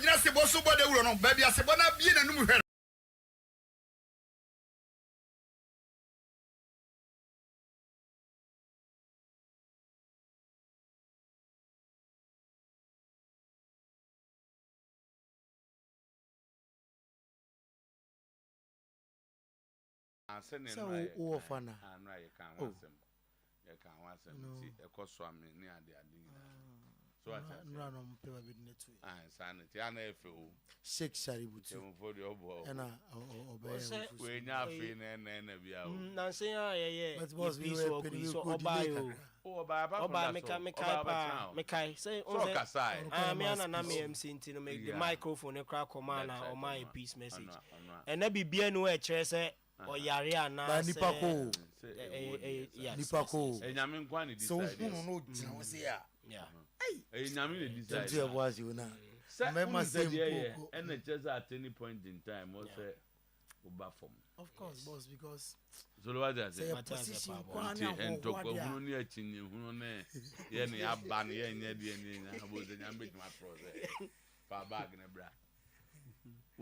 jina sebo so bo de wuro no ba bia sebo na bie na num hwe So ofana anra ye kan wasem ye kan wasem ti ekoso am ni ade nyina so ati nra no mpe ba bidne tu sanity ana efe o shake shaributu em for the obo na obey we nya afi na bia o na say ye but boss we were pretty so good obayo oba mekai say so kasai me ana na me MC ntino make the microphone e crack command na o my peace message and na bibia no e kire say oyare ana ba nipa ko yes nipa ko enyame nkwa ni so decide no jina wo say ya yeah enyame ni decide do you was you na remember say and just at any point in time o say oba form of course boss because so lo wa say position and to ko hunu ni achinye hunu ne ye ni aba ne ye nya de ni nya bo ze nya mbet ma pro say fa bag ne bra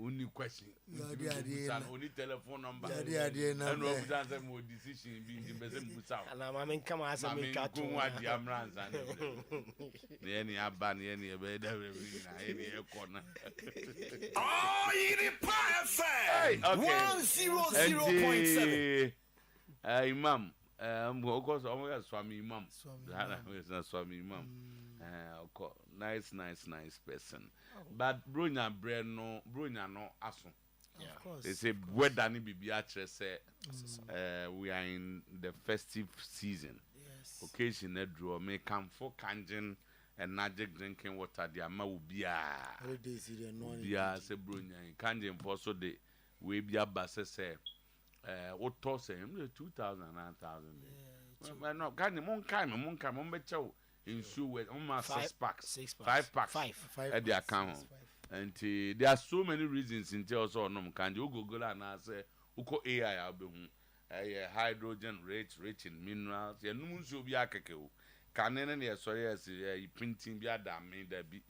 only question only telephone number and no be answer mo decision be in be say mbusa na ma men kama asa me ka to wa di amranza ne ni aba ne ni e be da we na e ni e kona Oyerepa FM 100.7 imam of course I'm swami imam swami imam nice person but bronya bre no aso of course they say weather ni bibia kire say we are in the festive season yes occasion na draw me come for kanjin and magic drinking water the ama ubia holidays here no bia say bronya kanjin for so the we bia basse say what to say 2000 9000 no kanjin mon be chew in shoe with almost 6 packs 5 packs at the account and there are so many reasons in tell so no can you google and say uko AI abehu hydrogen rich in minerals ya numu nso bi akeke o kanene ne so yes printing bi adame da bi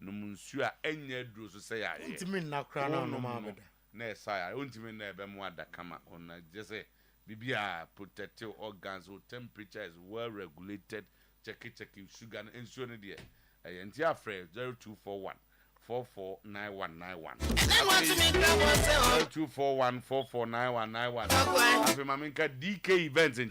numu nso a enye duro so say ya ntimi na kra na no ma beda na esa ya ntimi na ebe mu adakama on just say bibia protective organs so temperature is well regulated check sugar and so on there and your friend 0241 449191 0241 449191 afi maminka DK events in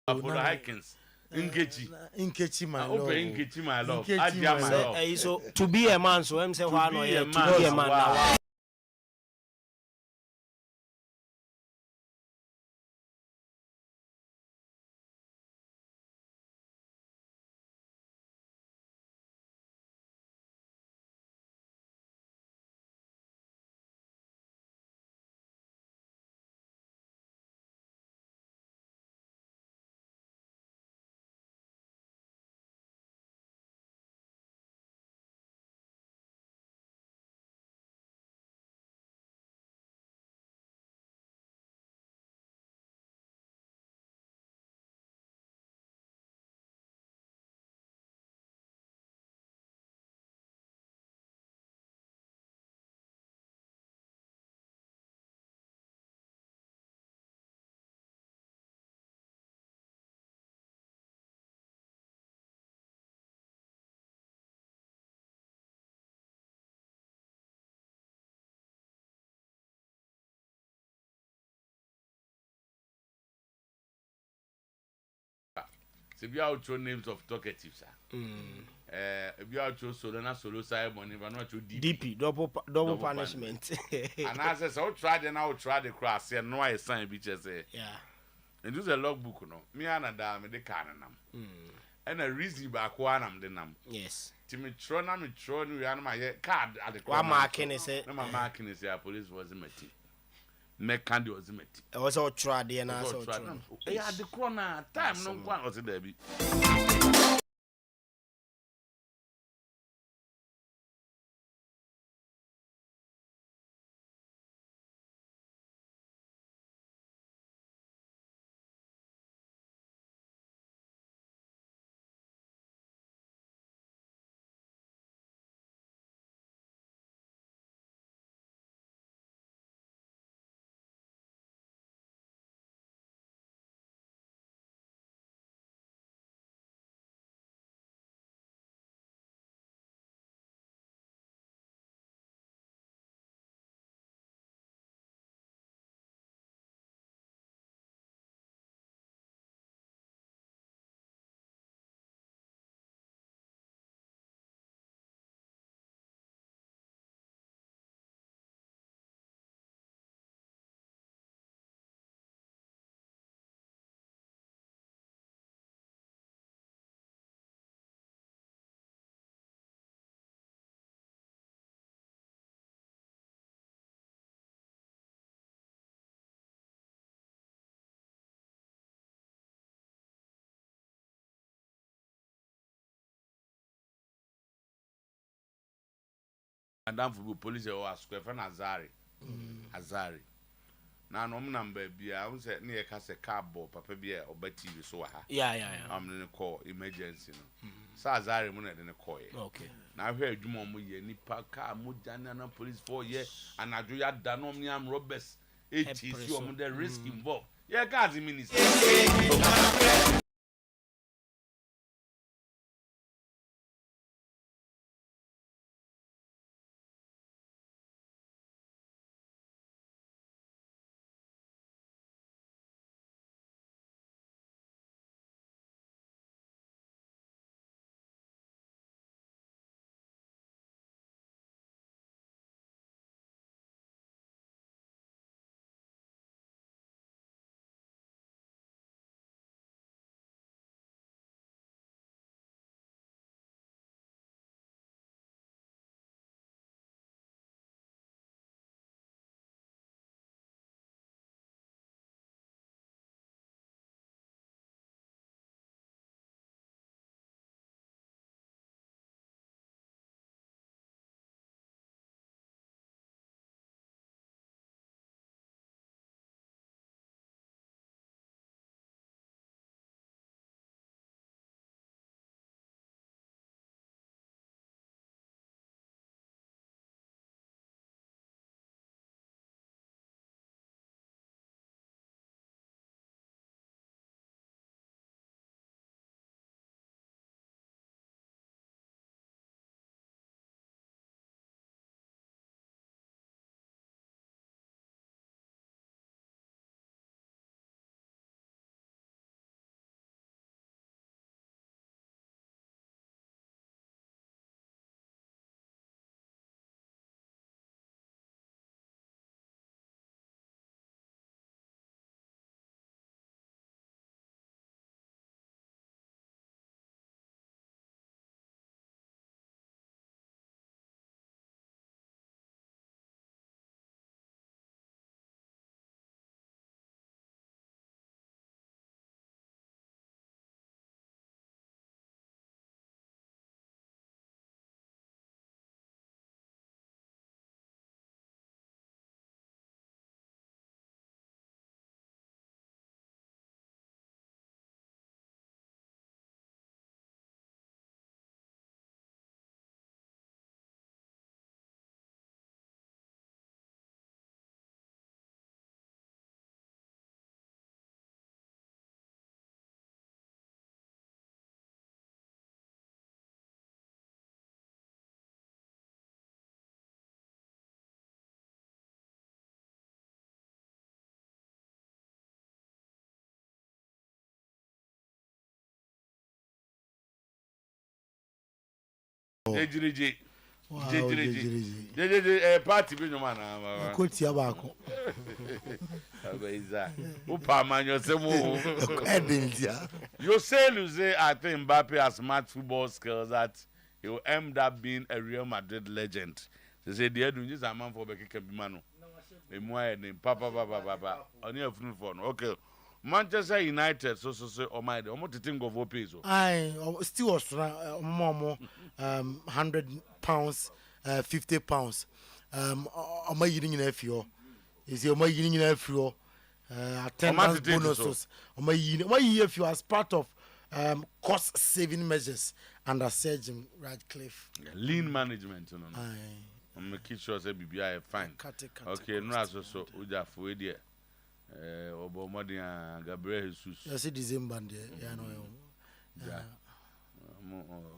Apollo Hikins Nkechi my love Nkechi my love Adia my love so to be a man so em say why no to be a man now se bia outro names of talkatives bia outro solo side money but not DP double punishment and as I say try the cross and no I sign bi che say yeah and use a logbook no me anada me de kan nam and a reason ba ko anam de nam yes timi tro na me tro no ya na ma ye card at the wa marking say na ma marking say police was mati meka de ozimeti e was all try there na so try e ya de corona time no kwa o se da bi Adam for police o asukwe fa na Azari na no number bia won say na ye ka se cabo papa bia oba TV so wa ha yeah ne call emergency no sa Azari mu na de ne call ye okay na hwe adwuma mo ye nipa ka mo jana na police for ye anadwo ya da no me am robbers ATC o mo the risk involved ye ka as minister Ejiriji. Party bi nyoma na. Kotia baako. Abaiza. Upa manyo semu. Edindia. You say I think Mbappe has smart football skills that he will end up being a Real Madrid legend. They say the Edwin is a man for Becky Kebimano. Emwa ni papa. Oni afunu for no. Okay. Manchester United so Omide. Omo titing go vo pay so. Still was more £100, £50. Oma yini in FO. Is your money in FO? Attendance bonuses. Oma yini if you as part of cost saving measures under Sergeant Radcliffe. Lean management, no. I'm making sure say BBI fine. Okay, no so uja for there. Obo Modia Gabriel Jesus. Yes, December there. Yeah, no. Yeah.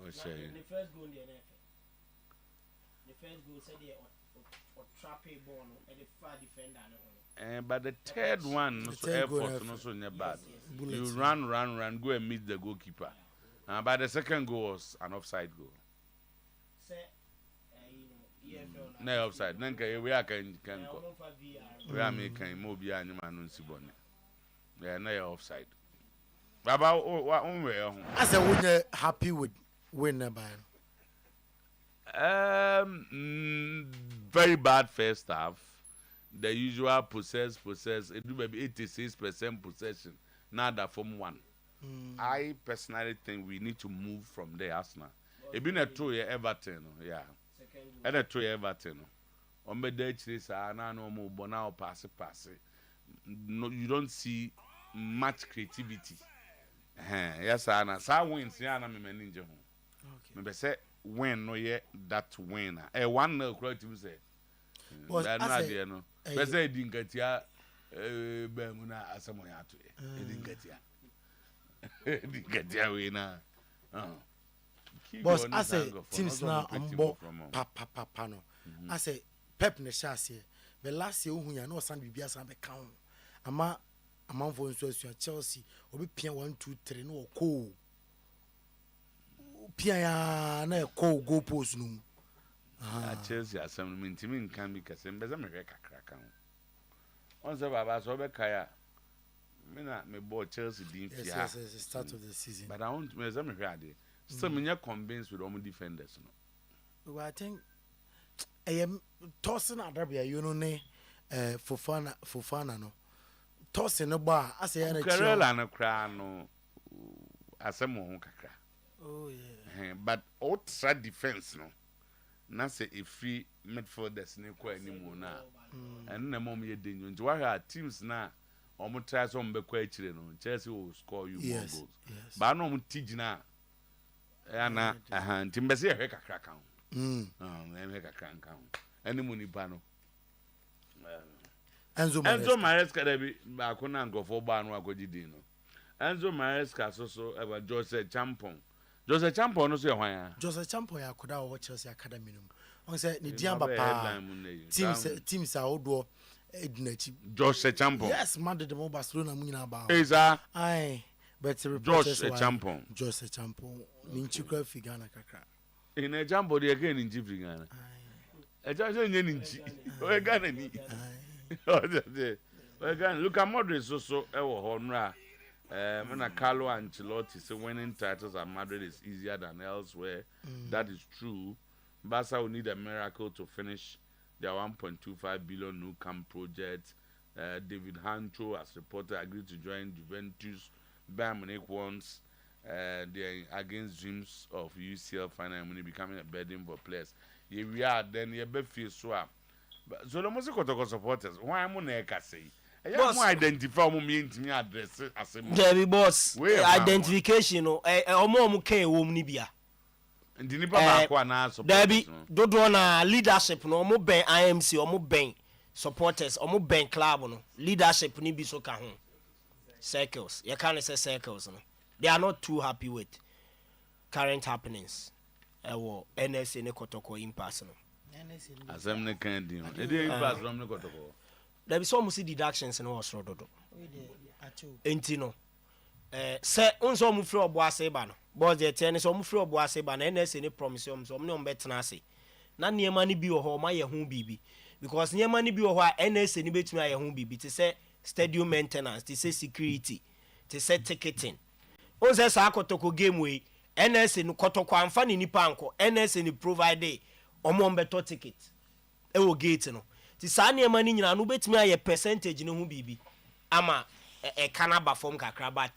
The first goal said they or trap a ball and the far defender. But the third one, so effort, no so bad. You run, go and meet the goalkeeper. But the second goal was an offside goal. No offside. Nanka we are can go. We are making mobile and man sibone. They are no offside. Baba, I said, we're happy with winner by. Very bad first half. The usual possess. It do maybe 86% possession. Now that from one. I personally think we need to move from there, Arsenal. It been a 2-year Everton, yeah. And a 2-year Everton. On the day chase, I no more bona pass. No, you don't see much creativity. Yes, Anna. Sa wins, yeah, I'm a ninja. Maybe say win no yet that winner. One no creative say. That no idea no. But say didn't get ya. Bemuna asamoya to it. Didn't get ya. Didn't get ya winner. Boss, I say teams now on board. Papa no. I say Pep ne chassis. But last year who ya no san bibia san be count. Ama for instance Chelsea obi pia 1 2 3 no ko. Pia ya na ko go post no. Chelsea assembly team can be kasem be me kakra kan. On say baba so be kaya. Me na me bought Chelsea din fia. Yes, start of the season. But I want me say me hwade. Still me not convinced with all defenders no. Well, I think I am tossing Arabia, you know, Fofana no. Tossing a bar, I say, and a Kerala and a crown, no, as a mon kakra. Oh, yeah. But outside defense, no. Not say if free midfielders no anymore now. And the moment you're doing, you are teams now, almost try some be quite no. Chelsea will score you more goals. But I know teach now. Ana timbese he kakra kan he kakra kan eni muni pa no Enzo Maresca da bi ba ko na ngofo ba no akogidi no Enzo Maresca so eba Jose Champon no so ye hwan ya Jose Champon ya koda wo Chelsea academy no on say ni diamba pa teams a odo edinachi Jose Champon yes Madrid mo Barcelona mu nyina ba eza ai but Jose Champon ninchikwa figana kakra ina jambo de again in Gana eja so nye ninchi o Gana ni o Gana look at Madrid so e wo ho nra na Carlo Ancelotti say winning titles at Madrid is easier than elsewhere. That is true. Barca will need a miracle to finish their 1.25 billion new camp project. David Hancho has reported agreed to join Juventus. Bayern Munich wants they're against dreams of UCL final money becoming a burden for players. Here we are, then you be feel swap. So the most supporters, why am I say? I am identify me address as a Debbie boss identification no omo kan e wom ni bia. Ndi ni ba ko na support. Debbie dodo na leadership no omo ben IMC omo ben supporters omo ben club no leadership ni bi so ka ho. Circles. You can't say circles. No? They are not too happy with current happenings. NSA ne kotoko impasse. As I'm not kind of impasse from the kotoko. There be some deductions in what's rododo. Entino. Say, unso mu free obo aseba no. Boss the tennis so mu free obo aseba na NSA ne promise so no betina ase. Na niema ni bi wo ho ma ye ho bibi. Because niema ni bi wo ho a NSA ni betumi aye ho bibi. Te say stadium maintenance, to say security, to say ticketing. On says Akotoko game way, NS in Kotoko and Fanny Nipanko, NS in provide a better ticket. Ewo gate no. ti saa nneɛma no nyinaa no wobɛtumi ayɛ percentage no ho biribi ama ɛka ba form kakra but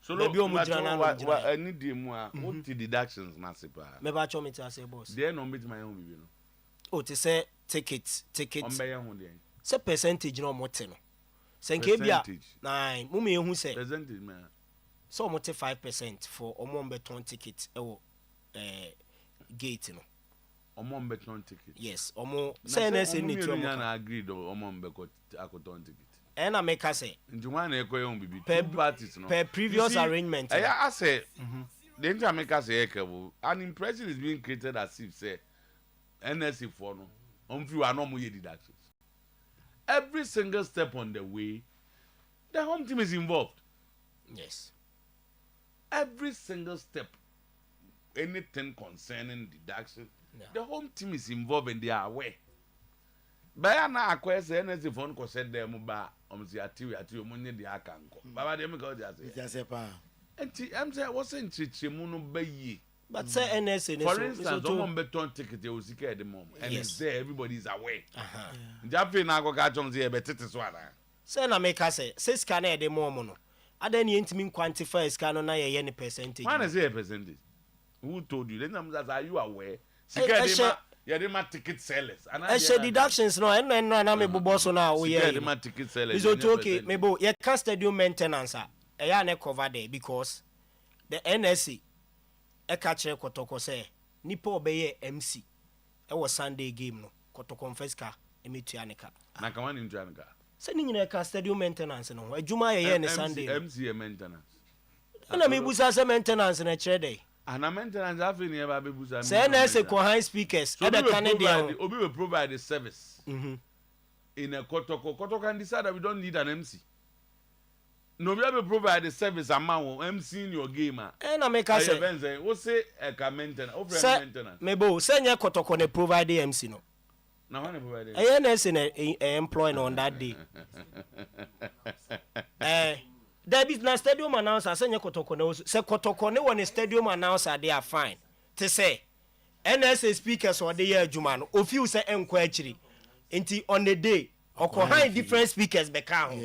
so baabi ɔmo gyina na no gyina ani die mu a what deductions na se pa mɛba kyɔ me ti ase boss there no meet my own bibi no o te sɛ ticket ɔmbɛyɛ ho deɛ sɛ percentage no ɔmo te no sɛ nke bia nine mo me ehu sɛ percentage man sɛ ɔmo te 5% for ɔmo ɔmbɛtɔn ticket ɛwɔ gate no ɔmo mbɛtɔn ticket yes ɔmo sɛ na ɛsɛ ne tu ɔmo na agreed ɔmo mbɛkɔ akɔtɔn ticket ɛna meka sɛ njuma na ɛkɔ yɛn bibi per two parties no per previous arrangement ɛyɛ asɛ the njuma meka sɛ yɛ kɛbo an impression is being created as if say NSC for no ɔmfi wa na ɔmo yɛ deductions every single step on the way the home team is involved yes every single step anything concerning deduction the home team is involved and they are aware baya na akwa say NSC for no ko said them ba omsi atiwi omo nye de aka nko baba dem ka o just say pa enti am say wo say nchichemu no bayi but say NSC for instance someone beton ticket e osika e de mom and it's there everybody is aware jafe na akwa chom say e betete so ana say na meka say sika na e de mom no ada ne ntimi quantify sika no na ye ne percentage why na say a percentage who told you then are you aware sika de ma yeah, my ticket sellers. And I share deductions no, and na me bobo so na we yeah. My ticket sellers. It's okay. Me bo ye can stadium maintenance ya na cover there because the NSC e ka kire kotoko say nipa obeye MC e was Sunday game no kotoko confesca e metua ne ka. Na ka wani ntua ne ka. Se ni nyina ka stadium maintenance no adwuma ye ne Sunday. MC maintenance. Na me busa se maintenance na kire dey. And maintenance have in here babuza. Say na say ko high speakers e be Canadian. Obi will provide the service. In a Kotoko can decide that we don't need an MC. No, we will provide the service amount MC in your game. And I make us say, we say a maintenance. Over maintenance. Mebo say nya Kotoko ne provide the MC no. Now when provide. Employing on that day. There be na stadium announcer say nya Kotoko ne say Kotoko ne won stadium announcer they are fine. To say NSA speakers or the year adwuma no ofiu say enko akiri. Enti on the day okohan different speakers be ka ho.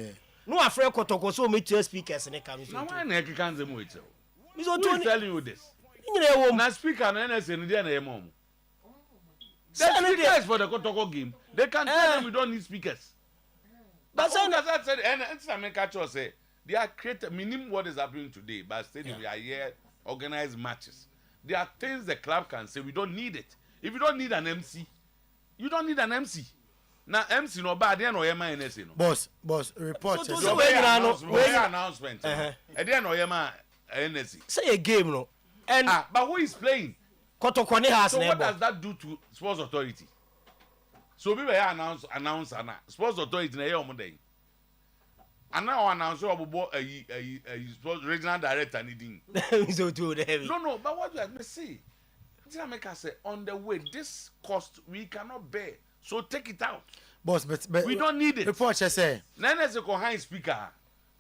No afre Kotoko so metia speakers ne ka me so. Now why na eki kan zemo echo? Me so to tell you this. Na speaker na NSA no dey na yemo. The speakers for the Kotoko game. They can tell them we don't need speakers. But so as I said and make catch say they are created minimum what is happening today but stadium we are here organize matches. There are things the club can say we don't need it. If you don't need an MC, you don't need an MC. Now MC no bad there no yema NSA no. Boss report. So we announcement. E there no yema NSA. Say a game no. And but who is playing? Kotoko ne has so what does that do to sports authority? So we announce na sports authority na here omo dey. And now announce obobo sports regional director needing. So too heavy. No, but what do I say? Did I make us say on the way this cost we cannot bear. So take it out. Boss, but we don't need it. Report say. Nene ko high speaker.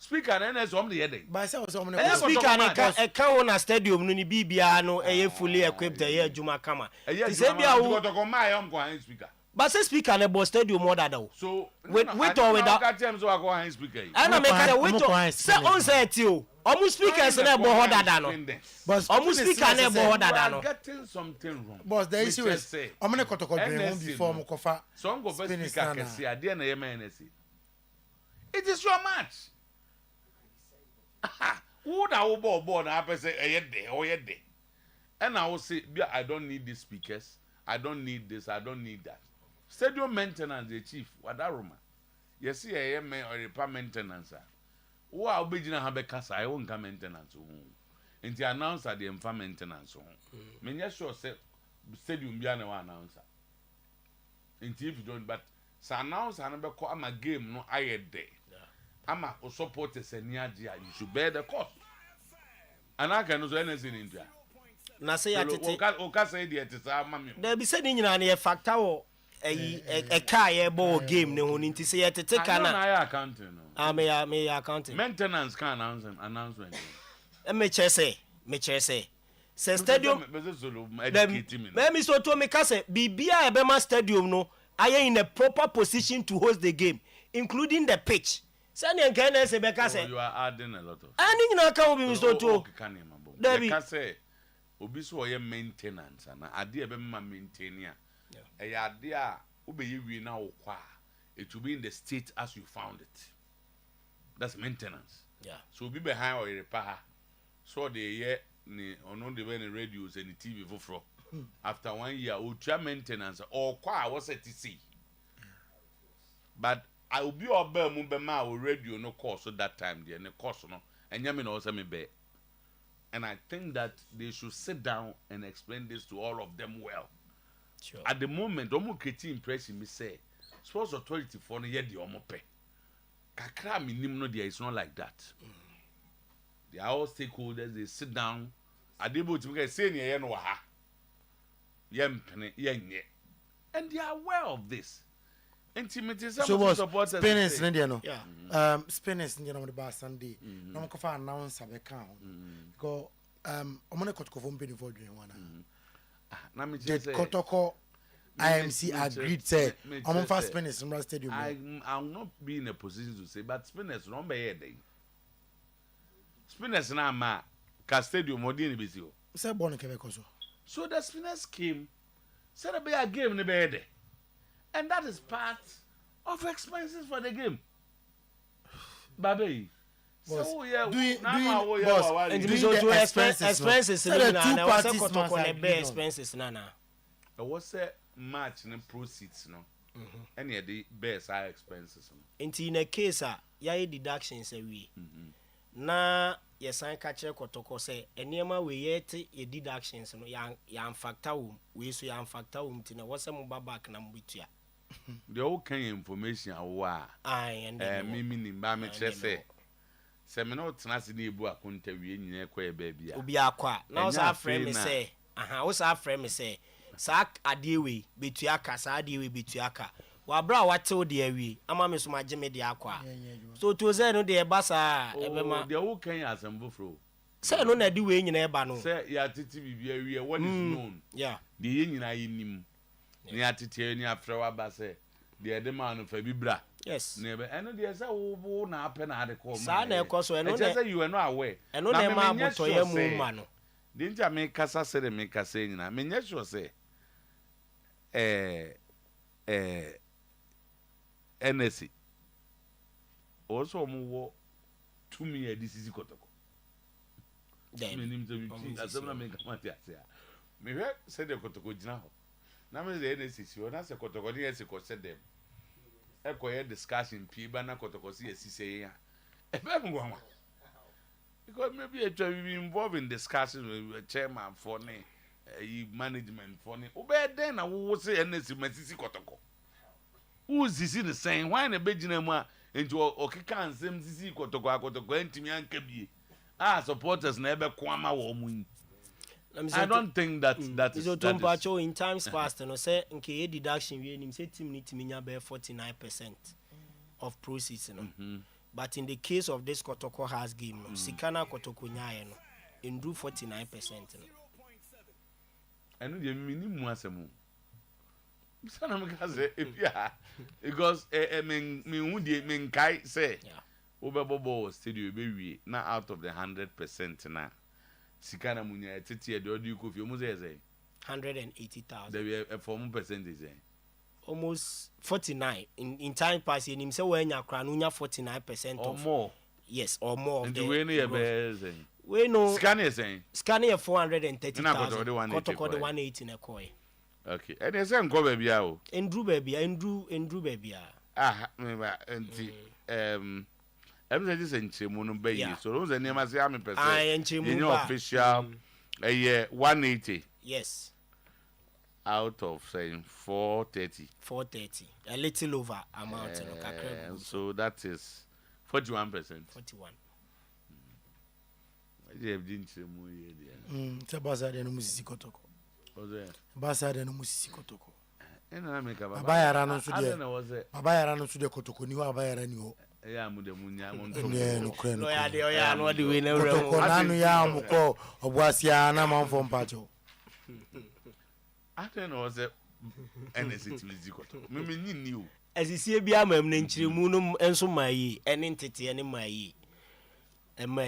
Speaker nene so the headache. But say was on speaker na ka na stadium no ni bibia no fully equipped adwuma kama. Say bia wo to my high speaker. But say speaker na bo stadium order though. So with or without ka tell so go high speaker. And I make a with say on say ti o. Omu speakers na bo order da no. But omu speaker na bo order da no. Getting something wrong. Boss, the issue is omne Kotoko bring home before mo kofa. So go best speaker can see ade na yema NSC. It is your match. Who na wo ball na person eyede. And I will say I don't need these speakers. I don't need this. I don't need that. Stadium maintenance, the chief, Wadaruma. You see, I am Oyerepa maintenance. Who are obedient have a casa? I won't come maintenance. And the announcer, the infam maintenance. Me just sure say stadium be an announcer. And if you don't, but so announce another call. I'm a game. No, I had day. I'm a support a senior. You should bear the cost. And I can also anything in there. Na say atete oka say dey tesa mami there be say ni nyina na ye factor wo ka ye bo game ne ho nti say atete ka na accounting no me accounting maintenance can announcement me che say stadium educate me me so to me ka say bibia e be ma stadium no are in a proper position to host the game, including the pitch. Send you can say because you are adding a lot of. And you know can be Mr. Otuo. Debbie say obi so oye maintenance and ade e be ma maintain a ya ade a obeyi na wo kwa it will be in the state as you found it. That's maintenance. Yeah. So be behind Oyerepa so the year ni ono de be ni radios and TV foforo. After 1 year ultra maintenance or kwa was it see. But I will be obey mu be ma o radio no course that time there no course no enya me no say me be. And I think that they should sit down and explain this to all of them well. Sure. At the moment, omo create impression me say sports authority for no yet the omo pe. Kakra minim no there is not like that. They are all stakeholders, they sit down. Adebo to say near no ha. Yempene yenye. And they are aware of this. Intimate so was Spanish no. Yeah. Spanish no the bar Sunday. No mo kofa announce abeka because omone kotoko fo mpeni for dwen wana. Na me the say Kotoko IMC agreed say omo fa Spanish no stadium. I'll not be in a position to say but Spanish no be here dey. Spanish na ma ka stadium odi ni bisi o. Say born Quebec also. So the Spanish came said be a game ni be here. And that is part of expenses for the game. Baby. So yeah, expenses nana. There was a match in proceeds no. Any of the best are expenses. In a case ya deductions we. Na yesan ka kire Kotoko say enema we yet e deductions no ya factor we so ya factor tina wo se mo back na mbitua. The whole kind of information awa mimi ni ba me kire say me no tena se na ebu akonta wie nyina kwa baby a obi akwa na o sa frame me say o sa frame me say sa ade we betua ka sa ade we betua ka wa bra wa te de awie ama me so ma gye me de akwa so to say no de eba sa ebema the whole kind asembo fro say no na de we nyina eba no say ya titi bibia awie what is known yeah de ye nyina yinim ni atete ni afra wa ba say de de man no fa bibra yes nebe eno de say wo na ape na ade ko sa na ekoso eno na say you are not aware eno na ma aboto ye mu ma no de nja me kasa say me kasa nyina me nya sure say NSC also mo to me a DCC Kotoko me nim to me asem me kamati ase me hwe say de Kotoko gina ho na me de NSC si ona se Kotoko dey se ko se dem ekoye discussion pi ba na Kotoko si esise ya ebe ngwa because maybe a be involved in discussions with chairman for ne management for ne obe den na wo say NSC masisi Kotoko who is the same why na be gina mu a enti okeka ansem sisi Kotoko entimi anka bie supporters na ebe ko ama wo mu. I don't think that is in times past no say nke deduction we nim say team need to nya be 49% of proceeds no. But in the case of this Kotoko has game no sikana Kotoko nyae no endu 49% no. Enu de minimum asemu. Sana mkaze yeah because me hu de me nkai say obebobo studio be wie na out of the 100% na sikana munya tete de odi kofi omu say 180,000 there be a form percentage almost 49 in time pass him say we nya kra no nya 49% or of more yes or more and the way no be we know scanning 430,000 Kotoko the 180 na koi. Okay, and they say go baby a endru baby a enti I'm just saying nchemu no be so those are name say am person you official 180 yes out of saying 430 a little over amount no kakra so that is 41%. 41 je nchemu ye dia tabasa de no musisi Kotoko oze basa de no musisi Kotoko ena me ka baba yara no so de baba yara no so de Kotoko ni wa baba yara ni ho ya mu de munya mo nto no ya de oya no de we na wura Kotoko nanu ya amko obuasia na manfo mpacho ate no ze and as it is got me new as you see be am nchirimu enso mayi ene ntete ene mayi and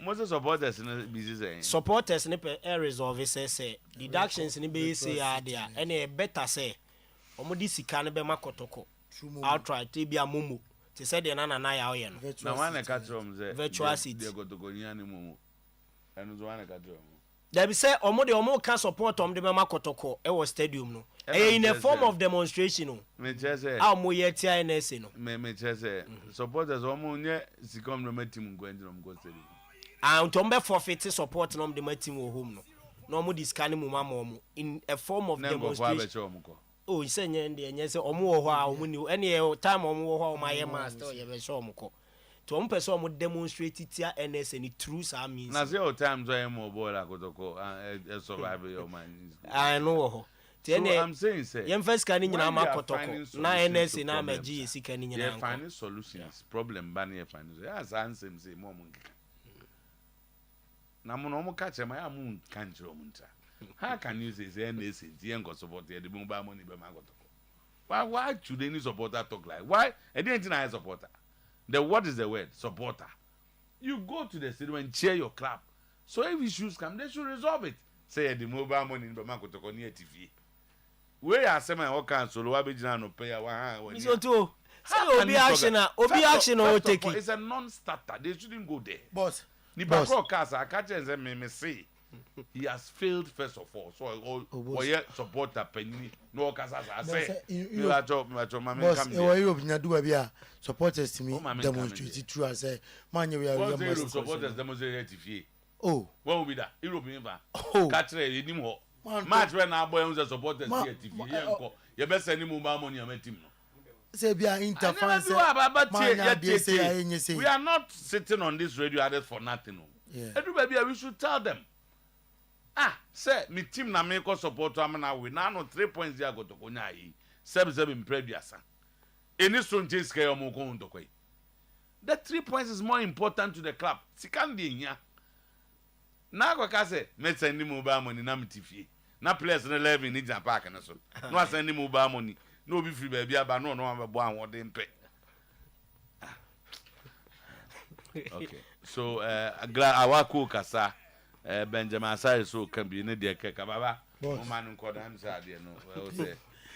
most supporters in busy supporters ne pe resolve say deductions ne be say there ene better say omodi sika ne be makotoko outright be amumu te say de na ya oye no na wan ka trom say virtual city de kotoko nya ne mumu eno zo wan ka trom there be say omo can support de be makotoko e was stadium no in a form of demonstration no me chese omo ye tia NSA no me chese supporters omo nye sikom no matim ngwanji no mko stadium and to be forfeit support no de matim wo home no omo discan mu mama in a form of demonstration oh you say nye say omo wo ho a omo ni any time omo wo ho ma ye master ye be show omo ko to omo person omo demonstrate tia NSA ni through some means na say all times I am boy la kotoko survive your man I know so I'm saying say yem first kan nyina ma kotoko na NSA na maji sika ni nyina ye find solutions problem ban ye find as ansem say mo nkeka na mo no mo ka che ma ya mo kan chiro mo nta how can you say NSA tie nko support ye de mo ba money be ma kotoko why should any supporter talk like why e dey nti na supporter the what is the word supporter you go to the stadium and cheer your club so if issues come they should resolve it say the mobile money be ma kotoko ni TV we are saying o cancel we be jina no pay wa so too say obi action o take it. It's a non-starter they shouldn't go there boss ni bakro kasa akache nze me say he has failed first of all so oye supporter penny no kasa say you are job mama come here boss Europe nya do bia supporters to me demonstrate true as say man we are supporters demonstrate TV oh when will be that Europe never catch re ni mo match when our boy on supporters here TV here nko ye be send mu ba money am team no say bia interfans we are not sitting on this radio address for nothing no everybody we should tell them say me team na me ko support am na we na no 3 points there go to konya yi 7 previous any strong chase kai am ko ndo kwai the 3 points is more important to the club sikan de nya na go ka say me send mu ba money na mtifie na players na 11 ni Japan park na so no send mu ba money no be free baby aba no bo awon de mpe okay so awako kasa Benjamin Asare so can be in the keka baba man ko dan sa de no we say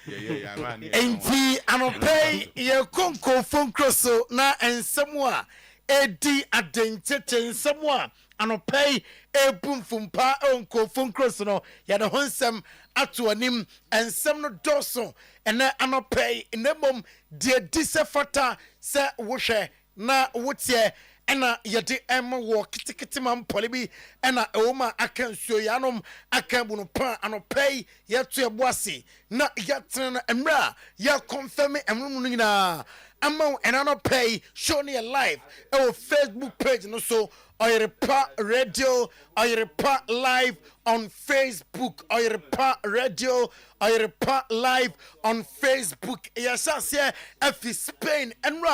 yeah man enti anopay ye konko fonkroso na ensemo a edi adenchete ensemo a anopay ebumfumpa onko fonkroso no ya de honsem ato anim ensem no doso ene anopay nemom de disefata se wohwe na wotie ena yede wo kitikiti man polibi ena ewoma akan soyanom akan bunu pa anopay yeto eboase na yetre na emra ya confirm emru nyina amount and anopay show me live our Facebook page no so Oyerepa Radio Oyerepa live on Facebook Oyerepa Radio Oyerepa live on Facebook yes here F Spain and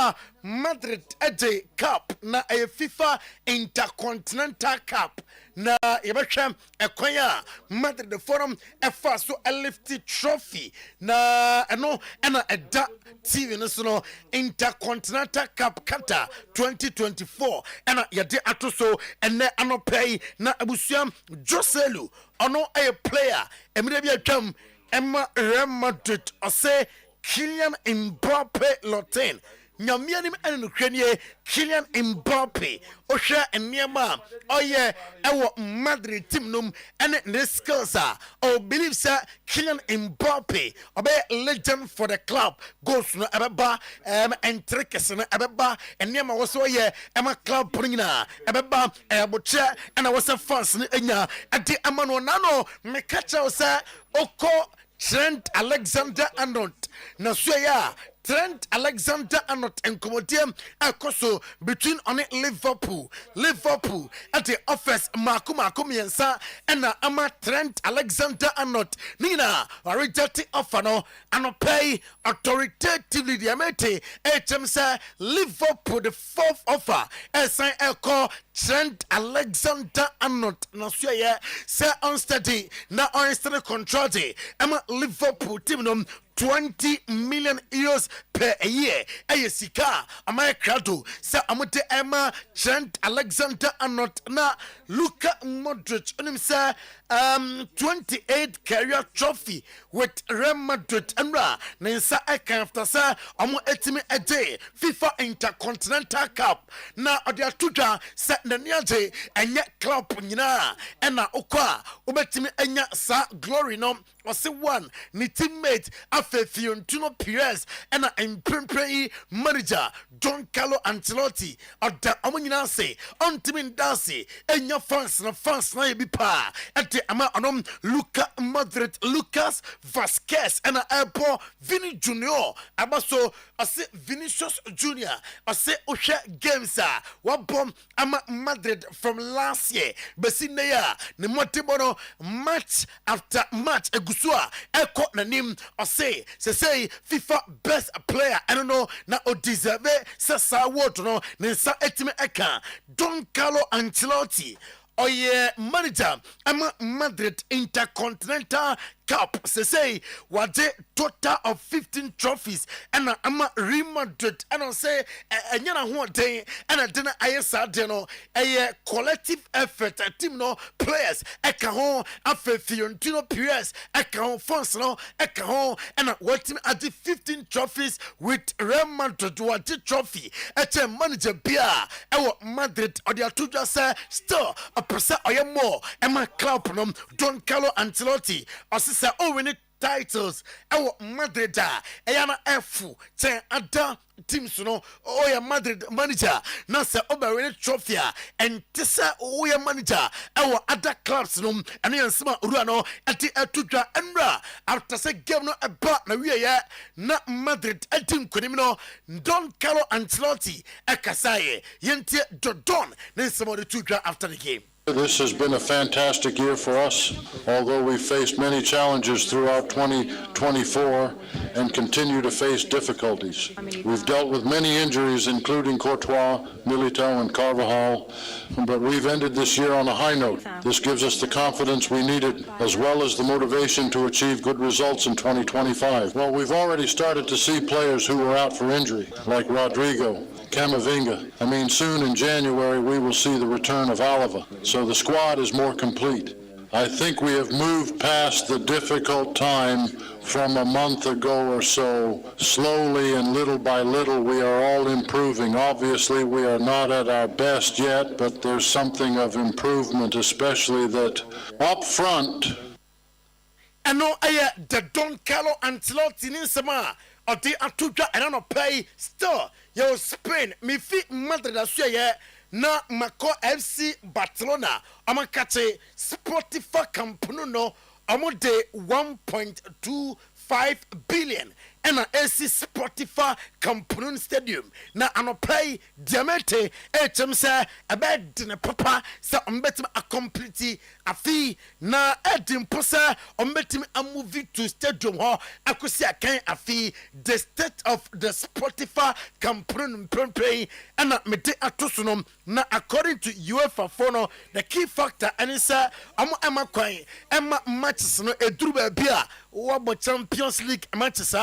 Madrid Ede Cup na a FIFA Intercontinental Cup na yebetwam ekoya Madrid the forum efa so a lifted trophy na eno ena eda TV no so no Intercontinental Cup Qatar 2024 ena yede ato so ene anopay na abusuam Joselu ono a player emire bi atwam Emma Real Madrid ose Kylian Mbappe Lotin nyamianim enu krenie Kylian Mbappe ohwe eniema oye ewo Madrid team num ene ne skills o believe say Kylian Mbappe obe legend for the club goals no ebeba entrikes no ebeba eniema woso ye ema club pringina ebeba eboche ena woso fans ne enya ade amano nano me catch say oko Trent Alexander-Arnold na so ya Trent Alexander-Arnold Nkomodiem Ekoso between on it Liverpool at the office Makuma Miensa and Ama Trent Alexander-Arnold Nina rejected offer no and pay authoritatively the amete HMC Liverpool the fourth offer SI Eko Trent Alexander-Arnold Nasuya say unsteady now unsteady control Emma Liverpool team 20 million euros per year. Sika, Americado, Sir Amote Emma, Trent Alexander-Arnold, na Luka Modric, and him say 28 career trophy with Real Madrid and Ra. Nensa Eka after sir, Amo Etime a day, FIFA Intercontinental Cup. Na Odia Tuta, set the Niaje, and yet club Nina, and na Okwa, Ubetime Enya Sa Glory no, or say one, ni teammate. Fiontino Perez and an imprimprey manager John Carlo Ancelotti at the Omunase, Ontimin Darcy, and your fans na be pa at the Ama Luka Madrid, Lucas Vasquez, and Airport Vinny Junior. Abaso, I say Vinicius Junior, I say Osha Games, what bomb Ama Madrid from last year, Besineya, Nemotebono, match after match, Egusua, Eko Nanim, I say FIFA best player. I don't know na o deserve sasa award no nensa etime eka Don Carlo Ancelotti oye manager ama Madrid Intercontinental Cup say what total of 15 trophies and ama Real Madrid and I say anyana ho den and then ayesa den no a collective effort team no players eka ho afa Fiontino Perez eka ho fans no eka ho and what team at the 15 trophies with Real Madrid what trophy at a manager bia e Madrid or the two just say still a percent or more Emma club no Don Carlo Ancelotti or say oh we need titles our Madrid ayana efu ten ada teams no oh ya Madrid manager na say oba trophy and tisa oh ya manager our other clubs no and yansema uru no ati atudwa enra after say game no eba na we ya na Madrid atim konim no Don Carlo Ancelotti akasaye yentie dodon na nsema de tudwa after the game. This has been a fantastic year for us, although we faced many challenges throughout 2024 and continue to face difficulties. We've dealt with many injuries, including Courtois, Militao, and Carvajal, but we've ended this year on a high note. This gives us the confidence we needed, as well as the motivation to achieve good results in 2025. Well, we've already started to see players who were out for injury, like Rodrigo, Camavinga. I mean, soon in January, we will see the return of Alava. So the squad is more complete. I think we have moved past the difficult time from a month ago or so. Slowly and little by little, we are all improving. Obviously, we are not at our best yet, but there's something of improvement, especially that up front. And no, the Don Carlo Ancelotti in Sama, or the Atuja, and I don't pay still. Yo, Spain, me fit Madrid Australia, na Mako FC Barcelona, Amakate, Spotify Campuno, Amode 1.25 billion. And AC Spotify Campuno Stadium. Na anopay diamante HMC abed na papa sa ombetim a complete a fee na edim posa ombetim a movie to stadium ho akosi akan a fee the state of the Spotify Campuno pray and mede atosonom na according to UEFA fono the key factor and is Emma kwan Emma matches no eduru ba bia wo Champions League matches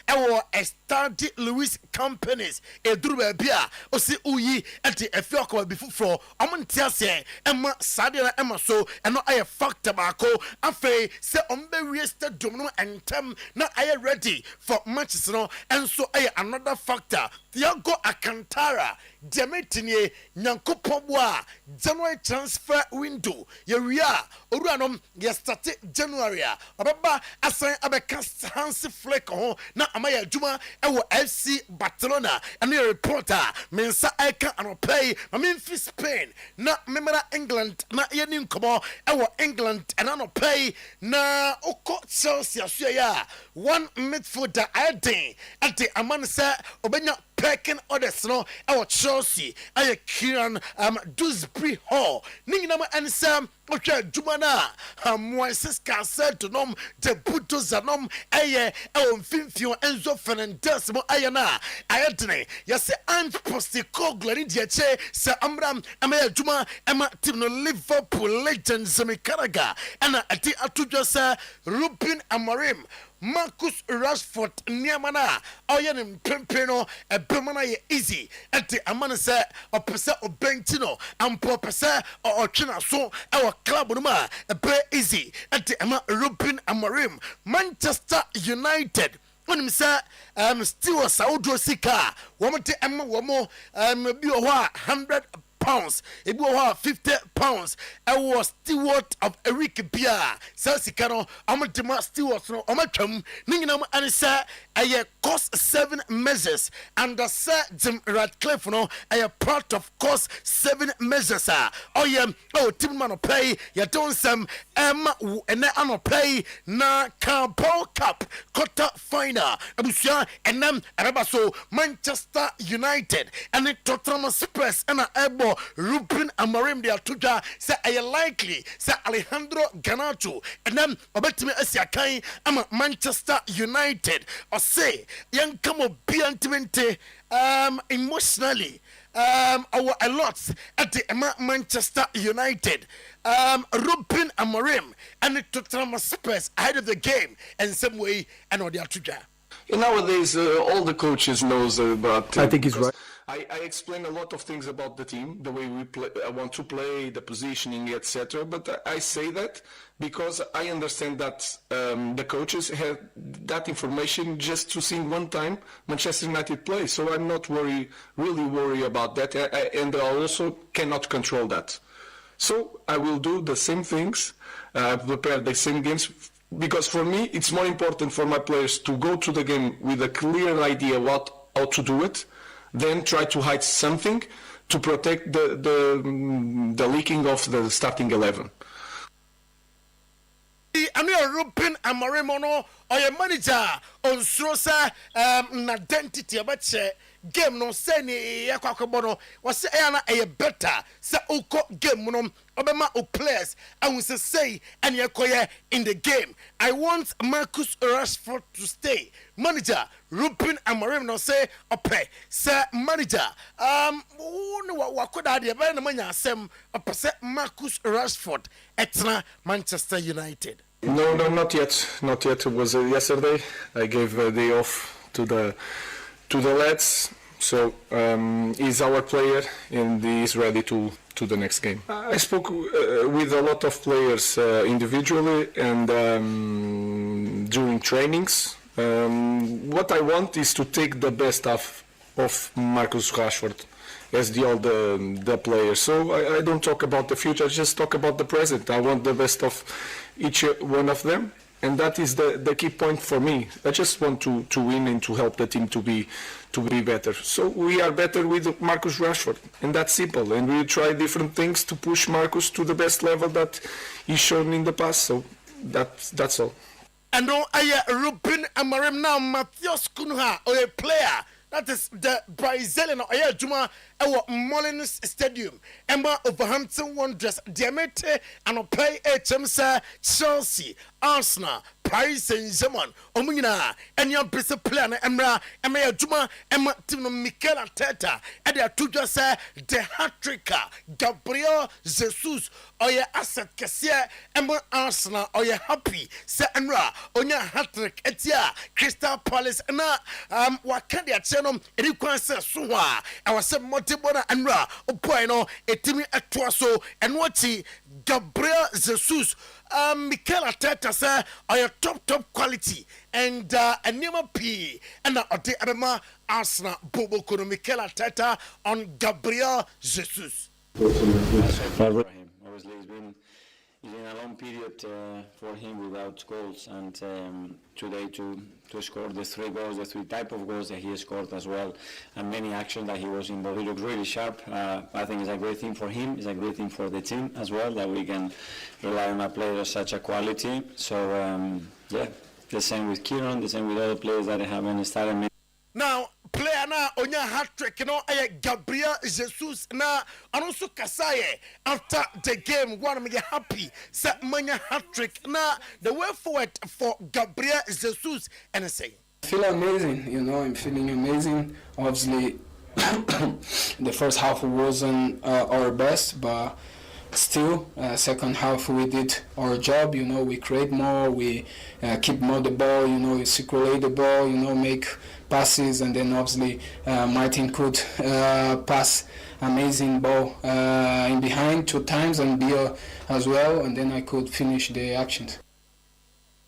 ewo Estadi Louis companies eduru ba bia o se uyi enti efio ko bi fufuro omontiase Emma sadela Emma so eno aye factor baako afei se ombe wie stadium no entem na aye ready for matches no enso aye another factor Thiago Alcantara Diametinie Nyankopobwa January transfer window ye wia oruanom ye start January obaba asan abeka Hansi Flick ho na amaya adwuma ewo FC Barcelona and the reporter mensa eka anopay mamemfi Spain na memera England na yeni nkomo ewo England and anopay na oko Chelsea aso ya one midfielder Aden ate amansa obenya pecking orders no our Chelsea aye Kieran Dewsbury Hall ningina ma ansam otwa djumana Moises Caicedo de Buto Zanom aye mfimfio Enzo Fernandez mo ayana ayedne yase Ange Postecoglou ni diache sa amram amaya djuma ema team no Liverpool legends Mikaraga ana ati atudwa sa Ruben Amorim Marcus Rashford niamana oyenim pempeno ebemana ye easy ati amana se opese obentino ampo pese otwena so our club no ma ebe easy ati ama Ruben Amorim Manchester United onim se still Saudi sika womote emma womo bi ho £100 ebi wo £50 I was steward of Eric Bia sasika no amadema steward no amatwam ninginam anisa aye cost 7 measures and the Sir Jim Ratcliffe no aye part of cost 7 measures team man pay ya don some ene ano pay na Carabao Cup quarter final abusia enam arabaso Manchester United and Tottenham Spurs and ebo Ruben Amorim de atuja say I likely say Alejandro Garnacho and then obetime asiakan ama Manchester United or say young come biantimente emotionally our a lot at the Manchester United Ruben Amorim and the Tottenham Spurs ahead of the game in some way and on the atuja. Nowadays, all the coaches knows about. I think he's right. I explain a lot of things about the team, the way we play, I want to play, the positioning, etc. But I say that because I understand that the coaches have that information just to see one time Manchester United play. So I'm not really worried about that, and I also cannot control that. So I will do the same things, prepare the same games. Because for me, it's more important for my players to go to the game with a clear idea how to do it, than try to hide something to protect the leaking of the starting 11. Ruben Amorim or your manager on Srosa identity about game no say ni yakwakobono was a better say uko game no obema o players I will say and yakoye in the game. I want Marcus Rashford to stay. Manager Ruben Amorim no say ope say manager wakoda de be na manya asem ope say Marcus Rashford etna Manchester United. No, not yet. Not yet. It was yesterday. I gave a day off to the lads. So he's our player and he is ready to the next game. I spoke with a lot of players individually and during trainings. What I want is to take the best of Marcus Rashford as the players. So I don't talk about the future, I just talk about the present. I want the best of each one of them, and that is the key point for me. I just want to win and to help the team to be better. So we are better with Marcus Rashford, and that's simple. And we try different things to push Marcus to the best level that he's shown in the past. So that's all. And Ruben Amorim now Matthias Cunha or a player. That is the Brazilian Juma our Molyneux Stadium. Emma Overhampton Wanderers, Diamete, and play HMSA, Chelsea, Arsenal, Paris Saint-Germain, Omina, and your best player, Emma Juma, Emma Tino Mikel Arteta, and they are to just say the hat-tricker, Gabriel Jesus, or your asset Cassia, Emma Arsenal, or your happy, say Emra, on your hat-trick, Etia, Crystal Palace, and what can they channel? It requires Suwa, I was a Montebona and Ra, Opoino, a Timmy Atuaso, and what's Gabriel Jesus. Mikel Arteta say are your top quality and a name P and the Adama Arsenal Bobo Kono Mikel Arteta on Gabriel Jesus. Obviously, he's been It's been a long period for him without goals, and today to score the 3 goals, the 3 type of goals that he scored as well, and many actions that he was involved. He looked really sharp. I think it's a great thing for him. It's a great thing for the team as well, that we can rely on a player of such a quality. So yeah, the same with Kieran, the same with other players that haven't started. Now, player na onya hat-trick no Gabriel Jesus na also kasaye after the game one me happy say manya hat-trick na the way forward for Gabriel Jesus and say I feel amazing, I'm feeling amazing. Obviously the first half wasn't our best, but still second half we did our job. We create more, we keep more the ball, we circulate the ball, make passes, and then obviously Martin could pass amazing ball in behind 2 times and Bill as well, and then I could finish the actions.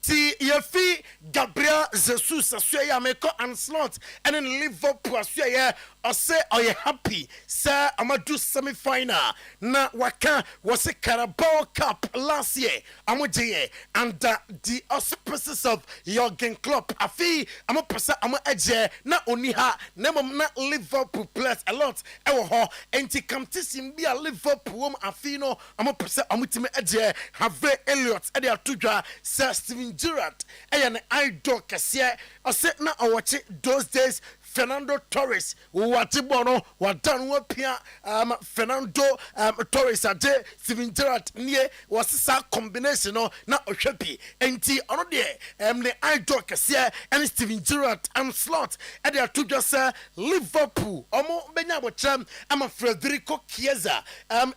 See your fee Gabriel Jesus asya meko and slot and in Liverpool asya or say are you happy sir amadu semi-final na waka was a Carabao Cup last year amoje under the auspices of Jurgen Klopp afi amopesa amoje na oniha na Liverpool players a lot ewo ho enti competition bi a Liverpool afi no amopesa amutime eje have Elliot e dey atudwa Sir Steven Gerrard and idol kasiye ose na awoche those days Fernando Torres watibono wadan wapia Fernando Torres ade Steven Gerrard nie wasisa combination no na ohwepi enti ono de ne idol kasiye and Steven Gerrard and slot e dey atudwa say Liverpool omo benya bocham ama Federico Chiesa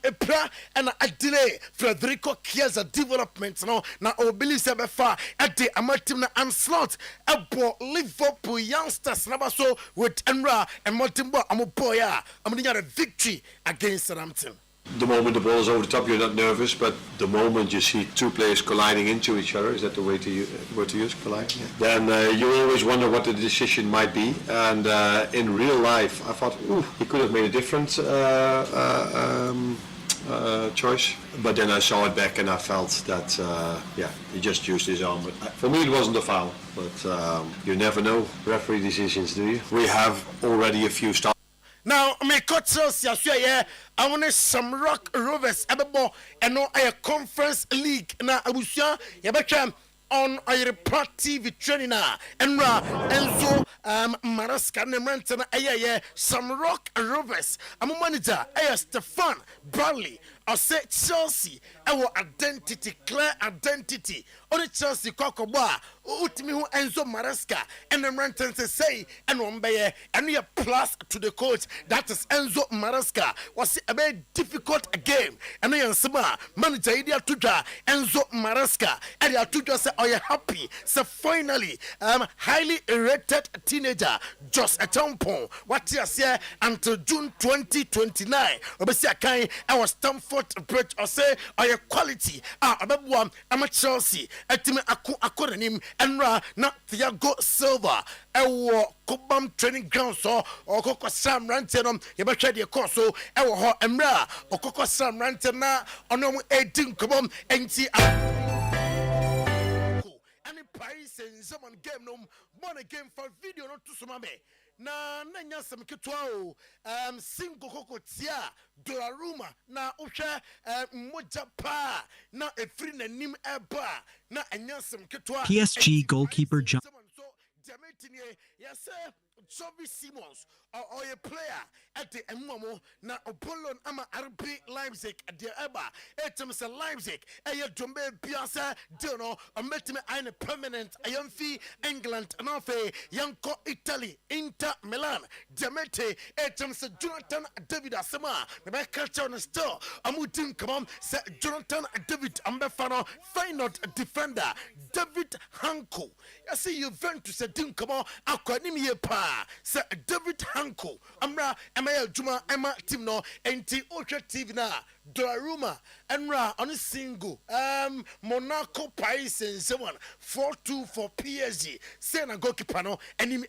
epra and adile Federico Chiesa development no na obili se befa at the amatim na and slot abo Liverpool youngsters na so with Enra and Motimbo Amopoya. I'm going to get a victory against Southampton. The moment the ball is over the top, you're not nervous, but the moment you see 2 players colliding into each other, is that the way to use collide? Yeah. Then you always wonder what the decision might be. And in real life, I thought, he could have made a different choice. But then I saw it back and I felt that, he just used his arm. But for me, it wasn't a foul. But you never know referee decisions, do you? We have already a few stars. Now, my coach says, I want some Rock Rovers, and no a conference league. Now, I was on Oyerepa TV training now, and Enzo Maraska Nemrantana, some Rock Rovers. I'm a manager, Stefan Bradley. I say Chelsea, our identity, clear identity. Only Chelsea Kokoba, Utimi Enzo Maraska, and the Rantan say, and Wombaye, and we are plus to the coach. That is Enzo Maraska. Was a very difficult game. And I am Sama, manager Idia Tuja, Enzo Maraska, and you Tuja say, are you happy? So finally, highly rated teenager, Oyerepa. What you say until June 2029. Obesia Kai, our Stamford Bridge, or say, are your quality? I'm a Chelsea. Etime akoranim enra na Thiago Silva ewo Cobham training ground so okoko Sam Rantenom ye be hwe de course so ewo ho emra okoko Sam Ranten na onom edin Cobham enti any Paris Saint-Germain game no one game for video not to somame na nya sam ketwa o single koko tia Donnarumma na uhwe moja pa na efri nanim eba na nya sam ketwa PSG goalkeeper John yes Xavi Simons or a player at the Mmomo na Apollon ama RB Leipzig at the Eba Etoms Leipzig a Jumbe Piazza Dono or Metime eine permanent Ayamfi England Nafe Yanko Italy Inter Milan Demete Etoms Jonathan David Asama the culture on the store Amutin come on Jonathan David Ambefano final defender David Hanko I see Juventus a dim come on Aquanimie pa Sir David Hanko amra emaya juma ema team no enti Oche TV na Donnarumma enra on single Monaco Paris Saint-Germain 4-2 for PSG say na goalkeeper no enim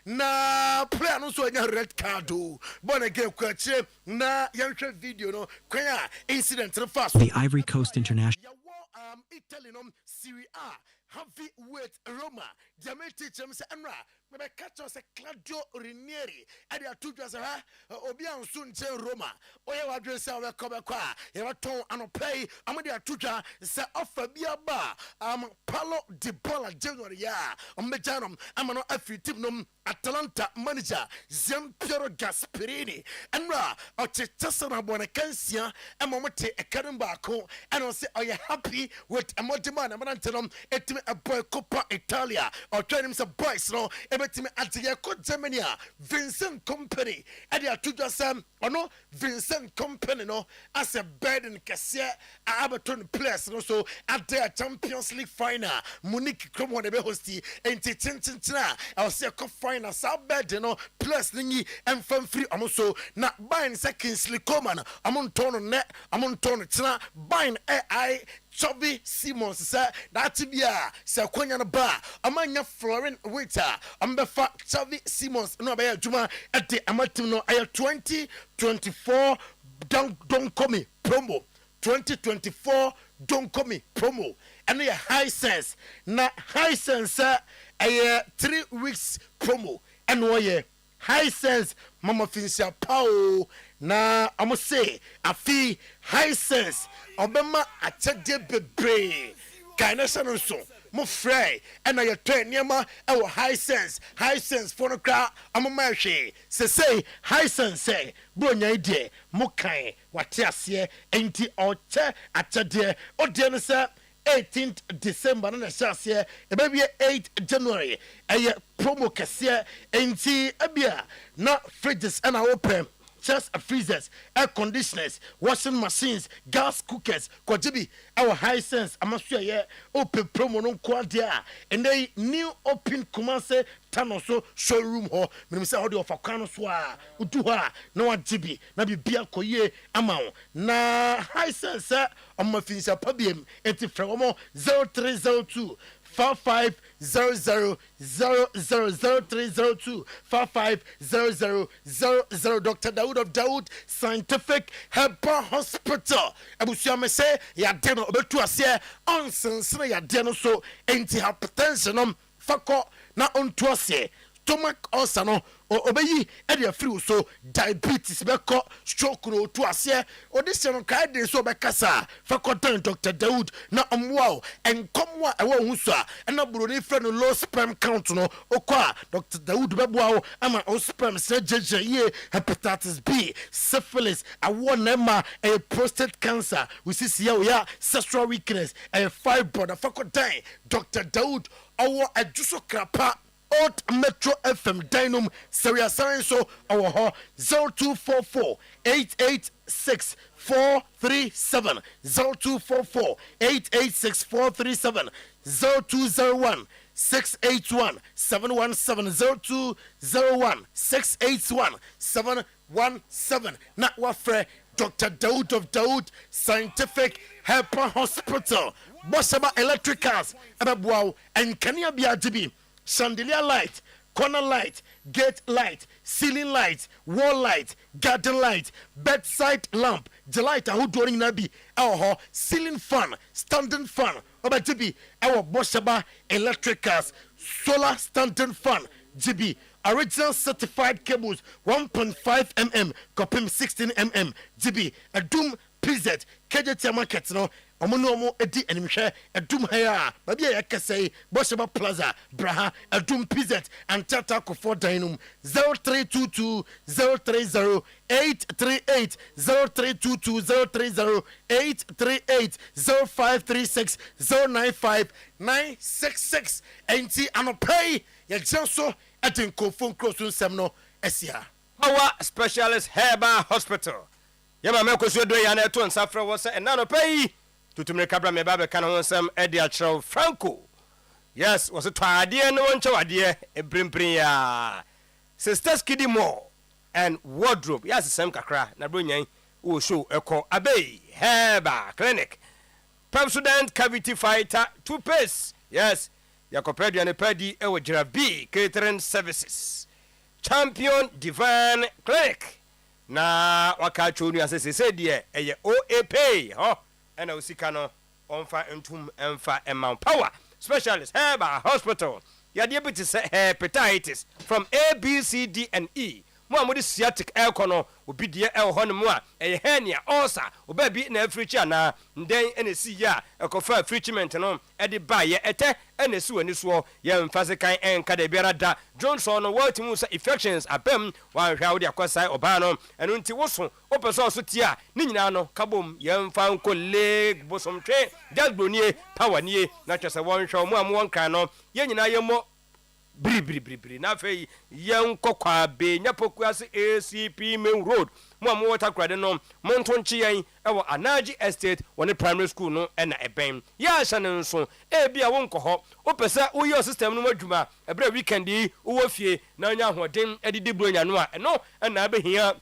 na player no so anya red card o born again kwache na yanhwe video no kwanya incident fast The Ivory Coast International Italy no Serie A heavyweight Roma Diamante James Enra me catch us a Claudio Ranieri and they are two just obi anso nche Roma oye wadwe se we come kwa ye waton anopay amade atuja se offer bia ba Paulo Di Bola January ya ombejanom amano afri team no Atalanta manager Gian Piero Gasperini Enra ochechesa na bona kansia emomote ekarim baako and on say are you happy with a modern amanantenom etime a boy Coppa Italia or trying him some boys no ebetime atiye ko Germany Vincent Company and they are two just or no Vincent Company no as a burden kese abaton players no so at their Champions League final Munich come on ebe hosti enti chinchina I say cup final sa burden no players ningi and fan free amoso na buying seconds Coman amon tono net amon tono tina buying AI Chubby Simons say that be say kwanya no ba amanya Florin waiter ambefa Chubby Simons no be adwuma at the amatim no ay 2024 don't call me promo 2024 don't call me promo and your high sense na high sense ay 3 weeks promo and one high sense mama finsia pao na amo say afi high sense obema achede bebre kaina sanonso mo frey and your train niema e high sense for no kra amo mahwe say high sense say bronya ide mo kan wate ase enti oche achede ode no say 18th December na shase e be 8 January eye promo kese enti abia na fridges and open chest freezers, air conditioners, washing machines, gas cookers, kwajibi our high sense amasua ye open promo no kwadia and they new open Kumase Tanoso showroom ho me say how dey offer kwano so a udu ha na wajibi na bibia koye amao na high sense amafinsa pabiem enti frewomo 0302 5500000302 550000 Dr. Dawood of Dawood Scientific Herbal Hospital. Abusia me say ya deno obetu ase onsensene ya deno so enti hypertension fako na onto ase stomach ulcer no obeyi e dey free so diabetes beko stroke no to ase odise no kai dey so bekasa fako Dr. Dawood na omwa enkomwa e wo hu so a na buru ni friend low sperm count no okwa Dr. Dawood beboa ama o sperm se jeje ye hepatitis B syphilis awo na ma a prostate cancer we see here ya sexual weakness a fibroid fako Dr. Dawood owo ajuso krapa Old Metro FM Dynam Seria Sarenso our ho 0244 886 437 0244 886 437 0201 681 717 0201 681 717 na wafre Dr. Dawood of Dawood Scientific Herbal Hospital Bosaba Electricals ababuao and kania biajibi chandelier light, corner light, gate light, ceiling light, wall light, garden light, bedside lamp, the light who during nabi, our ceiling fan, standing fan, obajibi, our Boshaba electricals, solar standing fan, GB, original certified cables, 1.5 mm, copim 16 mm, GB, a doom PZ, KJT market no. Omono edi enimhwe edum haya babia yakasei Boshaba Plaza Braha edum PZ and Tata Kofo Dinum 0322 030 838 0322 030 838 0536 095 966 enti anopay ye janso eden kofon krosun semno esia our specialist herbal hospital yama mekoso do ya na to nsafre wo se enanopay tutumre kabra me ba be kan ho nsam edi Franco yes was to ade no nche wade ebrimprin ya Sisters Kiddy Moore and Wardrobe. Yes, Sam Kakra, Nabunyan, who show a call Abbey, Heba Clinic. Pepsodent Cavity Fighter, 2 pace. Yes, Yakopedi and Pedi, Ewajira B, Catering Services. Champion Divine Clinic. Na wakachuni asese sedie eye OAP ho ena usikano onfa entum emfa emount power specialist Heba Hospital ya diabetes hepatitis from A B C D and E mo amodi sciatic elkono obi die el ho no a eye hernia ulcer obabi na africhi na nden ena si ya ekofa africhment no e de ba ye ete ena si wani so ye mfase kan enka de biara da Johnson no what mu say infections abem wan hwa wo de akwasai oba no eno nti woso opeso so tia ni nyina no kabom ye mfa nko leg bosomtwe dagbonie power nie na twese won hwa mu am won kan no ye nyina ye mo bri na fe yen kokwa be nyapoku ase ACP main road mo am water crade no montonchi yen e wo Anaji Estate woni primary school no e na eben ya hye ne nso e bia wo nkoho opese wo yo system no madwuma e bra weekend yi wo fie na nya hoden edidi bronya no a eno na abehia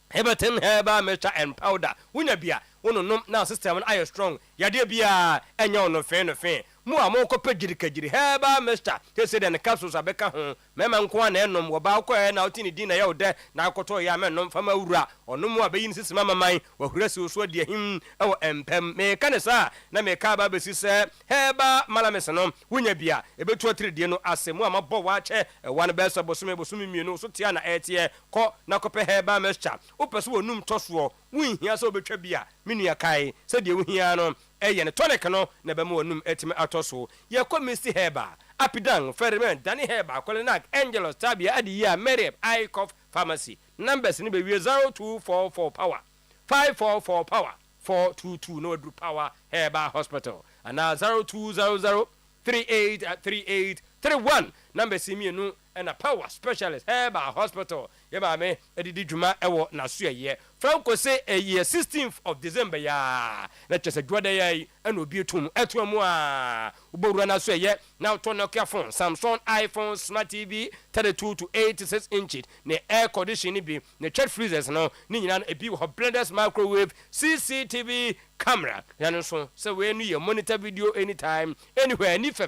Everton Heba Mixture and Powder wunya bia wono nom na system no ayo strong yade bia enya ono fe mu amoko pegirikagiri Heba Mixture kese de ne capsules abeka ho mema nko na enom wo ba akọ na otini din na ya ode na akoto ya menom fama wura onom abeyin sisima maman wahurasi oso de him ewo empem me kanesa na me ka ba besi se Heba Malames no wunya bia ebetu atire no asemu amabo wa che wan besa bosumi mienu so tia na etie ko na kope Heba Mixture opese wonum toso wunhia so betwa bia menua kai se de wuhia no eye ne tonic no na be mo num etime atoso ye komisi Heba Apidang Ferment Danny Heba Kolinak Angelos Tabia Adia Merib Icof Pharmacy numbers ni be 0244 power 544 power 422 no do power Heba Hospital and 0200 383831 number simienu and a power specialist Heba Hospital yeba me edidi dwuma ewo na so ye Franco say a year 16th of December ya na chese dwada ya and obi etum etuamu a ubowura na so ye now to Nokia phone Samsung iPhone Smart TV 32 to 86 inches ne air conditioning bi ne chat freezers no ni nyina e bi ho blenders microwave CCTV camera yan so say we nu ye monitor video anytime anywhere ni fe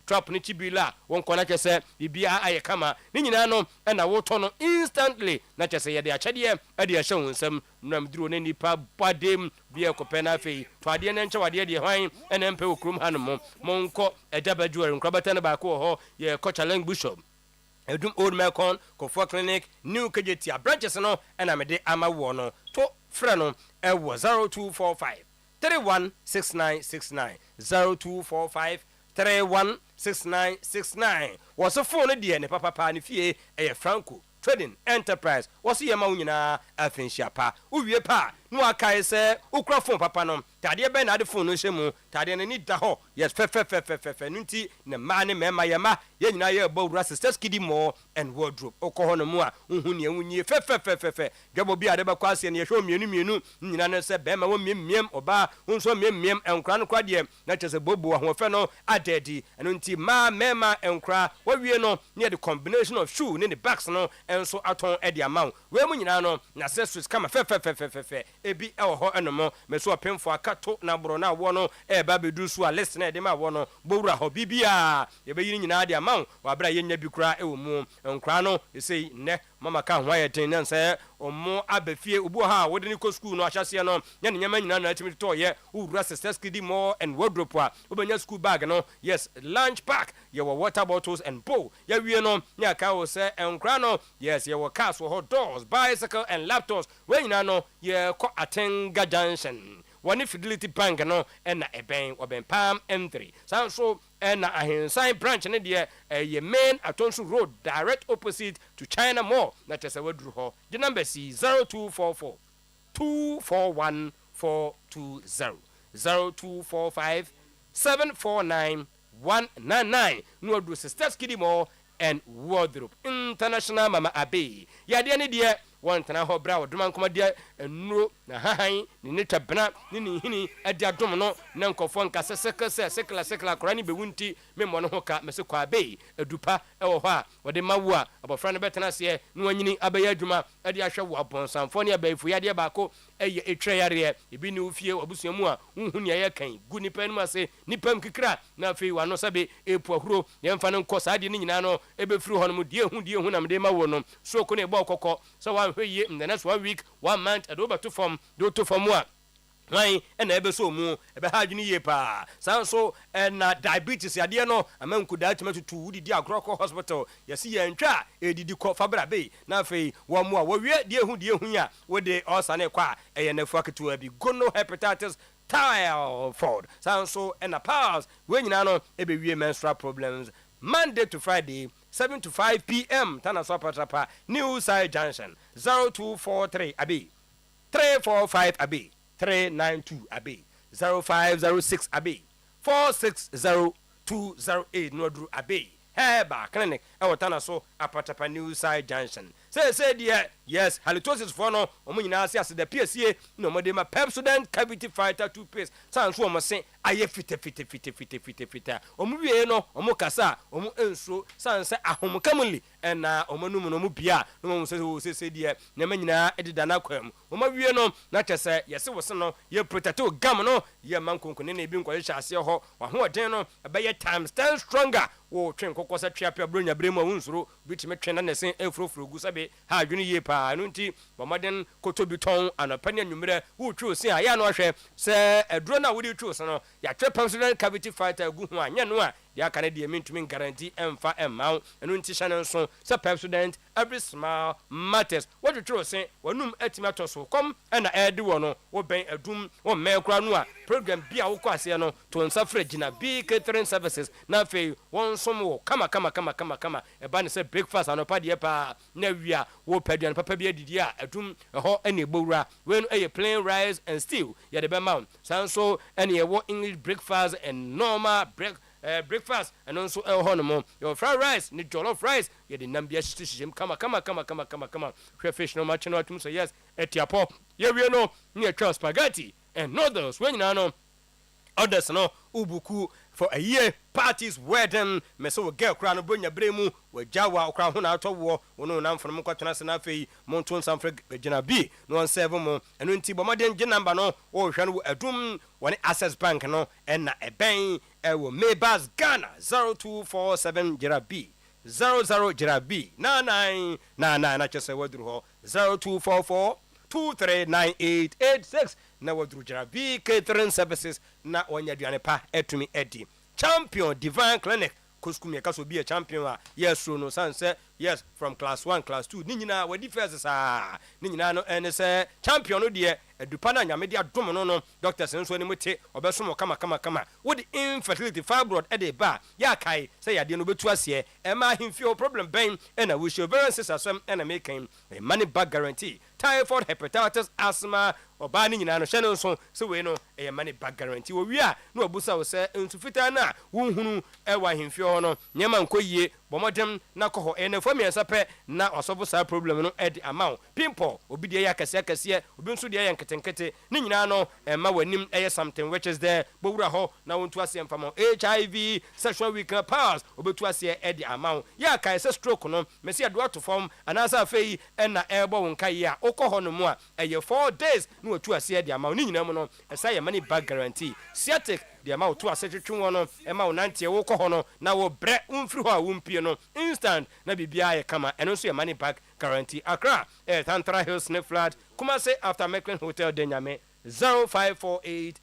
trap ni chibila won kona chese bibia aye kama ni nyina no na woto no instantly na chese ye de achade e de ahye wonsam nam duro ne nipa badem bia ko pena fe to ade ne nche wade de hwan ene mpe okrum hanom monko edabajuare nkrabata ne ba ko ho ye Contractual Bishop Edum Old Melcon Kofo Clinic New Kejetia branches no na me de ama wo no to frɛ no ɛwɔ 0245 316969 0245 316969 wɔso phone deɛ ne papa ne fie ɛyɛ Franco Trading Enterprise wɔso yɛ ma wo nyinaa afenhyia pa uwie pa no akae sɛ ukura phone papa no tade bɛ na de phone no hyɛ mu tade ne ni da hɔ yes fe no nti ne ma ne mema yɛ ma yɛ nyinaa yɛ bɔ Sisters Kiddy Moore and Wardrobe okɔ hɔ no mu a unhu ne unyi fe dwabo bi ade bɛkɔ ase ne yɛ hwɛ mienu nyina ne sɛ bɛma wɔ miem oba unso miem enkra no kwa de na kyɛ sɛ bobo ahoɔfɛ no adadi ɛno nti ma mema enkra wɔwie no ne the combination of shoe ne the bags no enso aton ɛde amount we mu nyina no na accessories kama fe ebi ɛwɔ hɔ ɛnomo meso pemfo akato na boro na wo no ɛba bedu so a list na ɛde ma wo no bowura hɔ bibia yɛbɛyi nyina de amount wa bra yɛnya bi kura ɛwɔ mu nkra no ɛsei nnɛ mama ka ho ayɛ ten na sɛ omo abafie obu ha wo de ne ko school no ahyase no nya ne nyama nyina na atimi to yɛ wura Sisters Kiddy Moore and Wardrobe a obenya school bag no yes lunch pack yɛwɔ water bottles and bowl yɛwie no nya ka wo sɛ nkra no yes yɛwɔ cars wɔ hɔ doors bicycle and laptops we nyina no yɛkɔ Atenga Junction one Fidelity Bank no na eben oben Palm M3 so na ahensan branch ne de ye main Atonsu Road direct opposite to China Mall na chese wadru ho the number is 0244 241 420 0245 749 199 no adu Sisters Kiddy Moore and wardrobe international mama abe yade ne de won tena ho bra wodoma nkoma de enuro na hahan ne tabena ne hini ade adom no na nkofo nka sekla kora ne bewunti memmo no ho ka mese kwa abe adupa ewo ho a wode mawo a abofra ne betena se no wanyini abaya adwuma ade ahwe wo abonsamfo ne abayifu yade baako eye etwa yare ebi ne ofie obusuamu a unhu ne ye kan gu nipa no ase nipa mkikra na afei wano sabe epu ahuro ye mfa no nkɔ saade ne nyina no ebefiri hɔ no mu die hu na mede ma wo no so ko ne bɔ kokɔ so wan hweye in the next 1 week 1 month ado to form do to form wa why and ebe so mu ebe ha adwini ye pa san so na diabetes ade no amanku da tomato to wudi di agroko hospital yesi ye ntwa edidi ko fabra be na afei wo mu a wo wie die hu ya wo de osane kwa eye na fuaketu abi gono hepatitis typhoid san so and a pause when you know ebe wie menstrual problems Monday to Friday 7 to 5 p.m. Tana Sopatapa New Side Junction 0243 Abi 345 Abi 392 Abi 0506 Abi 460208 Nodru Abi Heba Clinic Tana so Apatapa New Side Junction say dear yes halitosis for no omunyina ase ase the PSA no modema Pepsodent cavity fighter toothpaste san so omo se aye fite omu wie no omu kasa omu enso san se ahomkamuli na omanum no mu bia no omu se dear na manyina edida na kwam omu wie no na tese yese wo se no ye protect gam no ye mankonkone na ebi nkwa hye ase ho wa ho den no abaye times 10 stronger wo twen kokosa twiapia bronya bremu awunsuro bitime twen na nesen efrofro gu sabe ha adwene ye pa no nti bomaden kotobiton anapane anwumre wo twu se a ya no hwe se aduro na wo di twu se no ya twe personal cavity fighter gu ho anya no a dia kana de mentumi guarantee emfa emma eno nti hye so se Pepsodent every smile matters wo twu se wanum atimi atoso kom na ede wo no wo ben adum wo mekura no a program bia wo kwase no to nsa fragina big catering services na fe won som wo kama eba ne se breakfast anopa de pa na wia wo paduan papa bia didi a adum ho ene gbowura we no plain rice and stew ya de be ma sanso ene wo English breakfast and normal breakfast and also honomo your fried rice ni jollof rice ye de nambia shishim kama shwe fish no match no atum so yes etiapo ye we no ni a spaghetti and noodles when you know others no ubuku for a year parties wedding me so girl kra no bonya bremu we jawa kra ho na atowo wono na mfono kwatena se na afei monton sanfre gina b no 17 mo eno nti bomaden gye number no wo hwa no adum woni access bank no na eben wo Maybas Ghana 0247 jira b 00 jira b 99 na chese wadru ho 0244 239886 na wadru jira b catering services na onya duane pa etumi edi champion divine clinic koskumi ka so be a champion a yes no sanse yes from class 1 class 2 ni nyina wadi first sa ni nyina no ene se champion no de edupa na nyame de adom no doctors nso ni mute obesom kama wodi infertility fibroid ede ba ya kai se yade no betu ase e ma himfio problem ben na we show very asem na making a money back guarantee typhoid hepatitis asthma oba ni nyina no hye no nso se we no e money back guarantee wo wi a na obusa wo se nsufita na wonhunu e wa himfio no nyema nkoyie bomodem na koho ene fo miensa pe na osobo sa problem no edi amount pimple obi de ya kase obi nso de ya nketenkete ni nyina no ma wanim eye something which is there bowura ho na wontu ase mfamo HIV sexual weakness powers obetu ase edi amount ya kai se stroke no mesi ado to form anasa afei na ebo wonka ye a okoho no mu a eye 4 days na otu ase edi amount ni nyina mu no esa ye money back guarantee sciatic de ma otu ase twetwe wono ma wonante wo koho no na wo bre umfiri ho a wompie no instant na bibia ye kama eno so ye money back guarantee Accra Tantra Hills Snip Flat Kumase after Mecklin Hotel Denyame 0548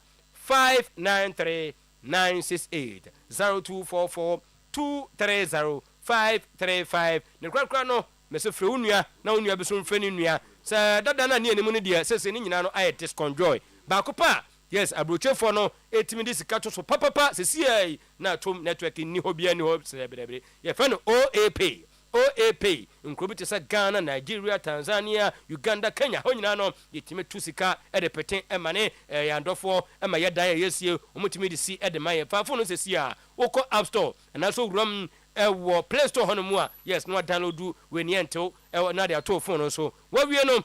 593 968 0244 230 535 ne kwakwa no mese frɛ unua na unua beso mfɛ ni nua sɛ dada na ne animu ne de sese ni nyina no aye disconjoy ba kopa yes abrochefo no etimi de sika to so papapa sesi ai na tom network ni hobia ni ho sebrebre ye fa no OAP nkrobite sa Ghana Nigeria Tanzania Uganda Kenya ho nyina no yetime tu sika ede peten emane yandofo ema yeda yesie omutimi de si ede maye fa fo no sesi a woko App Store na so rum ɛwɔ play store hɔ no mu a yes na download we ni entew ɛwɔ na de ato phone no so wawie no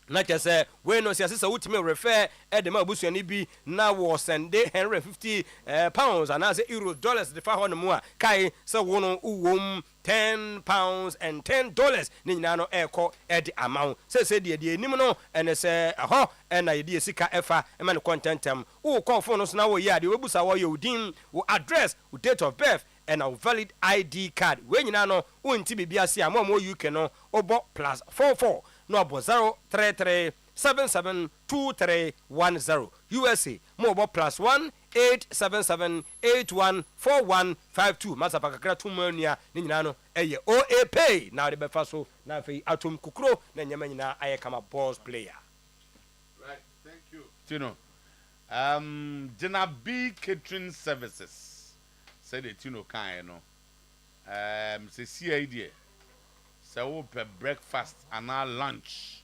na kyɛ sɛ wei no sɛ sɛ wotumi refer ɛde ma abusuani bi na wɔ sende 150 pounds anaasɛ euros dollars de fa hɔ no mu a kae sɛ wo no wowom £10 and $10 ne nyinaa no ɛkɔ ɛde ama wo sɛ deɛ nim no ɛne sɛ ɛhɔ ɛna yɛde sika ɛfa ɛma no kɔntɛntɛm wo kɔfo no so na wɔyɛ adeɛ wɔbusa wɔyɛ wo din wo address wo date of birth and a valid ID card we nyina no wonti bibia se am UK no obo +44 no obo 033 772310 USA mo obo +1 877814152 masapa kakra tumanua ni nyina no eye OA pay na de befa so na afei atom kukuro na nyama nyina aye kama boss player. Right, thank you Tino. Jena B catering services said it, kind no. Say see idea. So we per breakfast and our lunch.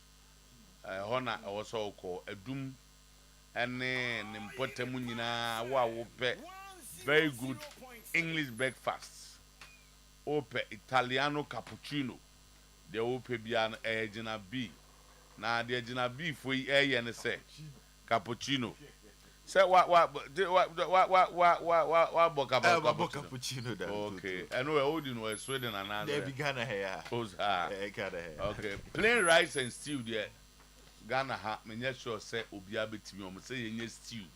Hona also call a doom and then importemunina. Wow, very good English breakfast. Ope Italiano cappuccino. The ope bian Jena B. Now the Jena B for a and say cappuccino. Say what cappuccino that. Okay. I know we're holding was Sweden and they began a hair. Okay. Plain rice and stew there. Ghana ha me nyɛ sure say obi abetimi o say yenye stew.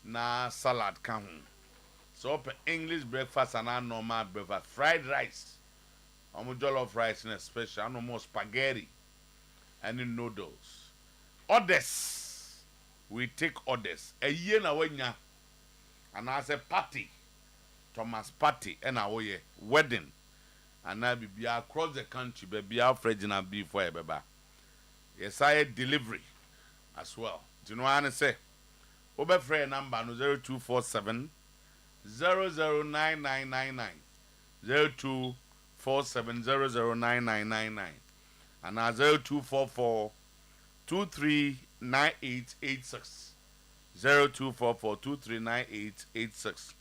Na salad kan ho. So up English breakfast and normal breakfast. Fried rice. Jollof rice and special no more spaghetti and noodles. Others. We take orders. A year na wenya. And as a party, Thomas party, and our wedding. And I be across the country, baby, our friends and be for a baby. Yes, I delivery as well. Do you know what I say? Over friend number no 0247 009999 0247 009999 and 0244 239886 0244239886.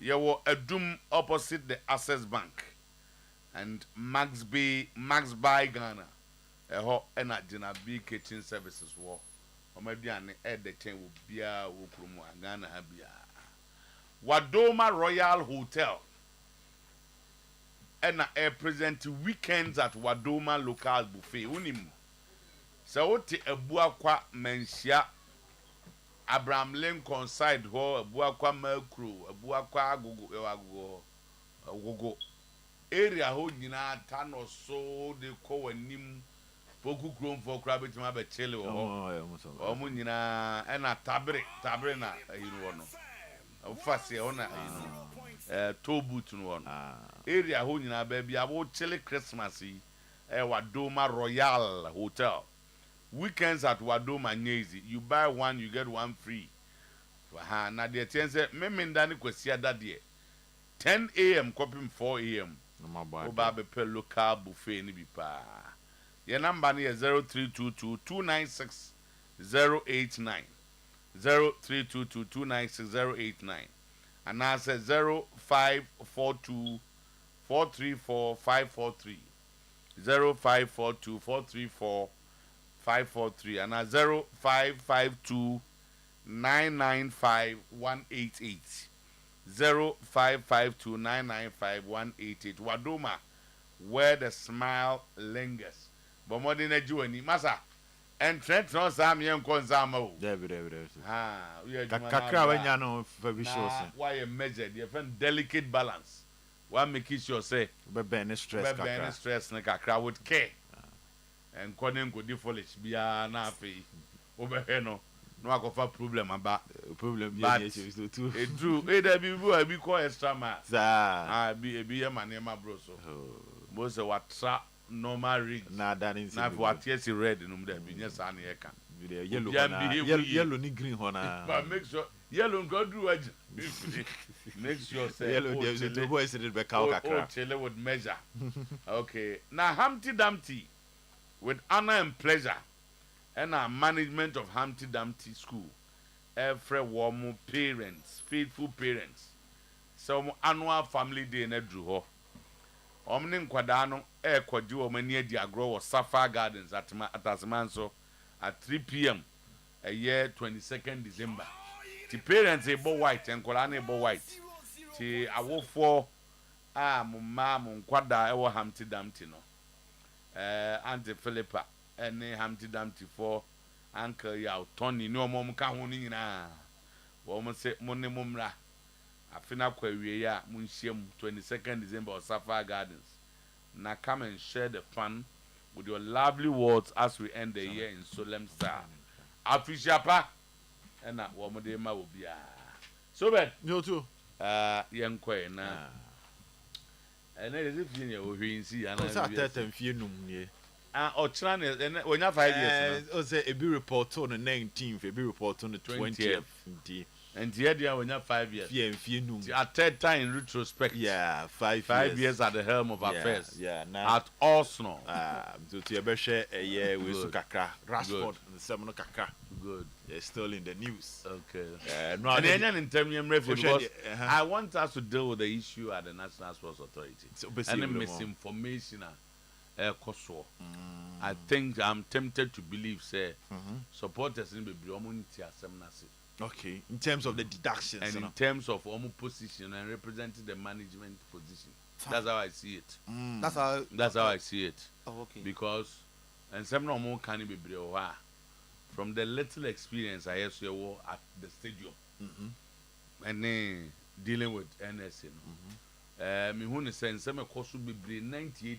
You a doom opposite the Access Bank and Max Buy Ghana. And at Jena B kitchen services war. Omediane the chain will be a Wukumu Ghana Habia. Wadoma Royal Hotel. And a present weekends at Wadoma Local Buffet. Unim. So what a buakwa mensia Abraham Lincoln side ho a buakwa melcrew a buakwa gogo area ho nyina tano so de ko anim poku krom for crabit ma be chele o mo nyina e na tabre na yiru no o fase o na tobut no area ho nyina ba bia bo chele Christmas yi Wadoma Royal Hotel. Weekends at Wadoma Nyezi. You buy one, you get one free. Na the tense me mendani kwesi that day. 10 a.m. copying 4 a.m. Oba be per local buffet ni bi pa. Your number ni 0322 296 089. 0322 296 089. And I say 0542 434 543. 0542 434 543 and 0552 995 188. 0552 995 188. Wadoma, where the smile lingers. But more than a Jew massa. And Trent no Sam Yan Consamo. Kakra when you know for visuals. Why a measure, the delicate balance. One make it sure say, Bebe stress, Kakra would care. And calling could defolish be a naffy over here. No akofa problem about problem. But it drew either be call extra mass. Be a man, my bro. So most of what trap normal rig. Nah, that is not what yes, you read in the business and yellow ni green hona. But make sure yellow go do it. Make sure say yellow the boys did back out. Chile would measure. Okay. Now Humpty Dumpty with honor and pleasure and our management of Humpty Dumpty School. Every warm parents, faithful parents. Some annual family day in Edru. omne nkwada no e kwaji o mani adi agro wo Sapphire Gardens at Atasemanso at 3 p.m. a year 22nd December. The parents a bo white and Kolane bo white. Ti awofo mama nkwada e wo Humpty Dumpty no. Auntie Philippa ene Humpty Dumpty for Uncle ya Tony no mom ka ho ni nyina. Wo mo se mo ne momra. Afina kwa wie ya munhiem 22nd December of Sapphire Gardens. Now come and share the fun with your lovely words as we end the year in solemn style. Afishapa and that woman de ma will be so bad. You too. Young quay na. And it is if you see and I and fear no ye. Or China and when you have 5 years. I say a be report on the 19th, a be report on the 20th. And the idea when you have 5 years. Fear no. At third time in retrospect. Yeah, 5 years at the helm of affairs. Yeah, now at Arsenal. So to your share a year with Sukaka, Rashford, and the Seminole Kaka. Good. They're still in the news. Okay. No, and then in terms of because I want us to deal with the issue at the National Sports Authority. And the misinformation. I think I'm tempted to believe, say, supporters in the okay, in terms of the deductions and in terms of almost position and representing the management position. That's how I see it. That's how I see it. Oh, okay. Because and some no more can be from the little experience I have at the stadium and then dealing with NSA. Me who say some course will be 98%.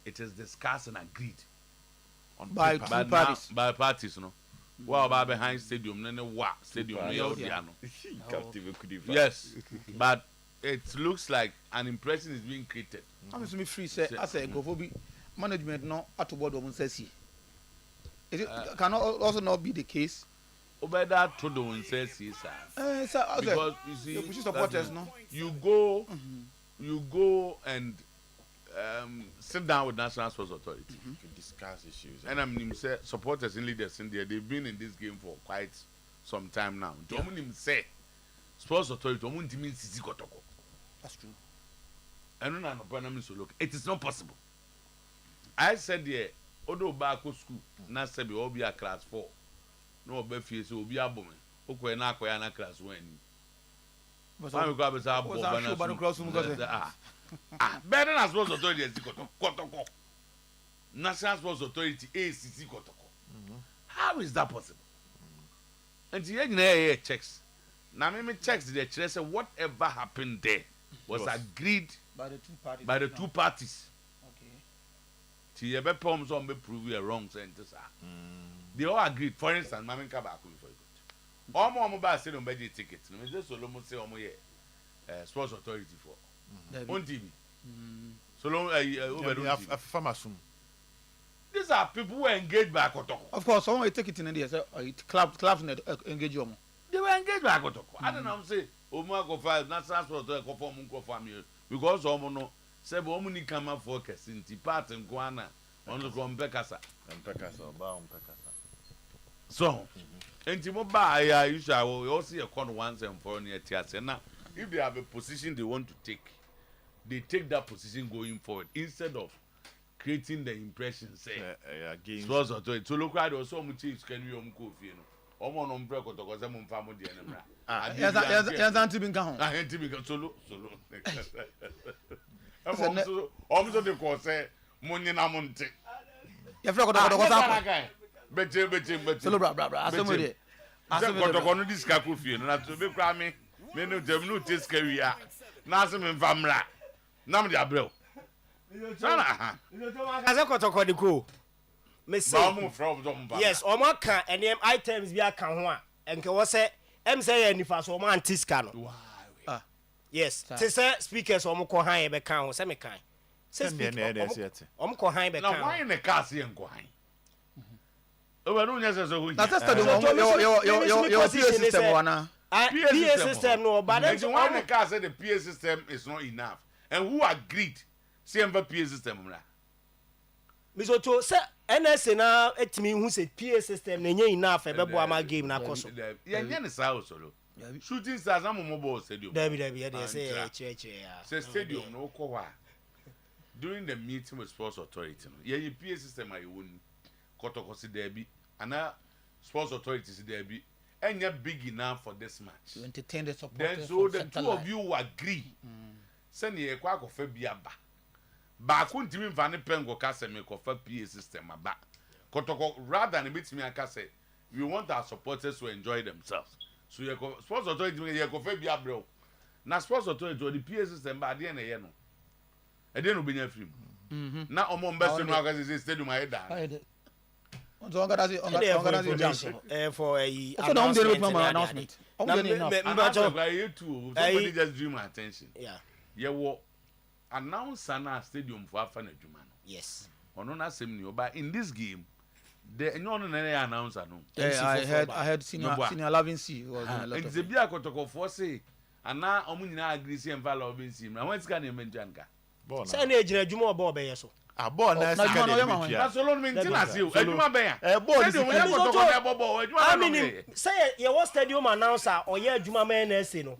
It is discussed and agreed on by paper. two parties. By parties, no. Well, by behind stadium, then stadium. Yes, but it looks like an impression is being created. I'm me free say I say go for be management no at board of says it cannot also not be the case. Over that to the one says because you see the supporters no you go and sit down with National Sports Authority to discuss issues. And I mean, say supporters and leaders in there, they've been in this game for quite some time now. Yeah. Say Sports Authority, that's true. And look, it is not possible. I said here, although back to school, not say we all be a class 4. No, be fees will be a woman. Okay, na class 1. But I'm going to better than Sports Authority is Kotoko. National Sports Authority ACC Kotoko. How is that possible? And the engineer checks. Now, me checks the church say whatever happened there was agreed by the two parties. By the two parties. Okay. The ever poems on be prove you wrong sentence. They all agreed. For instance, Mammy Kabak for it. All more mobile said on budget tickets. No, just Solomon say Sports Authority for. On TV. So long these are people who are engaged by Kotoko. Of course, someone take it in India. Clubs engage you. They were engaged by Kotoko. I don't know. I'm saying, Omako 5, National Sports Authority, because Omono, Sebo Omuni come up for Casinti, Part and Guana, on the from Pekasa. And Pekasa, Baum Pekasa. So, and Timoba, you shall also see a con once and for near Tiasa. Now, if they have a position they want to take, they take that position going forward instead of creating the impression say Sports Authority. So look at also much is can you coffee no omo no mpre kotoko se mo mfa mo de na mra yes anti bin kan anti bin solo so de ko say mo nyina mo nte ya fra kotoko sa beche solo bra asemo de kotoko no diska coffee no na to be kra me no dem no teska wi a na asem mfa mra nam de abrel sana kaze kotoko de ko me say yes o ma kan enem items bi aka ho a enke wo say em say ya nifa so o ma antiska no yes te say speakers o mo ko han e be kan ho say me kan say speakers o mo ko han be kan na why ne ka say enko han o ba no nya say so ho na testa de yo system wana PA system no but then why ne ka say the PA system is not enough and who agreed say em PA system mra misoto say NSA na etimi hu say PA system na nya enough e be bo ama game na koso ya nya ne sa osoro shooting stars na mo ball stadium David ya dey say che ya say stadium no ko wa during the meeting with sports authority, yeah, your PA system I won Kotoko si there be, and sports authority si there be, and you're big enough for this match. To entertain the supporters. Then so the two of you agree. Send ye kwa ko fa bia ba ko ntimi mfa ne pengo ka se me ko fa PA system aba kotoko rather than bit me aka say we want our supporters to enjoy themselves so ye ko sports authority ye ko fa bia bro na sports authority the PA system ba de na ye no e de no benya film na omo mbese no aka say stadium aye da so on gada say for a announcement somebody just drew my attention yeah ye wo announcer na stadium for afana adwuma no yes ono na sem ni oba in this game the no na announcer no I had senior Lavin C was a lot of the bia kotoko for say ana omu nyina agree say enva Lavin C na when sika na menjanka say na ejina adwuma oba oba yeso abo na sika na solo no mentina say adwuma ben ya ball say we kotoko na bobo adwuma no mean say ye was stadium announcer oye adwuma men na say no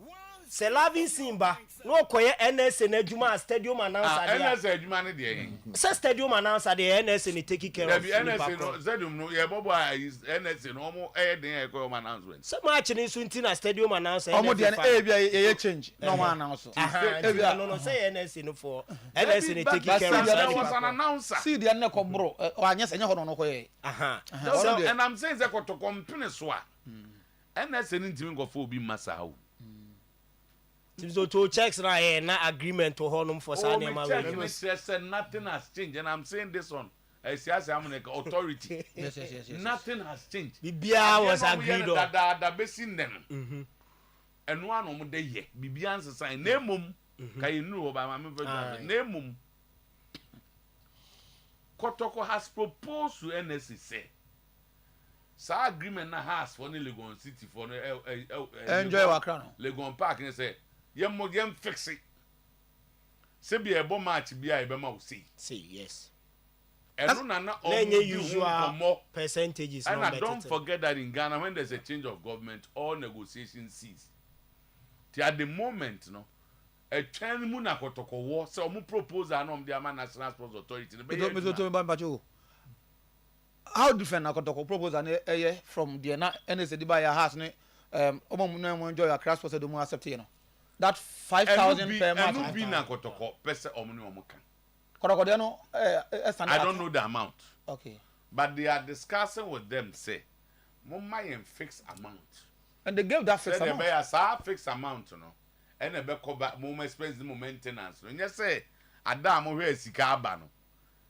say Lavin Simba no koye NSA na adwuma stadium announcer there NSA adwuma ne de say stadium announcer there NSA ni take care of NSA no stadium no ye bobo NSA no mo den e koye announcement say match ni so ntina stadium announcer omo de na bia ye change no man announce no say NSA no for NSA ni take care of there was an announcer see the na ko bro o anya se nya ho no koye so and I'm saying say ko to company so a NSA ni ntimi go for obi masa o so to checks na agreement to honum for Sanya Mawe. Said nothing has changed, and I'm saying this one. I say I'm an authority. Yes. Nothing has changed. Bibia was agreed on. That basin them. And one of the year, Bibian's sign name mum. Can you know about my name mum? Kotoko has proposed to NSC say. Sa agreement na has for the Legon City for enjoy Wakra. Legon Park and say. Yem fix it. Se be a bomb match be a bema will see. See, yes. And no usual percentages. And don't forget that in Ghana, when there's a change of government, all negotiations cease. At the moment, no, a chain muna kotoko war, so mu propose an the National Sports Authority. How different na kotoko propose an from the NSA by your house ne omo enjoy your crash for the mo accept you know. That 5,000 per month. And be na kotoko pese omuni omuka. Kotoko no I don't know the amount. Okay. But they are discussing with them say, "Mama yen fixed amount." And they gave that fixed amount. They say fixed amount no. And they be cover more expense more maintenance. No, you say ada mo hwe sika aba no.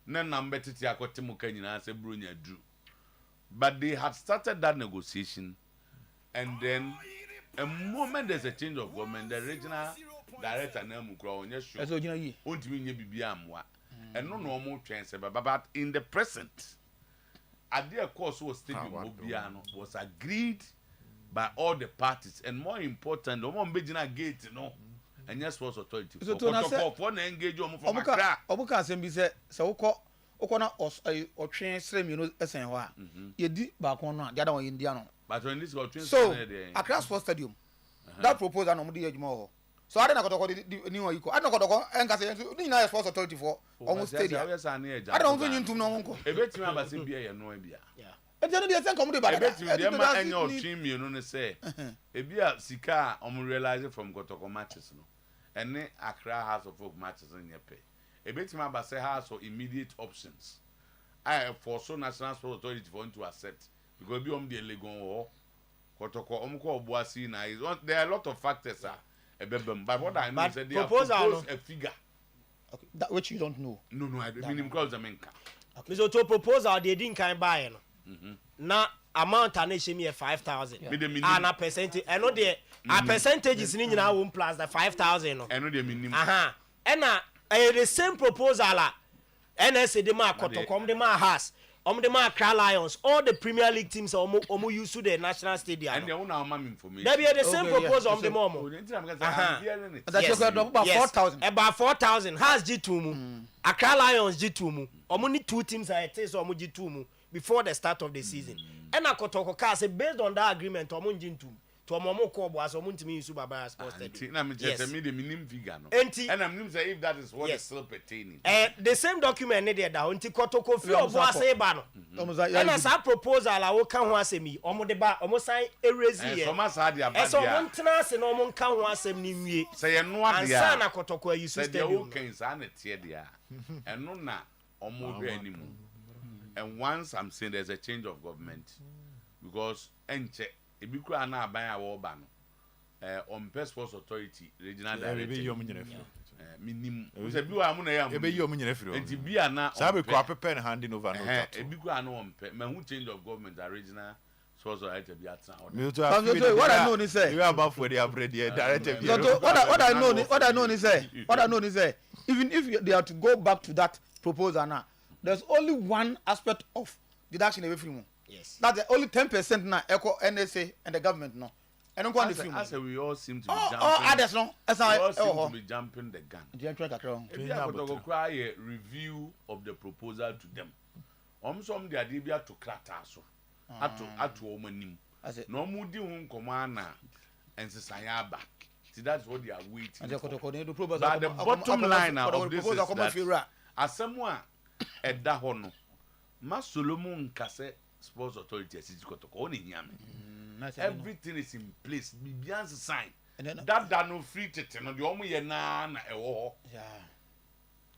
Na number titi akote mu ka nyina say bronya dru. But they had started that negotiation, and then a moment there's a change of government, the regional director na mu kura onye sure. Eso gina yi. Ontimi nye bibia amwa. And no normal chance but in the present at the course was stadium Obiano was agreed by all the parties, and more important the one begina gate no and yes was authority for na engage omo for makra obuka asem bi se ukona otwen srem you know esen ho a ye di ba kon no the other one India no but when this got train so Accra Sports Stadium that proposal no mo di adwuma ho so I don't know ni o iko I don't know enka say ni na Sports Authority for almost stadium I don't know nyintum no nko ebetimi abase bia ye no bia e je no dey say come dey bad ebetimi dey ma enyo twin mienu ne say ebia sika om realize from Kotoko matches no ene Accra House of Folk matches in pay ebetimi abase has or immediate options I for so National Sports Authority for to accept because be dey Legon ho Kotoko ko obuasi na there are a lot of factors but what I know is that they have proposed a figure. Okay, that which you don't know. No, I don't mean him call Zamenka. So to proposal they didn't kind buy no. Na amount and she me 5,000. And a percentage. I know the a percentage is in our own plus the 5,000. I know the minimum. And the same proposal NSA the mark Kotoko the mark has. The Accra Lions, all the Premier League teams are used to the national stadium. And they own our mom information. They be the same proposal on the Momo. That's about 4,000. About 4,000 has G2 Accra Lions G2 only two teams are taste G2 before the start of the season. And Kotoko say based on that agreement G2 to omo ko obo aso muntimi use baba sports stadium na me just me the minimum figure no enti and I'm say if that is what is still pertaining the same document ne there da enti kotoko fi obo ase ba no na sa proposal a wo ka ho asemi omo de ba omo san erezi ye so ma sa dia ba dia so omo ntena ase na omo nka ho asem ni nwie say ye no ade ya ansa na kotoko ayi stadium say okay sa na tie dia eno na omo hwe animu and once I'm saying there's a change of government because enche ebi kura na aban a wo ba no on Sports Authority regional director minim so bi wa mu na ya ebe yi o nyina firi o enti bia na sabe ko apepen handing over no that ebi kura na on pe ma hu change of government at regional Sports Authority bi atna what I know ni say you about for the upgrade director what I know ni say even if they are to go back to that proposal now there's only one aspect of deduction away from yes that's the only 10% now echo NSA and the government no and go on the film as we all seem to be jumping others no as we all seem to be jumping the gun the review of the proposal to them some the idea to krataso atu omanim no mudi hun komana and sesanya back see that's what they are waiting but the bottom line of this is that asemwa eda ho no ma Solomon kase Sports Authority asiji kotoko oni hiame everything is in place bibians sign that no free tete no de omo ye na ewo yeah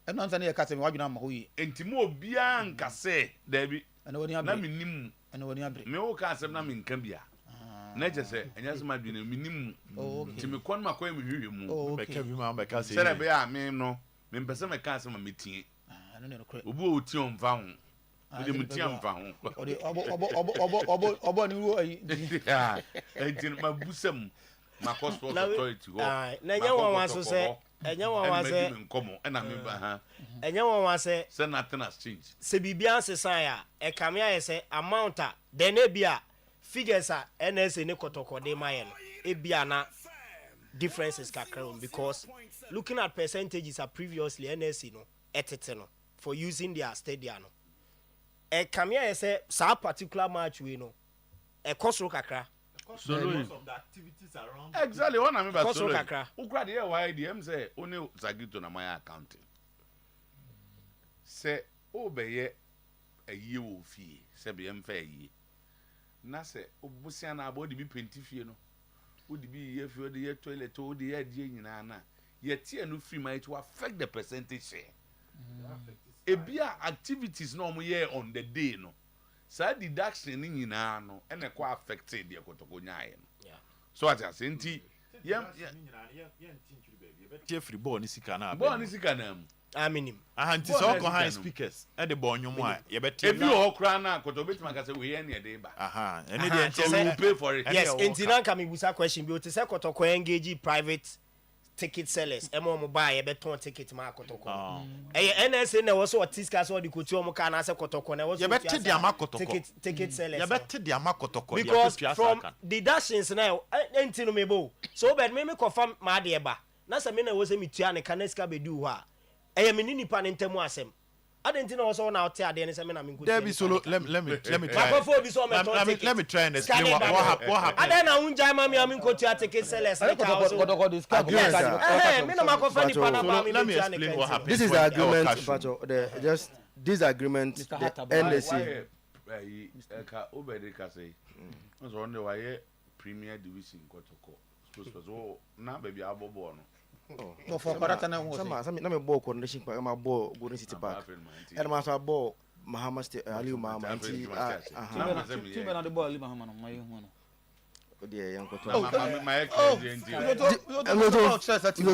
and nonse na ye kase me wadwuna ma ho yi entimo obia nkase da bi na minim and woni abre me wo ka asem na me nka bia na je se enya se ma dwene minim ntimi kon ma kwa me hwehwe mu be ka bi ma be ka se sele be a me no me mpese me ka asem ma metie obu o ti on va ho ode mutia mfa ho obo ni wo ayi entin ma busam ma Sports Authority ho na nya wan so se enya wan se nkomo na me ba ha enya wan se nothing has changed se bibia sesan ya e kamia ye se amount a de na bia figures a NSA ne kotokode maye no e bia na differences kakra because looking at percentages are previously NSA no etete no for using their stadium no e kamia ye se sa particular match we no e kosoro kakra so most of the activities around exactly what I mean by so ukra de why the am say only Zagito na my accounting say obeye ayi wo fie say be am fa ayi na say obusia na abodi bi penti fie no odi bi ye fie odi ye toilet odi ye die nyina na ye tie no free might to affect the percentage share ebia activities no mo ye on the day no sa deduction ni nyina no e na kwa affected de kotoko nyae no so at asenti ye tie free ball ni sika na aminim ahanti so ko high speakers e de ball nyomo a ye betie ebi o kra na koto betima ka se we ye ne de ba ene de ente pay for it yes enti nan ka me busa question bi o te se kotoko engage private ticket sellers emo mo buy ye beton ticket ma kotoko NSA na wo so otiska so di koti o mo ka na se kotoko na wo so ye beti dia ma kotoko ticket sellers ye beti dia ma kotoko because from deductions now enti no mebo so bed me confirm ma de ba na se me na wo se mitua ne kaneska bedu ho a eye me ni nipa ne ntemu asem adenti na wo so na ote ade ne se me na me nkuti there be solo let me try let me try and explain what happened ade na unja ma me nkuti ticket sellers me na ma ko fa nipa na ba me let me explain what happened this is the agreement but just this agreement the NSA ka obedi ka say so on the why premier division kotoko so na baby abobo no no for karata na wo some na me ball coordination pa ma ball go city park and ma so ball Mahama State Ali Mahama anti team na the ball Ali Mahama no my hu no ode yan ko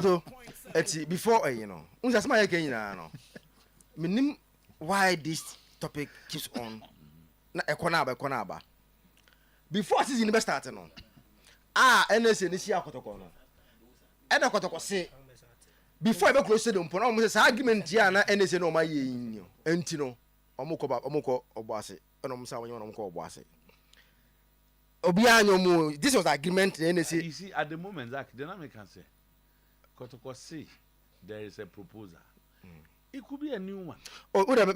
to eti before you know unsa sama yake nyina no minim why this topic keeps on na ekona ba before season be start no NSA ni si akotoko no ena kotoko se before be close the mpo na mo say argument ya na NSA no ma ye yin enti no omukọ oboase ena mo say wonye no omukọ oboase obi anyomu this was agreement na NSA you see at the moment Zach the dynamic can say kotoko say there is a proposal it could be a new one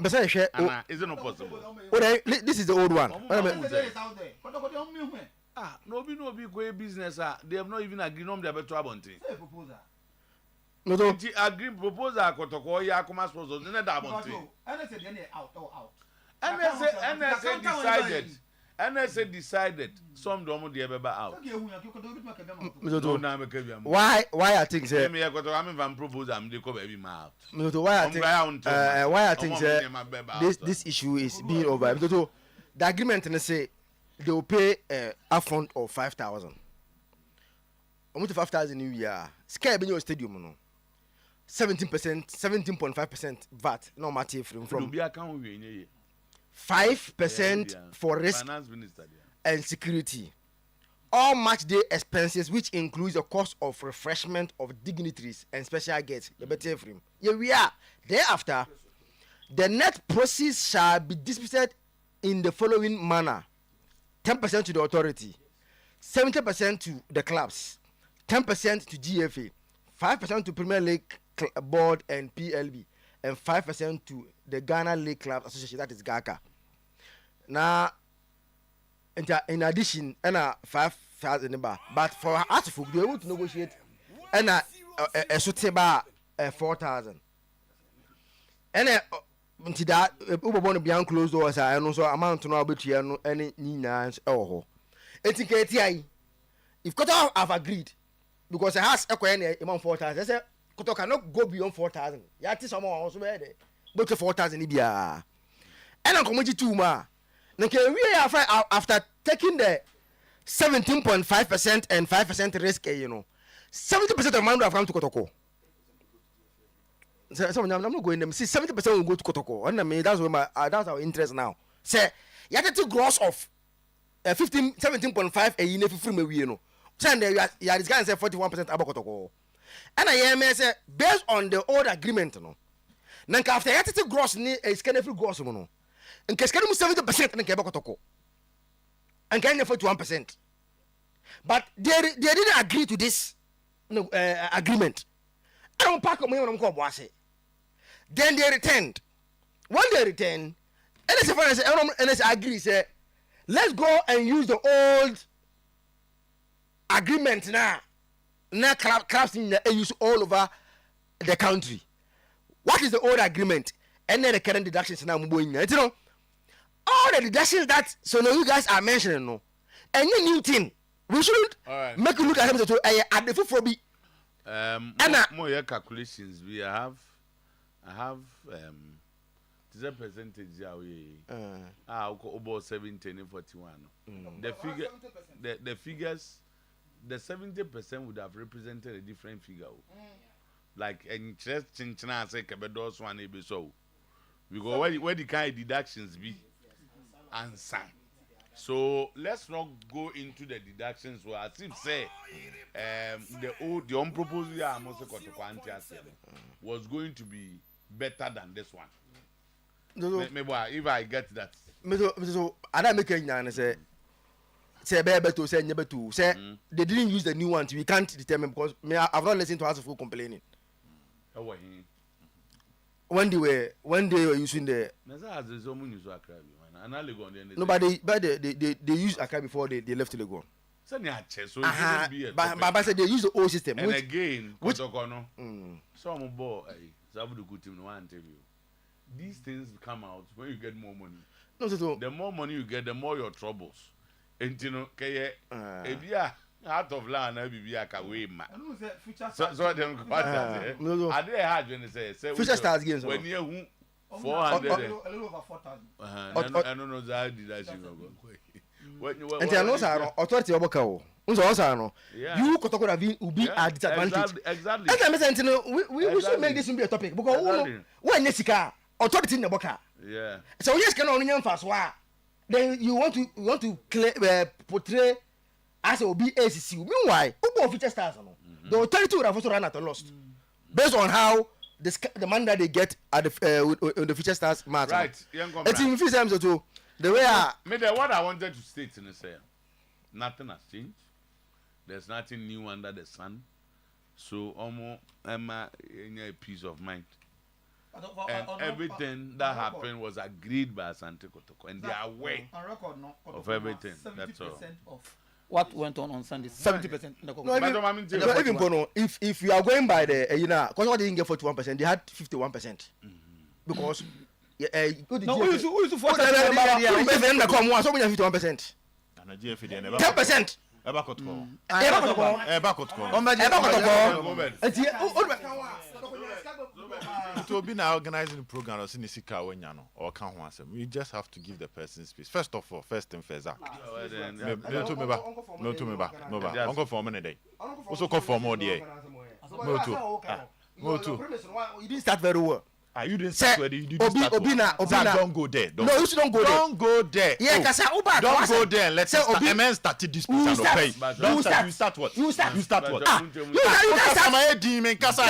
be say hwe is it not possible this is the old one No be go business. They have not even agreed on the better abonti. Say proposal. No, no. Agree proposal kotoko ya kuma sponsors in that abonti. And say they out. NSA decided some domo the ebeba out. Why I think say me go to am van propose am dey come every mouth. Why I think say this issue is being over because the agreement and say they will pay upfront of 5,000. Almost 5,000 new year. Sky be your stadium no. 17%, 17.5% VAT no matter from 5% for risk and security. All match day expenses, which includes the cost of refreshment of dignitaries and special guests. Here we are. Thereafter, the net proceeds shall be distributed in the following manner: 10% to the authority, 70% to the clubs, 10% to GFA, 5% to Premier League Board and PLB, and 5% to the Ghana League Club Association, that is GACA. Now, in addition, 5,000 bar. But for us to be able to negotiate, and a 4,000. And until that, we want to be closed doors. I know so amount to know about you any nines or it's in if Koto have agreed because I has a amount 4,000. I said Koto cannot go beyond 4,000. Yati someone also there, but to 4,000 Libya. And I'm coming to ma. After taking the 17.5% and 5% risk, 70% of the money have come to Kotoko. So I'm not going to see 70% will go to Kotoko. And I mean, that's our interest now. Say, you have to gross of 17.5 a year for free. Send you are this guy say 41% about Kotoko. And I am say based on the old agreement, now after you have to gross is kind of gross, and Cascade 70% and Kebakotoko. And can afford 1%. But they didn't agree to this agreement. I don't pack on my own boss. Then they returned. When they returned, NSA agree, say, let's go and use the old agreement now. Now clubs in the use all over the country. What is the old agreement? And then the current deductions now moving. All the deductions that you guys are mentioning, no, and a new thing. We shouldn't make you look at them to at the foot for me. More calculations. I have the percentage about 70 and 41. The figures, the 70% would have represented a different figure. Like interest chinchina say kebedos one ebe so. We go where the kind of deductions be. Answer. So let's not go into the deductions. Well, as if say the unproposed was going to be better than this one. Maybe if I get that. So I don't make any say better to say never to say they didn't use the new one. We can't determine because I've not listened to us for complaining. When they were using the nobody, but they used Accra before they left Legon. So but said they use the old system. And again, some boy, good team no interview. These things come out when you get more money. No. The more money you get, the more your troubles. And out of land, I be a way man. So them I did hard when they say future stars games when you 400 a little over 4,000. I don't know how did I go. And I know sir authority obaka o. You will be at disadvantage. Exactly. And I'm saying we should make this be a topic because when Nesika authority in the boka. Yeah. So yes can only fast then you want to portray as a BACC. Meanwhile, who future stars the authority would have also run at a loss based on how the money that they get at the future stars match. Right. It's in few times or two. The way what I wanted to state in the say, nothing has changed. There's nothing new under the sun. So almost Emma in a peace of mind. And everything that happened was agreed by Asante Kotoko, and they are aware of everything. That's all. what went on Sunday. 70%. No, even Bono, if you are going by the because what they didn't get 41%, they had 51%. Because no, who is 41%? 10%. To be now organizing the program or sinisika when you know or can't answer. We just have to give the person space. First of all, first and first. No to me back. Uncle for a minute day. Also call for more day. More too. You didn't start very well. You didn't start where you didn't start. Obina, don't go there. No, you should don't go there. Don't go there. Yeah, because don't go there and let's start. A man started this piece and pay. Don't start. You start what? You start what? You start my demon, Kasa.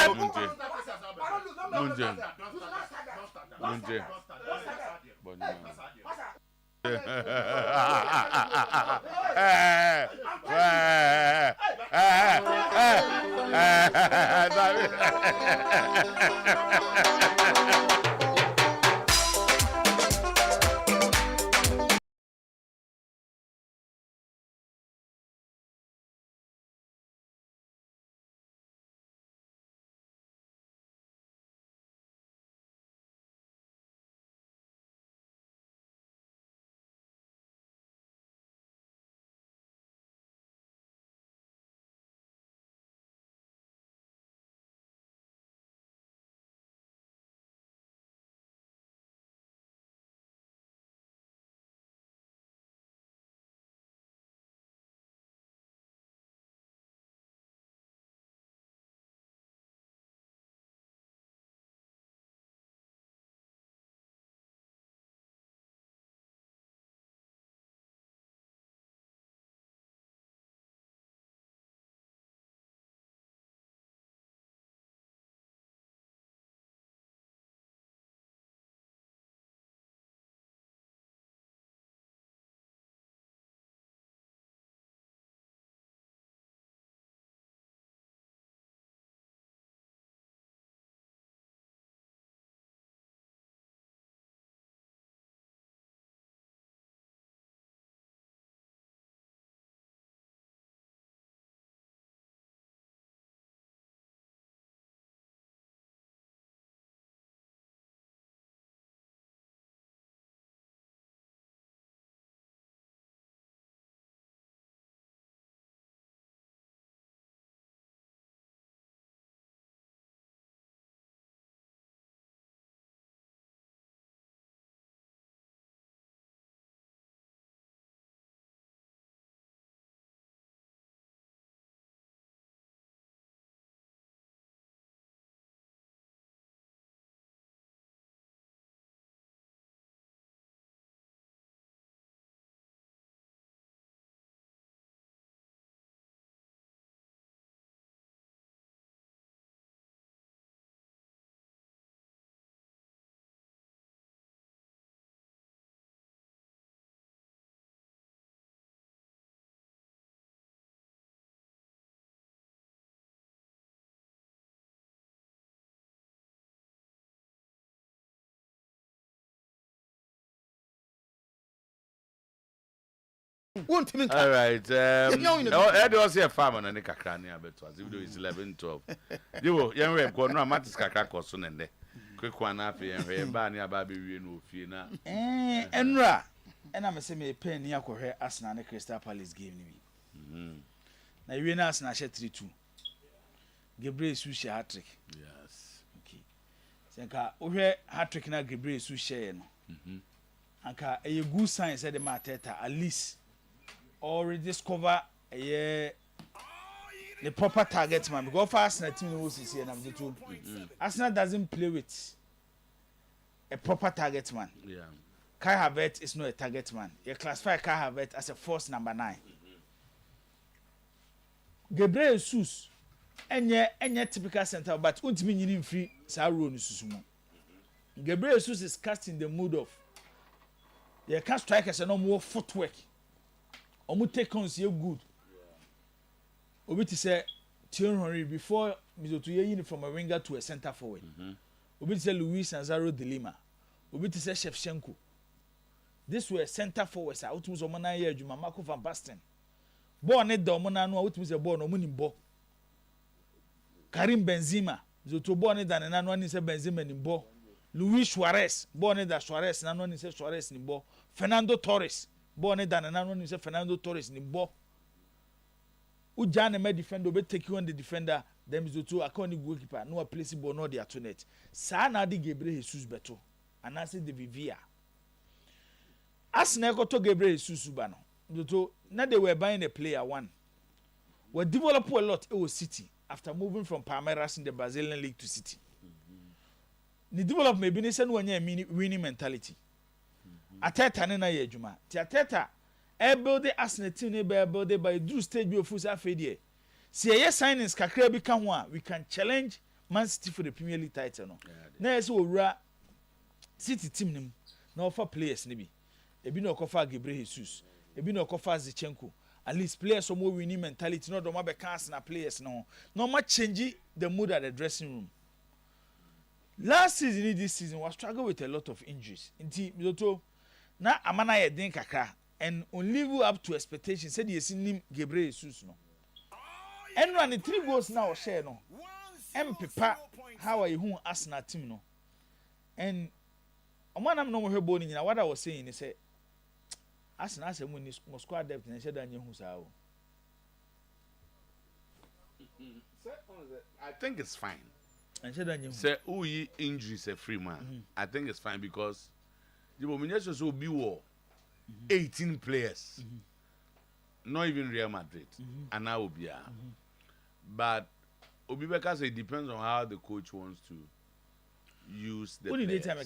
All right. That was a farmer and a cacrania, but was it's 11, 12. You young go no matis cacra coson and there. Quick one happy and her banya baby no fear. Enra. And I'm a semi penny I could hear as an Crystal Palace game me. Now you know as an 3-2. Gabriel Sushi hat trick. Yes. Okay. Senka Uhe hat trick na Gabriel Sushi no. Anka a good sign said the Mateta at least already discover the proper target man because Arsenal team knows here and I'm the two. Arsenal doesn't play with a proper target man. Yeah. Kai Havertz is not a target man. You classify Kai Havertz as a force number 9. Gabriel Jesus any typical center but untimi nyini free sa role no susumu. Gabriel Jesus is cast in the mood of you can strikers no more footwork. Omu take on you good. Obi to say Thierry Henry before Mizoto ye from a winger to a center forward. Obi to say Luis Nazaro de Lima. Obi to say Shevchenko. This were center forwards out to Zomana ye Juma Marco van Basten. ball ne da omo na no a wotumi se ball no omo ni ball Karim Benzema zoto ball ne da ne na no ani se Benzema ni ball Luis Suarez ball ne da Suarez na no ani se Suarez ni ball Fernando Torres ball ne da ne na no ani se Fernando Torres ni ball Ujane me defender be take you on the defender them zoto akoni goalkeeper no a place ball no dey to net sa na de Gabriel Jesus beto anase de Vivia Arsenal got to Gabriel Jesus ba no now they were buying a player one. We developed a lot in City after moving from Palmeiras in the Brazilian league to City. The development maybe ni send one winning mentality. Ateta ne na yejuma. Ti Ateta e build the Arsenal team ne be build by do stage of full afedie. See ye signings kakra bi ka ho a we can challenge Man City for the Premier League title no. Na yes owura City team nim na offer players ne bi. Ebi na okofa Gabriel Jesus. Ebi na okofa Zichenko. At least players some more winning mentality. No, don't be canceling players. No much change the mood at the dressing room. Last season, this season, was struggle with a lot of injuries. Indeed, now Amana ye den kakra and on live up to expectations. Said you seen him Gabriel Jesus no. And run the 3 goals now share no. Pepa how are you who Arsenal team no. And one am no more bone in what I was saying. He said. Arsenal say when squad depth and said that who sao. I think it's fine. And said that say who injuries a free man. I think it's fine because the Women's will be war 18 players. Not even Real Madrid. And now will be but Obibeka say it depends on how the coach wants to use the players. What did they tell me?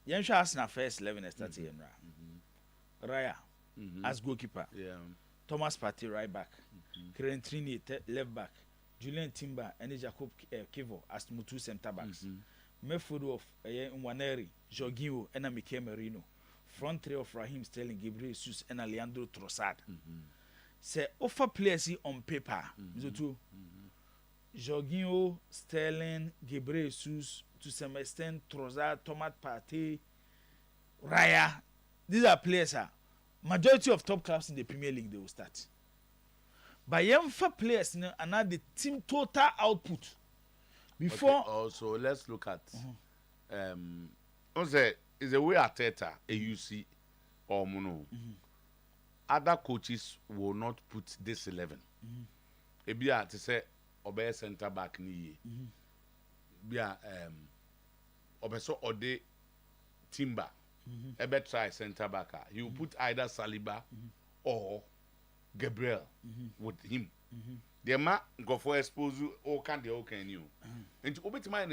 You should Arsenal first 11 start here. Raya as goalkeeper. Yeah. Thomas Partey right back. Kieran Trini left back. Julian Timber and Jacob Kivo as two center backs. Midfield of Nwaneri, Jorginho and Mikel Merino. Front three of Raheem Sterling, Gabriel Jesus and Leandro Trossard. Say offer players on paper. Jorginho, Sterling, Gabriel Jesus, to some extent Trossard, Thomas Partey, Raya. These are players majority of top clubs in the Premier League they will start. But young players and the team total output before. Okay, also let's look at is a way Arteta AUC or Mono. Other coaches will not put this 11. Ebia to say obey center back ni. Bia obeso ode Timber. Ebe try center back. He will put either Saliba or Gabriel with him. The man go for expose all can you. And to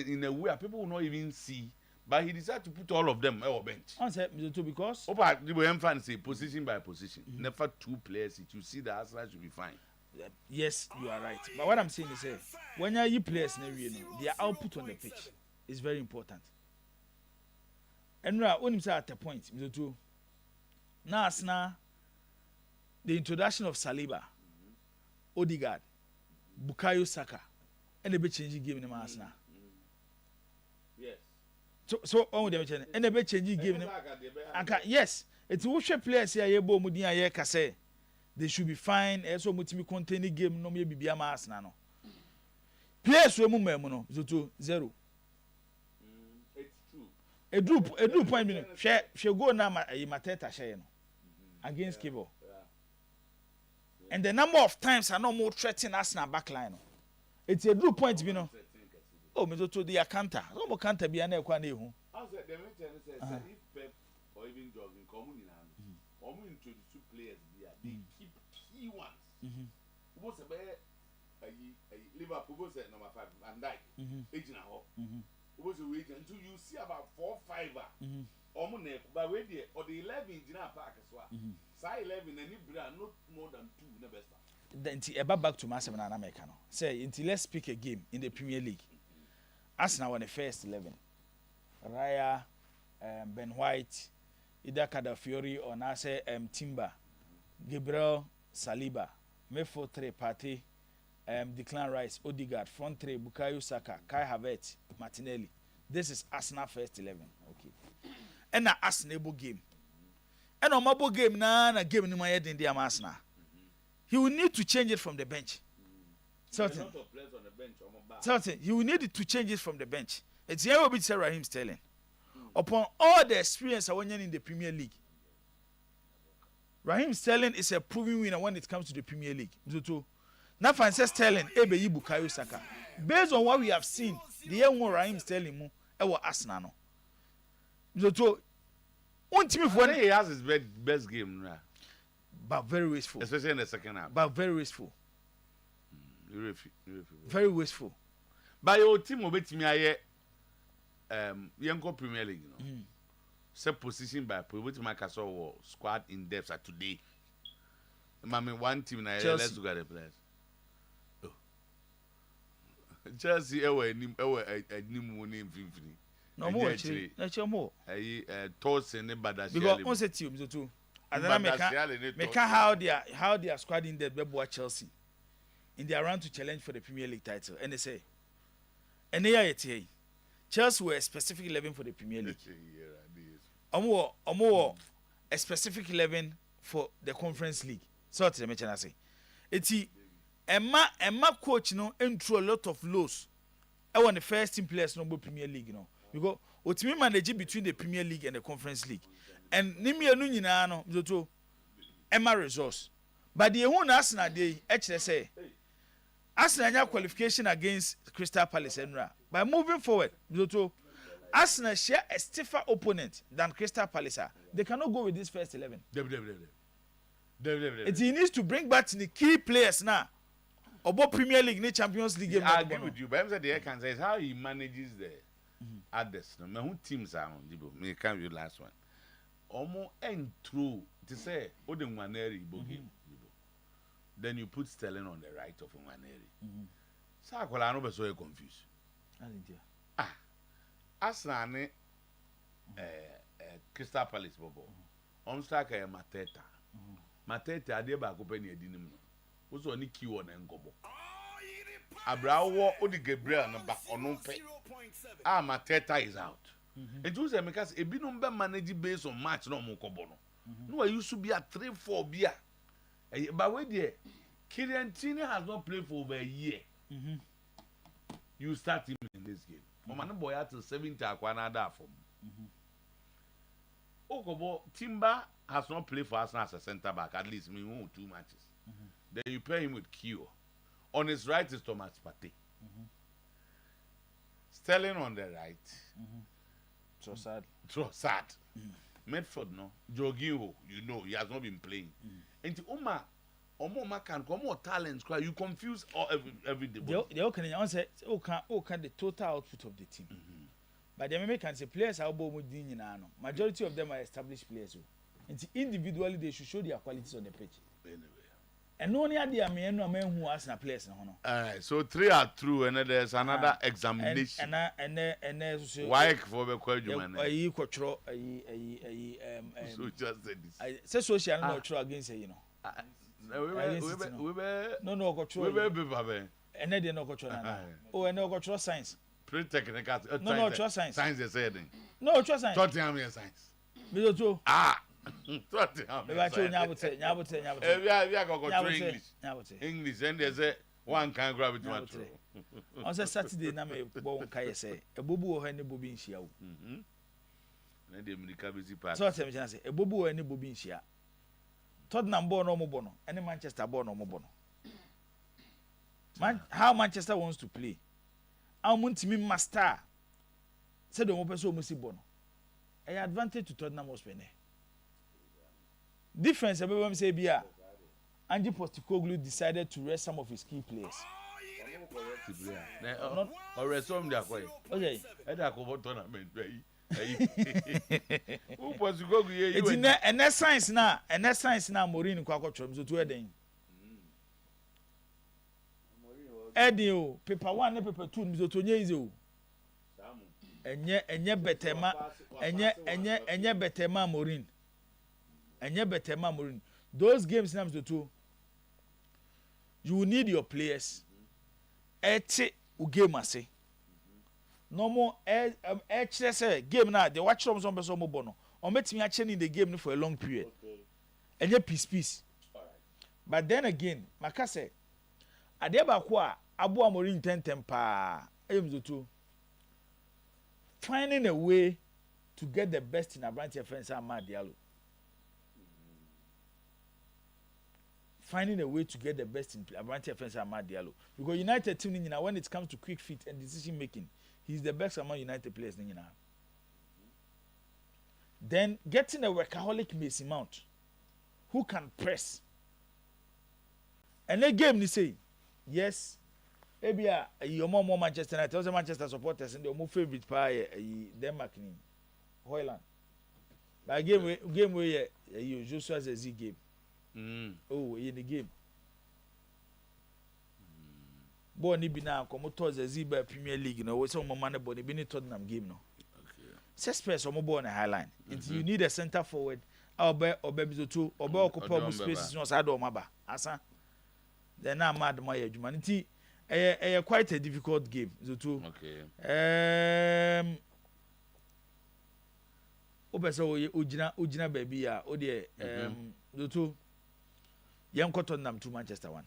in a way people will not even see. But he decided to put all of them on bench. Answer because the way I'm say position by position. Never 2 players. You see the Arsenal should be fine. Yes, you are right. But what I'm saying is when you players their output on the pitch is very important. And when you say at a point, now the introduction of Saliba, Odegaard, Bukayo Saka, and the bit changing game in the Arsenal. Yes. So on the and the bit changing game. Yes, it's what players here. Mudia here kase. They should be fine. Also, mutimi containing game no me bibia Arsenal no. Players we no 0. A group point minute. She go now Mateta share no against Kibo. And the number of times are no more threatening Arsenal backline. It's a group point you know. Oh, me to the counter. No more counter be an ekwa ne hu. As the mention says if Pep or even jogging come in hand. Or we introduce 2 players there. They keep key ones. Who say Liverpool was at number 5 and Dijk. Agent ho. Was waiting until you see about 4 5 but wait there or the 11 in park as well. Say 11 and you not more than 2 in the best. Then back to Massive and American. Say until let's pick a game in the Premier League. Arsenal won the first 11. Raya, Ben White, either Cadafiori or Nase Timber, Gabriel Saliba, Midfield 3 Partey, Declan Rice, Odegaard, front 3 Bukayo Saka, Kai Havertz, Martinelli. This is Arsenal first 11. Okay. And na Arsenal game. And on mobile game na game ni my head in the Arsenal. he will need to change it from the bench. Certain. He will need to change it from the bench. It's here will be Raheem Sterling. Upon all the experience I went in the Premier League, Raheem Sterling is a proven winner when it comes to the Premier League. Now, Francis Sterling, Ebe Bukayo Saka. Based on what we have seen, the young Raheem Sterling, Arsenal. He has his best game now. But very wasteful. Especially in the second half. But very wasteful. Very wasteful. But your team will be to young Premier League, you know. Set position by which my castle squad in depth at today. Mammy, one team now, let's look at the players. Chelsea, a new name, Fifty. No more, actually. Not your more. Toss and Badass. Because once a team, the two. And then I make how their squad in the Bebo Chelsea in their run to challenge for the Premier League title. And they say, and they are Chelsea were a specific 11 for the Premier League. More a specific 11 for the Conference League. So to the mention I say, it's Emma coach no into a lot of lows. I want the first team players no Premier League, you know. Because ultimately manage between the Premier League and the Conference League. And Nimi anu nyina no zoto Emma resource. But the whole Arsenal dey actually say Arsenal nya qualification against Crystal Palace enra. By moving forward, zoto Arsenal share a stiffer opponent than Crystal Palace. They cannot go with this first 11. It needs to bring back the key players now. About Premier League, ni Champions League game. I agree with you, but the can say is how he manages the others. No, who teams are on Dibo. Me can't be the last one. Almost end through to say Odemwaneri Bogi. Then you put Sterling on the right of Waneri. So I know so confused. Arsenal Crystal Palace bobo. On striker Mateta. Mateta ade ba ko pe ni edinim no. Wo so ni keyword na ngobo. Abrawo Odi Gabriel na ba ono pe. Mateta is out. And you say because e binom be manage based on match no mo kobo no. No used to be a 3-4 bia. But wait there. Kylian Mbappe has not played for over a year. You start him in this game. Mama boy at 70 akwana da form. Okobo Timber has not played for us as a centre back at least me 2 matches. Then you pair him with Kyo. On his right is Thomas Partey. Sterling on the right. Trossard. Medford no. Jorginho, you know, he has not been playing. And Oma can come more talents. You confuse every day. They can say, the total output of the team. But the can say players are majority of them are established players. And individually, they should show their qualities on the pitch. Anyway. And only at the men who ask na players. All right, so 3 are true, and there's another examination. And why for the question? So just said this. Say social no true against you know. No control. And then no control. Oh, and no control science. Pretty technical. No trust science. Science they said. No trust science. Tottenham science. Me too. Tottenham. English and they say one can grab it one true. On Saturday na me bo kai say ebobu o ha ne bobi nhia wo. Na dem ni ka busy park. So tell me say ebobu o ne bobi nhia. Tottenham ball no mo bo no, and Manchester ball no mo bo no. Man, how Manchester wants to play. How Muntimi master said the person who must be an advantage to Tottenham Hotspur. Difference, everyone say, Bia. Ange Postecoglou decided to rest some of his key players. Or rest some their way. Okay. And I go tournament. Who Postecoglou? It's in there, and that science now, Mourinho Kwako Trump, so to a day. Edio, paper 1 and paper 2, Mr. Tonyezo. Enye betema Morin. Enye betema Morin. Those games names the two. You need your players. Ete game ase. No more say game now. They watch some person mo bono. On met me actually in the game for a long period. Enye peace. But then again, makase ade ba ko a abo amori intentem pa emzoto finding a way to get the best in Abrante offense and Diallo. Finding a way to get the best in Abrante offense and Diallo. Because United team when it comes to quick feet and decision making, he's the best among United players. Then getting a workaholic Mason Mount who can press. And the game, they say, yes, maybe your more Manchester United, also Manchester supporters, and your favorite pie, Denmark, Hoyland. But game where you just as a Z game. Oh, in the game. Born be now come towards the Z Premier League, you know, what's some money, but they been Tottenham game now. Sespers or more on a high line. You need a center forward. I'll be Obebizo or Occupy spaces no side or Maba. Asa. They're not mad my humanity. Quite a difficult game. Zutu. Okay. Obeso Ujina baby ya Odie Zutu. Young Tottenham to Manchester 1.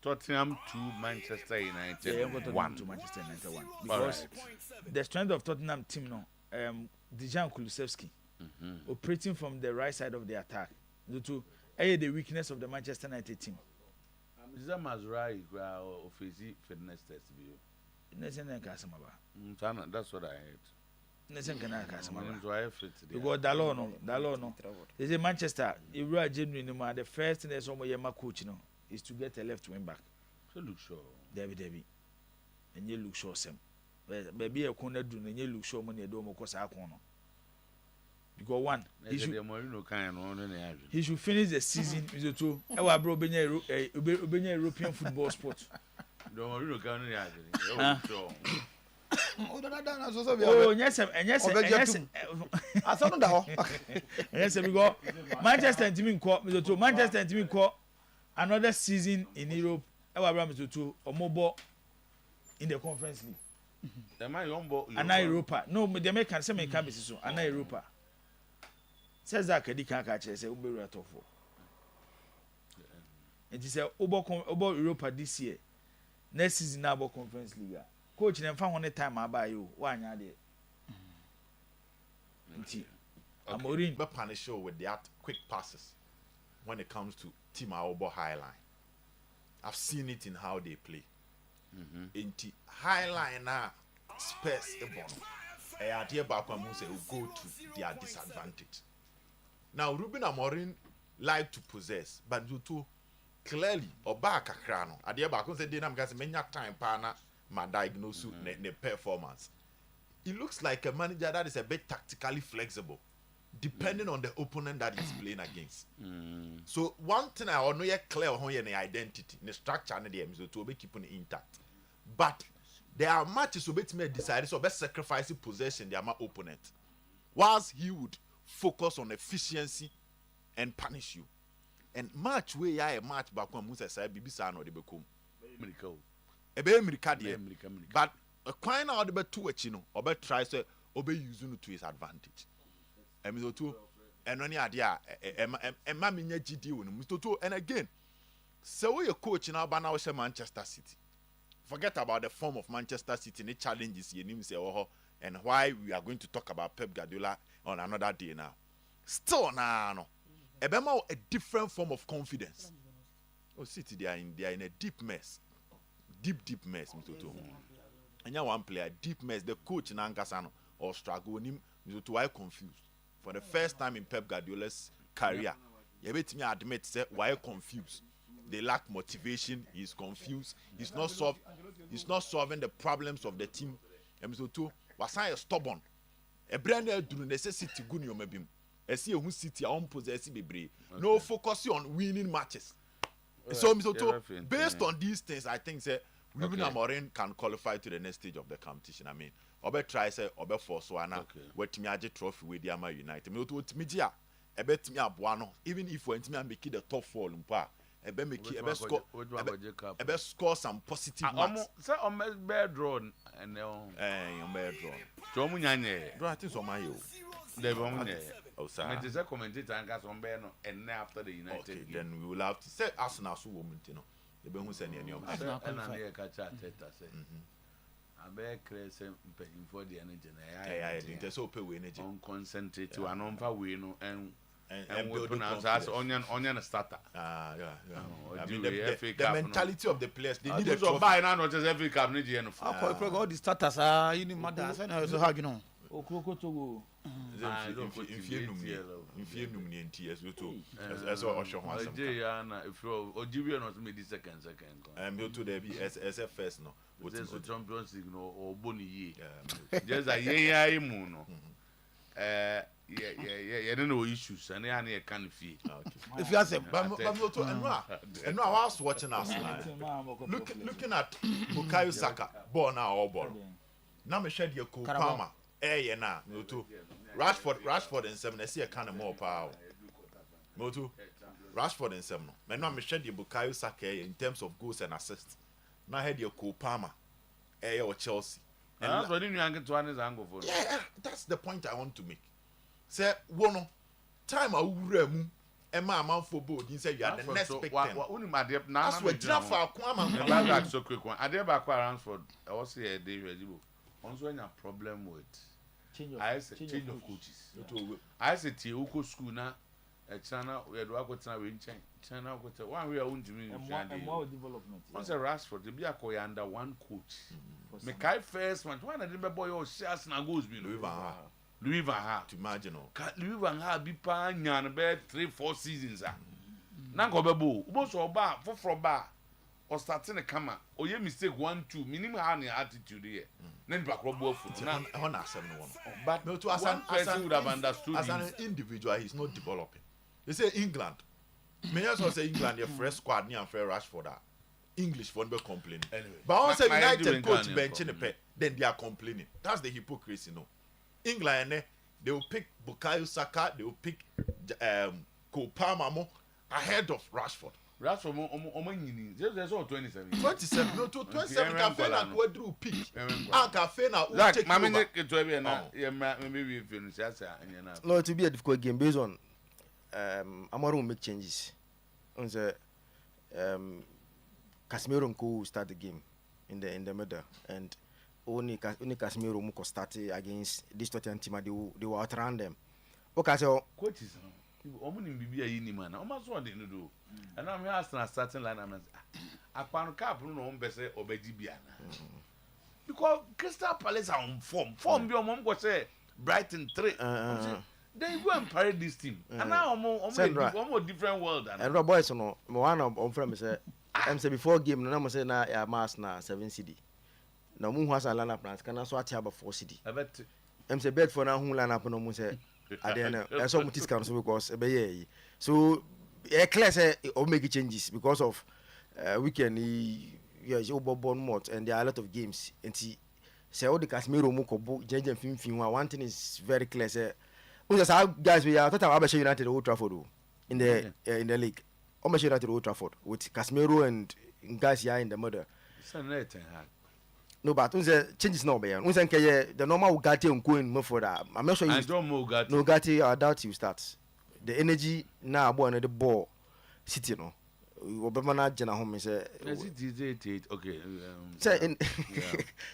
Tottenham to Manchester United 1 to Manchester United 1. Because the strength of Tottenham team no Dejan Kulusevski operating from the right side of the attack. Zutu. The weakness of the Manchester United team. Is that Mazrai or Fizi fitness test? That's what I heard. You got Dalono. They say Manchester, if you are genuine, the first thing that's on my coach is to get a left wing back. So look sure. Debbie. And you look sure some. Baby, a corner do and you look sure money do more cause I corner. Because one, he should finish the season with the two. Our bro, European football sport. Oh, yes, and yes, I thought that. Yes, we go. Manchester and Team Court, Manchester and Team Court, another season in Europe. Our Rams to two or mobile in the Conference League. And Europa. No, the American semi campus so. And Europa. Says that Kadi can't catch us. It will be right off. It is a Obo Europa this year. Next season, now Conference League. Coach, and found one time I buy you 1 year there. Amorim, but punish you with their quick passes when it comes to Team Aobo High Line. I've seen it in how they play. In the High Line now, space a bomb. A idea back when Muse will go to their disadvantage. Now, Ruben Amorim like to possess, but you too clearly or back a crano. Idea back when they didn't have many time partner. My diagnosis, the performance. It looks like a manager that is a bit tactically flexible, depending on the opponent that he's playing against. So one thing I know is clear on the identity, the structure, and the episode to be keeping it intact. But there are matches who may decide so best sacrificing possession their opponent, whilst he would focus on efficiency and punish you. And match where I match back when Musa said, "Bibisa no de become." But a coin out the two chino or bet tries to obey using to his advantage. And only idea a mammy GD and again. So your coach in Albana was Manchester City. Forget about the form of Manchester City and the challenges you name say and why we are going to talk about Pep Guardiola on another day now. Still no. A different form of confidence. Oh, City they are in a deep mess. Deep mess, and you one player, deep mess. The coach in Ankasano or struggle him, why confused. For the first time in Pep Guardiola's career, you bet me admit say why confused. They lack motivation. He's confused. He's not solving the problems of the team. And so too, was I stubborn? A brand new do necessity good you maybe. I see who City own possess be no focus on winning matches. So based on these things, I think say Ruben Amorim can qualify to the next stage of the competition. I mean, Obe try say Obe force one wet me a trophy with the United. Me to me dia e bet me abuano even if we me make the top 4 lumpa e be make e be score some positive marks. Say on be draw and on be draw. So mu nyanye. Bro, I think so my They won't. Oh, sir. It is a commentator and got on Beno and after the United. Okay, then we will have to say Arsenal so woman, you know. The Ben who send any of us. And I catch a teta say. I bear crazy paying for the energy. I didn't so pay energy. On concentrate to an on we know and build pronounce as onion starter. Yeah. I mean, The the mentality of the players, they need to buy now, not just every cup. All the starters are in the mother. I so hard, you know. Okrokotogo. If you nominate years, you too. As all show once. If you Ojibi not made the second. And you to there be as a first no. What's the Champions League or Bonnie? Just a yeah, moon. Yeah, don't know issues, and I can't feel. If you ask him, and now I was watching us looking at Bukayo Saka, ball now or ball. Now me shed your Palmer. Eh, na, Motu. Rashford and 7, I see a kind of more power. Motu. Rashford and 7. Man, now me shed your Bukayo Saka in terms of goals and assists. Now had your Palmer. Eh, or Chelsea. And that's what you can to an angle for. Yeah, that's the point I want to make. Say, one time I will remove and my mouth for board. You say you are the next big thing. That's what Jaffa Kwama. So quick one. I did back Ransford. I was here a day ready. Also, when a problem with change of coaches. I said to you, school now. A channel we had work with China with one we are own doing more development. Once a Rashford, to be a coy under one coach. Make first one I didn't boy your shares and goes below. Louis Van Gaal to imagine. Louis Van Gaal be pan yan about 3-4 seasons. Now go bebo, most of bar for bar or starting a camera or you mistake 1-2 minimum attitude here. Then back rob foot. Now on our 7-1. But no, to as an person would have understood as an individual, he's not developing. They say England. Many also say England, your fresh squad near fair Rashford. English for be complaining. Anyway, but also United coach benching the pet, then they are complaining. That's the hypocrisy, no. England, they will pick Bukayo Saka, they will pick Cole Palmer ahead of Rashford. Rashford, there's all 27. 27, no, to 27, cafe na quadru pick. And cafe na like, Mammy, maybe we finish. No, to be a difficult game based on Amaru make changes. On the Casemiro will start the game in the middle, and only Casemiro will start against this Tottenham team. They will outrun them. Okay, so coaches, man. Almost what they do. And I'm asking a starting line. I can't cap no better obedibiana. Because Crystal Palace are on form. Form your mom was say Brighton 3. They go and parade this team. And now I'm more different world. And Rob Boys, no, one of them say, I'm say before game, no, I'm saying now a mass na 7 CD. Now, Moon has a lineup plans, can I swat have a 4 CD? I bet I'm say bed for now, who line up no more say. I don't know. I saw what is council because so a class or make changes because of weekend. Yes, over Bournemouth and there are a lot of games. And see, say all the Casemiro Moko, Jenjen Film. One thing is very clear. Say, guys, we are talking about United Old Trafford in the league. Almost United Old Trafford with Casemiro and guys here in the mother. No, but changes now, man. The normal Ugarte and going more for that. I'm not sure you don't know Ugarte. No Ugarte, I doubt you start. The energy now about the ball city no. Obama Jana home say okay. Say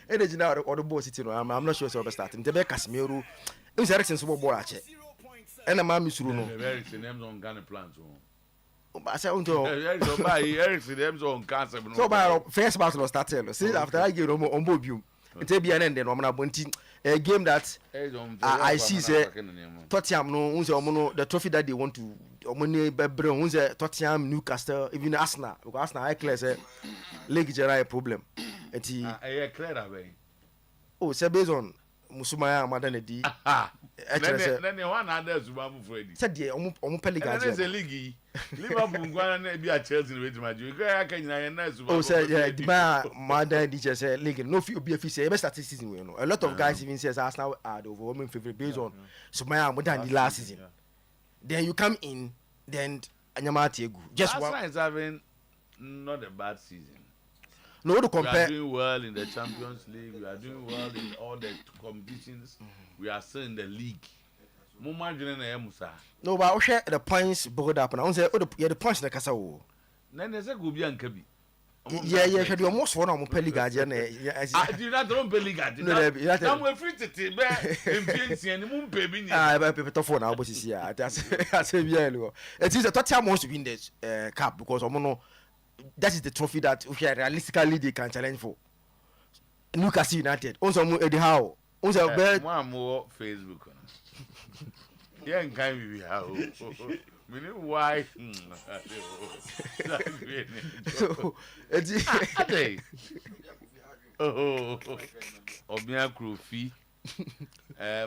energy now or the ball city no. I'm not sure so start. The be Casemiro. It was Eriksen so ball ache. And I'm misuru no. Eriksen them on Ghana plans. I say unto Eriksen them on cancer. So by first battle started. See after I give on Bobium. It be an end then a game that I see say Tottenham no the trophy that they want to bring Tottenham, Newcastle, even Arsenal because Arsenal I clear say league general problem. It clear away. Oh, say based on Musumaya Madanedi. Then the one other Zubamu Freddy. Said the Omupeliga. There's a league. Liverpool gonna be a Chelsea with my you. Oh, say yeah, the Madan DJ say league. No few be say best statistics we know. A lot of guys even says Arsenal are the overwhelming favorite based on Sumaya more than the last season. Then you come in, then Anyamati Egu. Just one. Arsenal is having not a bad season. No, to compare. We are doing well in the Champions League. We are doing well in all the competitions. We are still in the league. Mumma Jane Musa. No, but I'll share the points build up and I say, oh, the points the Casa. Then there's a Gubian Kabi. Yeah, should be almost one on Pelly Guardian. I do not don't Pelly Guardian. I'm free to take back and moon baby. I have a paper for now, but yeah, I say, yeah, it is a total most to win this cup because that is the trophy that realistically they can challenge for. Newcastle United, also Eddie Howe, also one more Facebook. Yeah, and can we have why? So, oh, Obia Krufi,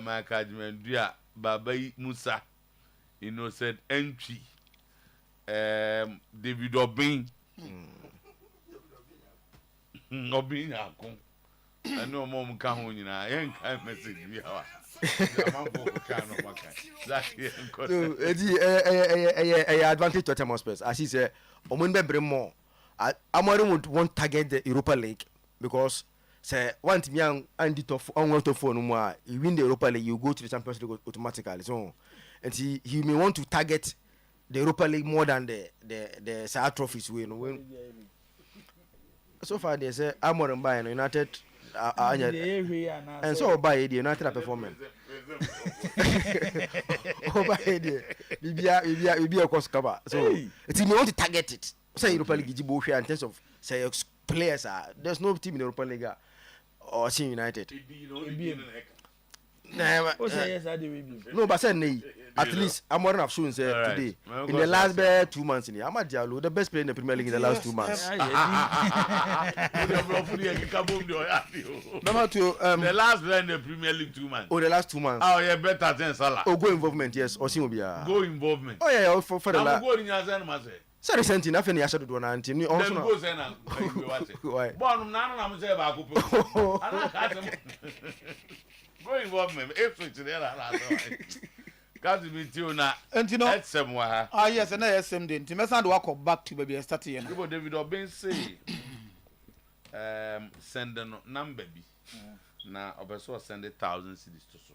my academy, dear Baba Musa, innocent entry, David Obin, Obin, I know Mom Kahun, I ain't kind message me. Advantage to Tottenham Spurs. As he said, more. Amorim would want target the Europa League because say one team young and it of on to phone more. You win the Europa League, you go to the Champions League automatically. So, and he may want to target the Europa League more than the South trophies win. So far, they say Amorim buying United. And so by the United performance. By the be a cost cover. So it's you want to target it. Say Europa League in terms of say players there's no team in Europa League or Team United. No, but say at least I'm more of shown today. In the last 2 months in here, I'm the best player in the Premier League in the last 2 months. Number 2, the last player in the Premier League 2 months. Oh, the last 2 months. Oh, yeah, better than Salah. Oh, go involvement, yes. Or Simobia. Go involvement. Oh, yeah, for the last. Go in your Zen. So recently, nothing I should do an anti. Also, go Zen. Why? Bon, I'm saying about go involvement. If it's there, got to be tuned now. And you know, somewhere. Ah, yes, and I SM didn't. You must not walk back to baby and start here. People, David Obin say, send a number B. Now, I send 1,000 cities to so.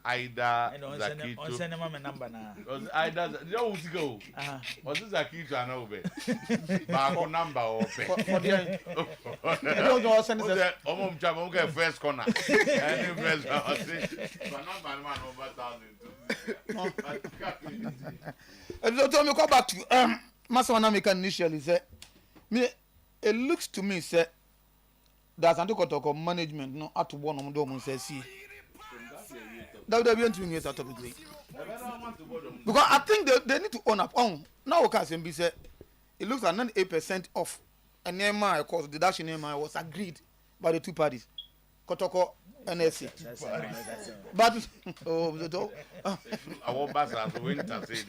Either Zakito. Send them a number now. Either you want to go. What is Zakito and Obe? Back number open. I don't know. Send it. Omom Jabon get first corner. And first I say, but number man over 1,000. And so me go back to Master Wanamika initially say, me it looks to me say that Antokotoko management no at one of them say see. That would be 2 years out of the league. Because I think they need to own up. Now, Okasembi said it looks like 98% of an MI, of course, the dash in MI was agreed by the two parties, Kotoko and SC. But, I won't pass out winter, say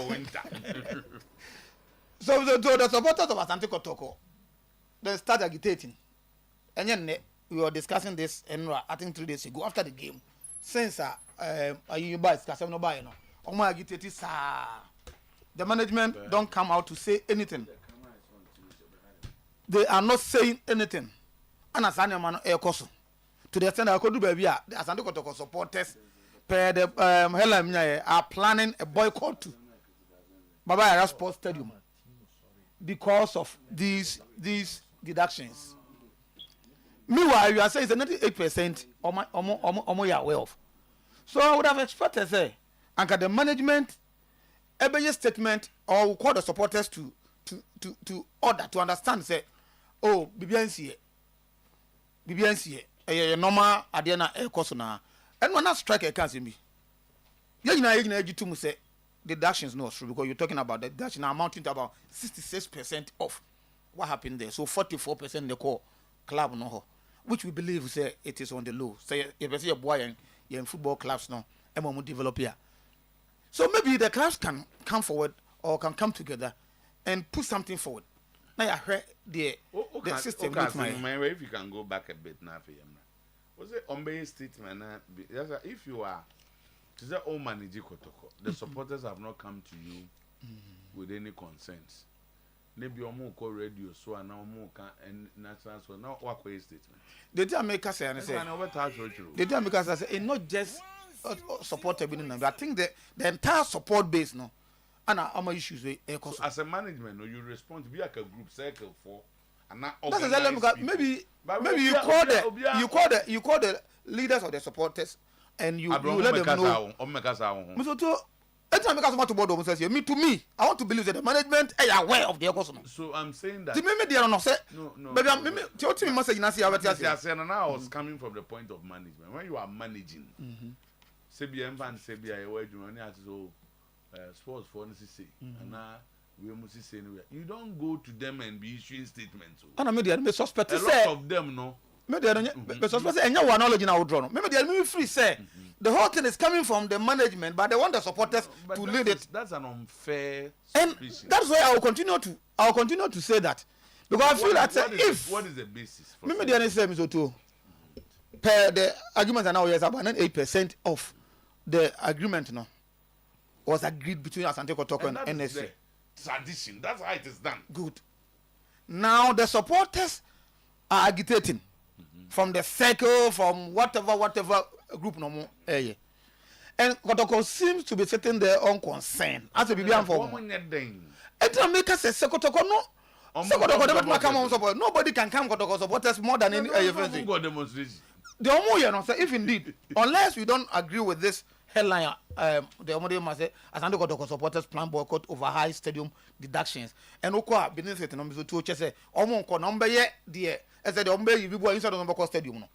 winter. So the supporters of Asante Kotoko, they start agitating. And then we were discussing this, and I think 3 days ago after the game. Since you buy discussing no buy no, the management don't come out to say anything. They are not saying anything. And as man to the extent I could do baby, as Antokotoko supporters, the Helen are planning a boycott to Baba Sports Stadium because of these deductions. Meanwhile, you are saying it's 98% or you are aware of. So I would have expected say, and the management, every statement or call the supporters to order to understand say, oh, BBNC, normal Adiana air course and when I strike a cancer me. You to say the deductions no true because you're talking about the deduction amounting to about 66% of what happened there. So 44% the core club no. Which we believe say it is on the low. Say if you see a boy in football clubs now, and develop here. So maybe the clubs can come forward or can come together and put something forward. Now I heard the system. If you can go back a bit now for you. Was it on base statement? If you are to say all manager Kotoko, the supporters have not come to you with any concerns. Maybe omo call radio so and omo can and national so now what statement. The Jamaica say and say. The Jamaica say it's not just supporter bi no I think the entire support base no and our issues we so as a management no you respond to be like a group circle for and not maybe you call the leaders of the supporters and you let them know anytime because to board says me to me I want to believe that the management are aware of the economy. So I'm saying that maybe they are not say no but I was coming from the point of management. When you are managing CBM and CBI where you money as so sports for NCC and now we must say you don't go to them and be issuing statements. And I mean they suspect a lot of them no maybe they suspect and you knowledge now draw maybe they are free say the whole thing is coming from the management, but they want the supporters to lead it. That's an unfair suspicion. And that's why I will continue to say that. Because I feel that what is the basis for maybe the NSM is Otuo. Per the argument now yes about 8% of the agreement now was agreed between Asante Kotoko and NSC. Tradition, that's how it is done. Good. Now the supporters are agitating from the circle, from whatever group no more. And Kotoko seems to be sitting there unconcerned. As a BBM for make us say Kotoko no. Kotoko come on support. Nobody can come Kotoko supporters more than any demonstration. The Omo no say if indeed, unless we don't agree with this headline, the Omo must say Asante Kotoko supporters plan boycott over high stadium deductions. And Okwa beneath it no to say Omo ko number ye the as the Ombe you be inside the Omo stadium no.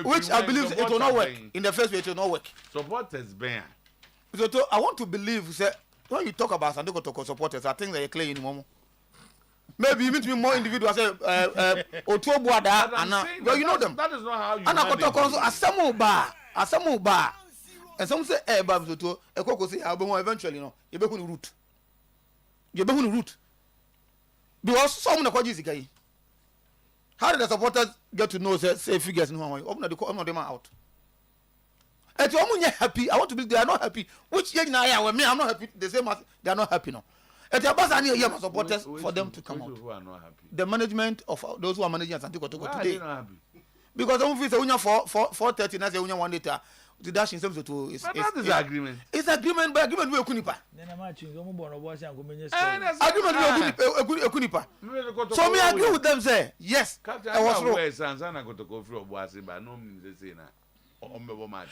Which I believe it will not work. In the first way, it will not work. Supporters ban. So I want to believe say when you talk about Asante Kotoko supporters, I think they are clear in Momo. Maybe you meet me more individuals say Otuo-Acheampong and well you know them. That is not how you. And Kotoko Asamu bar. And some say Bab Otuo Ekoko say eventually no you be who root. You be who root. Because some na kwaji sikai. How did the supporters get to know say figures in one way? Open them out. And to happy, I want to believe they are not happy. Which I'm not happy. The same as they are not happy now. And the boss are supporters for them to come out. Who are not happy? The management of those who are managing Asante Kotoko today. Not happy? Because some feel say 4:30 now say 1 later. The dash in terms of to is agreement. It's agreement, but agreement with Kunipa. Agreement with Kunipa. So me agree with them say yes. I was wrong.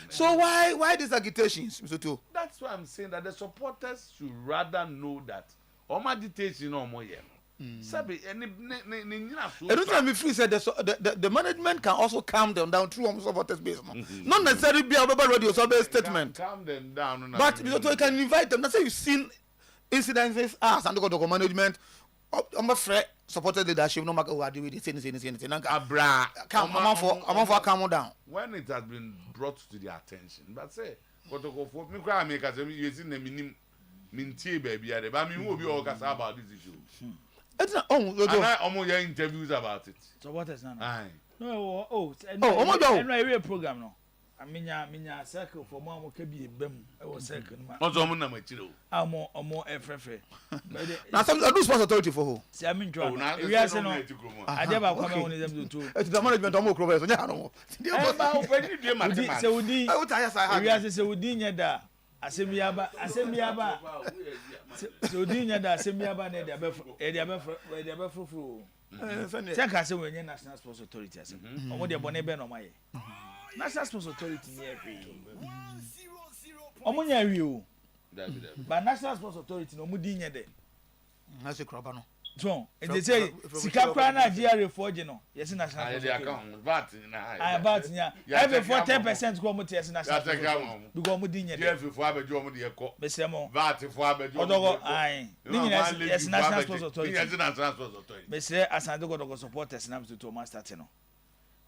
So why these agitations, Mr. Otuo? That's why I'm saying that the supporters should rather know that all my agitation no more here. Sabi every time we free said the management can also calm them down through supporters base. Not necessarily be Oyerepa Radio so statement. Calm them down. But Mr. can invite them. That's why you've seen incidences as and go management. I'm afraid supported leadership no matter what we say anything. Abra. I'm for calm down. When it has been brought to their attention, but say Kotoko for me cry make as you see them mintie baby but me who be all about this issue. It's not interviews about it. So what is that? No, no program no. I mean circle for mama can be bem circle. Also na machiro. Amo FFF. Now some do sponsor authority for who? See I mean draw. We are saying no. I never come on them to. It's the management omo krobe so nya no. Say udi. We are say udi nya da. Asemiaba. So dinya da asemiaba na dia befro. Check as we nya National Sports Authority as. Omo de bone be no maye. National Sports Authority ni every. Omo nya wi o. But National Sports Authority no mu dinya de. Na se kroba no. So, and they say sika pra na GRA 4G no. Yes National Sports Authority. VAT na. VAT nya. Every 10% go mu te yes National Sports Authority. Because mu dinya de. GRA for abejo mu de ko. Besemo. VAT for abejo. Odogo ai. Ni yes National Sports Authority. Yes National Sports Authority. Besre Asante go supporters na to ma start no.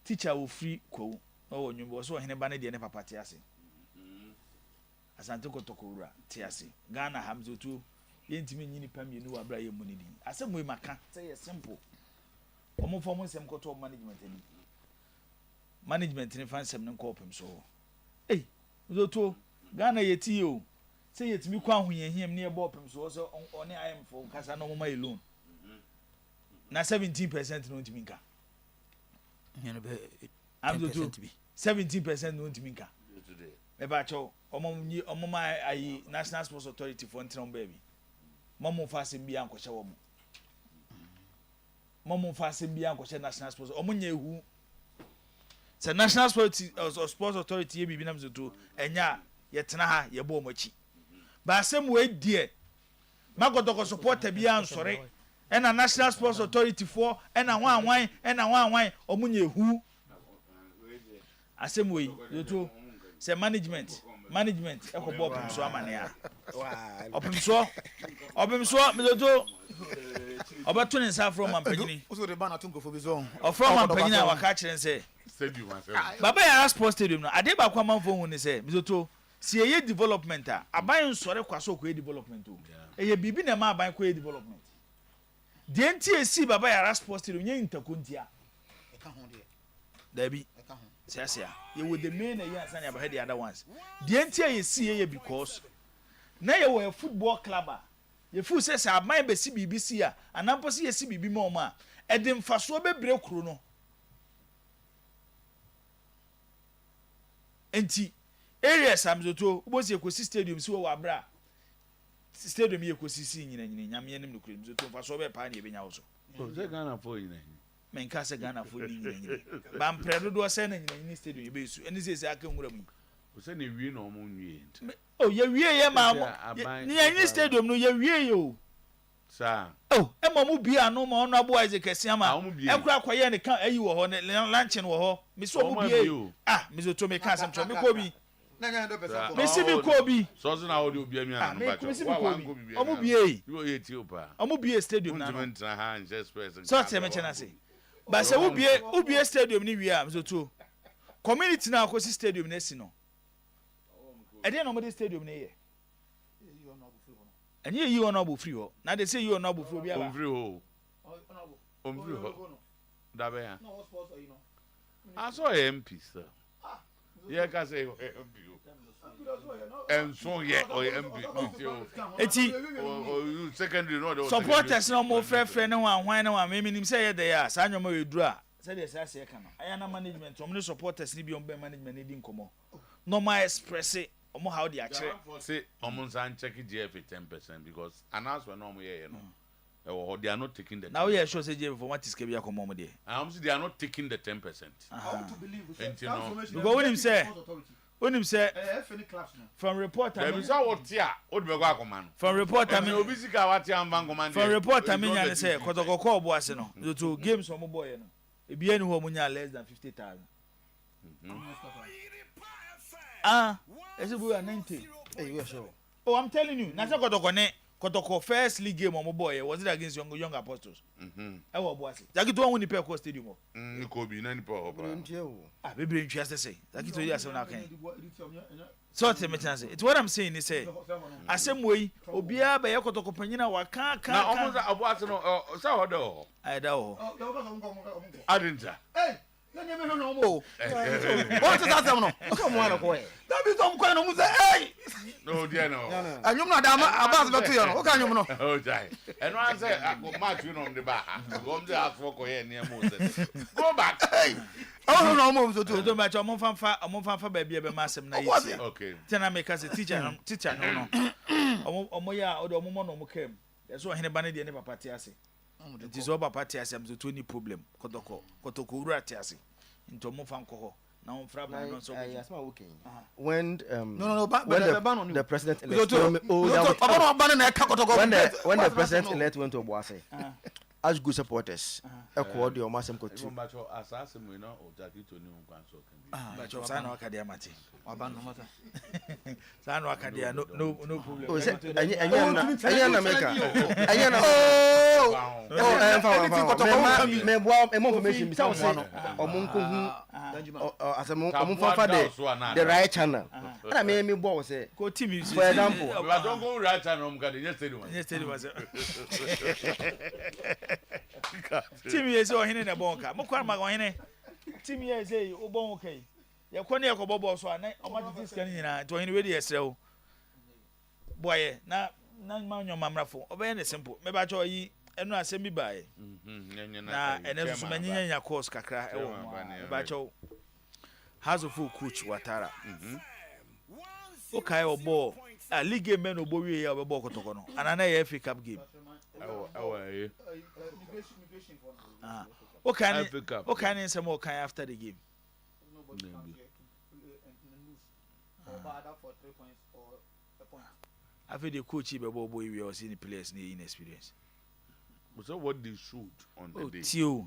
Teacher will free ko. Oh nyumbo so hene ba na de ne papa te ase. Asante Kotoko wura te ase. Ghana Hamza Otuo yentimi nyini pam yenu abra ye munidi asem we maka say simple omo form nsem koto management ni fan sem ne kopem so Otuo Ghana yeti o say yetimi kwa ahoyehiem ne ebo opem so so oni am for kasa no mama alone na 17% no ntimi nka be am do 17% no ntimi nka Ebacho omoma ayi National Sports Authority for ntram baby momo fa asem bia nkɔhye wo mo momo fa asem bia nkɔhye National Sports omunye ehu se National Sports Authority ye bibi na mzoto enya yetena ha ye bo omachi ba asem we die magodoko supporter bia nsore ena National Sports Authority for ena wanwan omunye ehu asem we yoto se management ekobo opimso amane a opimso mezoto obato ne nsa from ampanyini so de bana tunko fobi zo from ampanyini a waka kire nse stadium baba ya sports stadium no ade ba kwa manfo hu ne se mezoto si eye development a aban nsore kwaso ko development o eye bibi na ma aban ko development de enti esi baba ya sports stadium nye ntakontia eka ho de dabi Sasia, you would the main years and the other ones. The entire you see because now you were a football club. Your food says, I might be CBBC, and I'm possibly a CBB Moma, and then for so be break chrono. Enti areas I'm the two was your stadium so abra stadium you could see in Yamian Cream, so for so be pioneer being also. They're gonna for you. Men kasa Ghana for ni bam predo do send ni stadium be su eni say aka nwura mu o se na wie na omo nwie oh ye wie ye ma ni any stadium no ye wie yo sa oh e ma mu bia no ma ono abo Isaac Asiama e kura kwaye ne kan ayi wo ho ne luncheon wo ho me so mu bia ah me so to me kan sam cho me ko bi na nya 100% me si bi ko bi so so na wo de obi ami ana no ba cho wa ko bi omo bia yo ye ti opa omo bia stadium na no ha just person so te me chena say but say ubie stadium ni wi am so too community na akosi stadium na si no e dey no mo stadium na ye and you on obu free ho na they say you on obu free obi aba free ho da be ya I saw MP sir yeah ka say MP and so yeah or MP eti secondary no supporters no mo frɛ ne wan na wan me nim say ye dey ya sa nyoma we dura say dey say ase ka no aya na management o mo supporters ni bi on be management ni di nkomo normal express omo how dey akire say omo san check GF 10% because announcement no mo ye no they are not taking the 10%. Now we are sure say GF for what is kebia komo mo dey they are not taking the 10%. I want to believe because when him say from report I mean from report I mean from report I mean you say kotoko call boss no to games from boy no e bia ni ho munya less than 50,000 ezibu ya 90 you are sure oh I'm telling you na say kotoko first league game on boy was it against young apostles e wo boss jagi to won ni pe ko stadium ni ko bi na ni pa opa bebre ntwa say jagi to you asem na kan so te me chance it's what I'm saying is say asem wey obia be kotoko panyina wa kan na omo za abo ase no sa ho do ai da ho adinta na nyeme no omo what is that no come on ko e that be some coin no mu say hey no dia no anyum na da abas beto yo no o ka anyum no oh jai eno an say match you no de ba go mde afọ ko ye ne mo say go back hey oh no mo so to match omo fanfa ba bia be masem na yi okay tena make as a teacher no omo ya omo mo no mo kem so hene ba ne de ne papa ti ase it is over party as am so any problem kotoko ura ti ase into mo fan ko ho na on fra ban no so when no when the president elect when the president elect went to Obuase as good supporters equal the omasem ko tu asase mu no o jaki to ni nkwan so kan but you sana akadia mate aban no mata sana akadia no problem o say anya na meka anya na me boa information bi say say omunko hu asem omunfa fa the right channel na me boa say ko team for example we don't go right channel om ka dey stadium was team ye say ohene na bonka mo kwa ma ohene team ye say o bon okay ye ko ne ye ko bobo so na o ma titi scan nyina to ohene we dey esrew boy na ma nyo mamrafo obey ne simple me ba cho yi enu asem bi bae na ene so manyanya course kakra e wo ba cho has of full coach Watara okay or ball a league game men obo we ya ball kotoko no and na FA Cup game okay say more kind after the game I feel the coach be ball boy we are seeing the players in experience. So what they shoot on the day. Tio.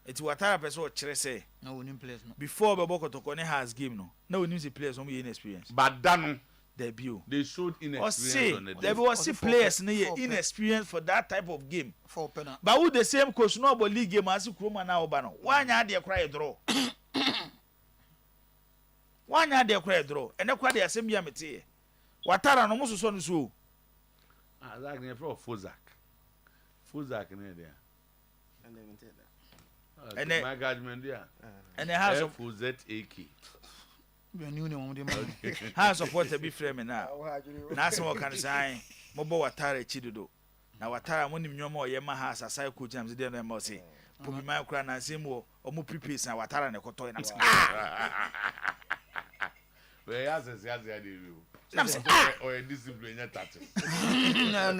It's what I person chere say. No winning players no. Before Bebo Kotoko has game no. No winning the players on inexperience. But dano debut. They showed inexperience on the day. There was players inexperience for that type of game. For penalty. But with the same coach no but league game as Kroma na Obano. Why nya dey cry draw? Why nya dey cry draw? And na kwa dey asem bia mete. Watara no muso so no so. Ah, that name for Fuzak near there. And then tell that. And then my judgment there. And the house of Fuzak. House of what to be framing now. Now someone can say, Mobo Watara Chido. Now Watara, when you know Yama has a cycle jams, then I must say, put me my crown and same or more prepays and Watara and a cotton. Well, yes, yes, or a discipline touches. No.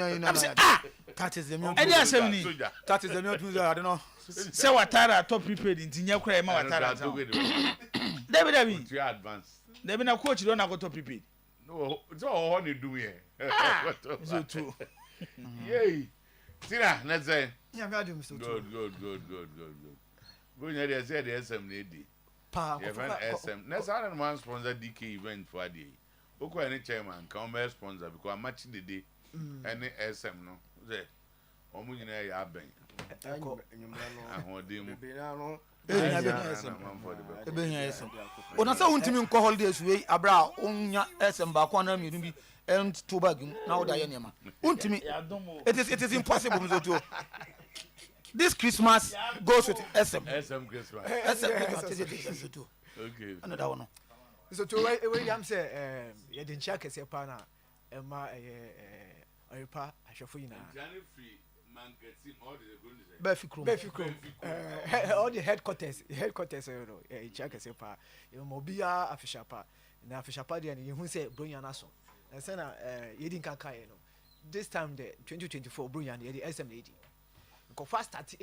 That is the new. That is the new. I don't know. Say Watara top prepaid in Tinya Cray, Watara. David, you advance. They been a coach, you don't have to prepaid. No, it's all what you do here. So true. Yay. Tina, let's say. Yeah, Good. Go in there, say the SM lady. Event SM. Next time, one sponsor DK event for a day. Oko any chairman come be sponsor because I'm matching the day. Any SM no. Say, omu nyina ya ben. Eko. Ahodemu. Ona say untimi nko holidays we abra onya SM ba kwa na mi bi and to bag na oda ye nema. Untimi. It is impossible Mzoto. This Christmas goes with SM. SM Christmas. SM too. Okay. Another one. So to we am say ye dey check ese pa na e ma Oyerepa ahwefo yina. January free market team all the Befikrom. All the headquarters you know. Check ese pa. E mo bia official pa. Na official pa dey you hu say Bronya na so. E say na ye din kan kai no. This time the 2024 Bronya ye the SM lady. Go fast start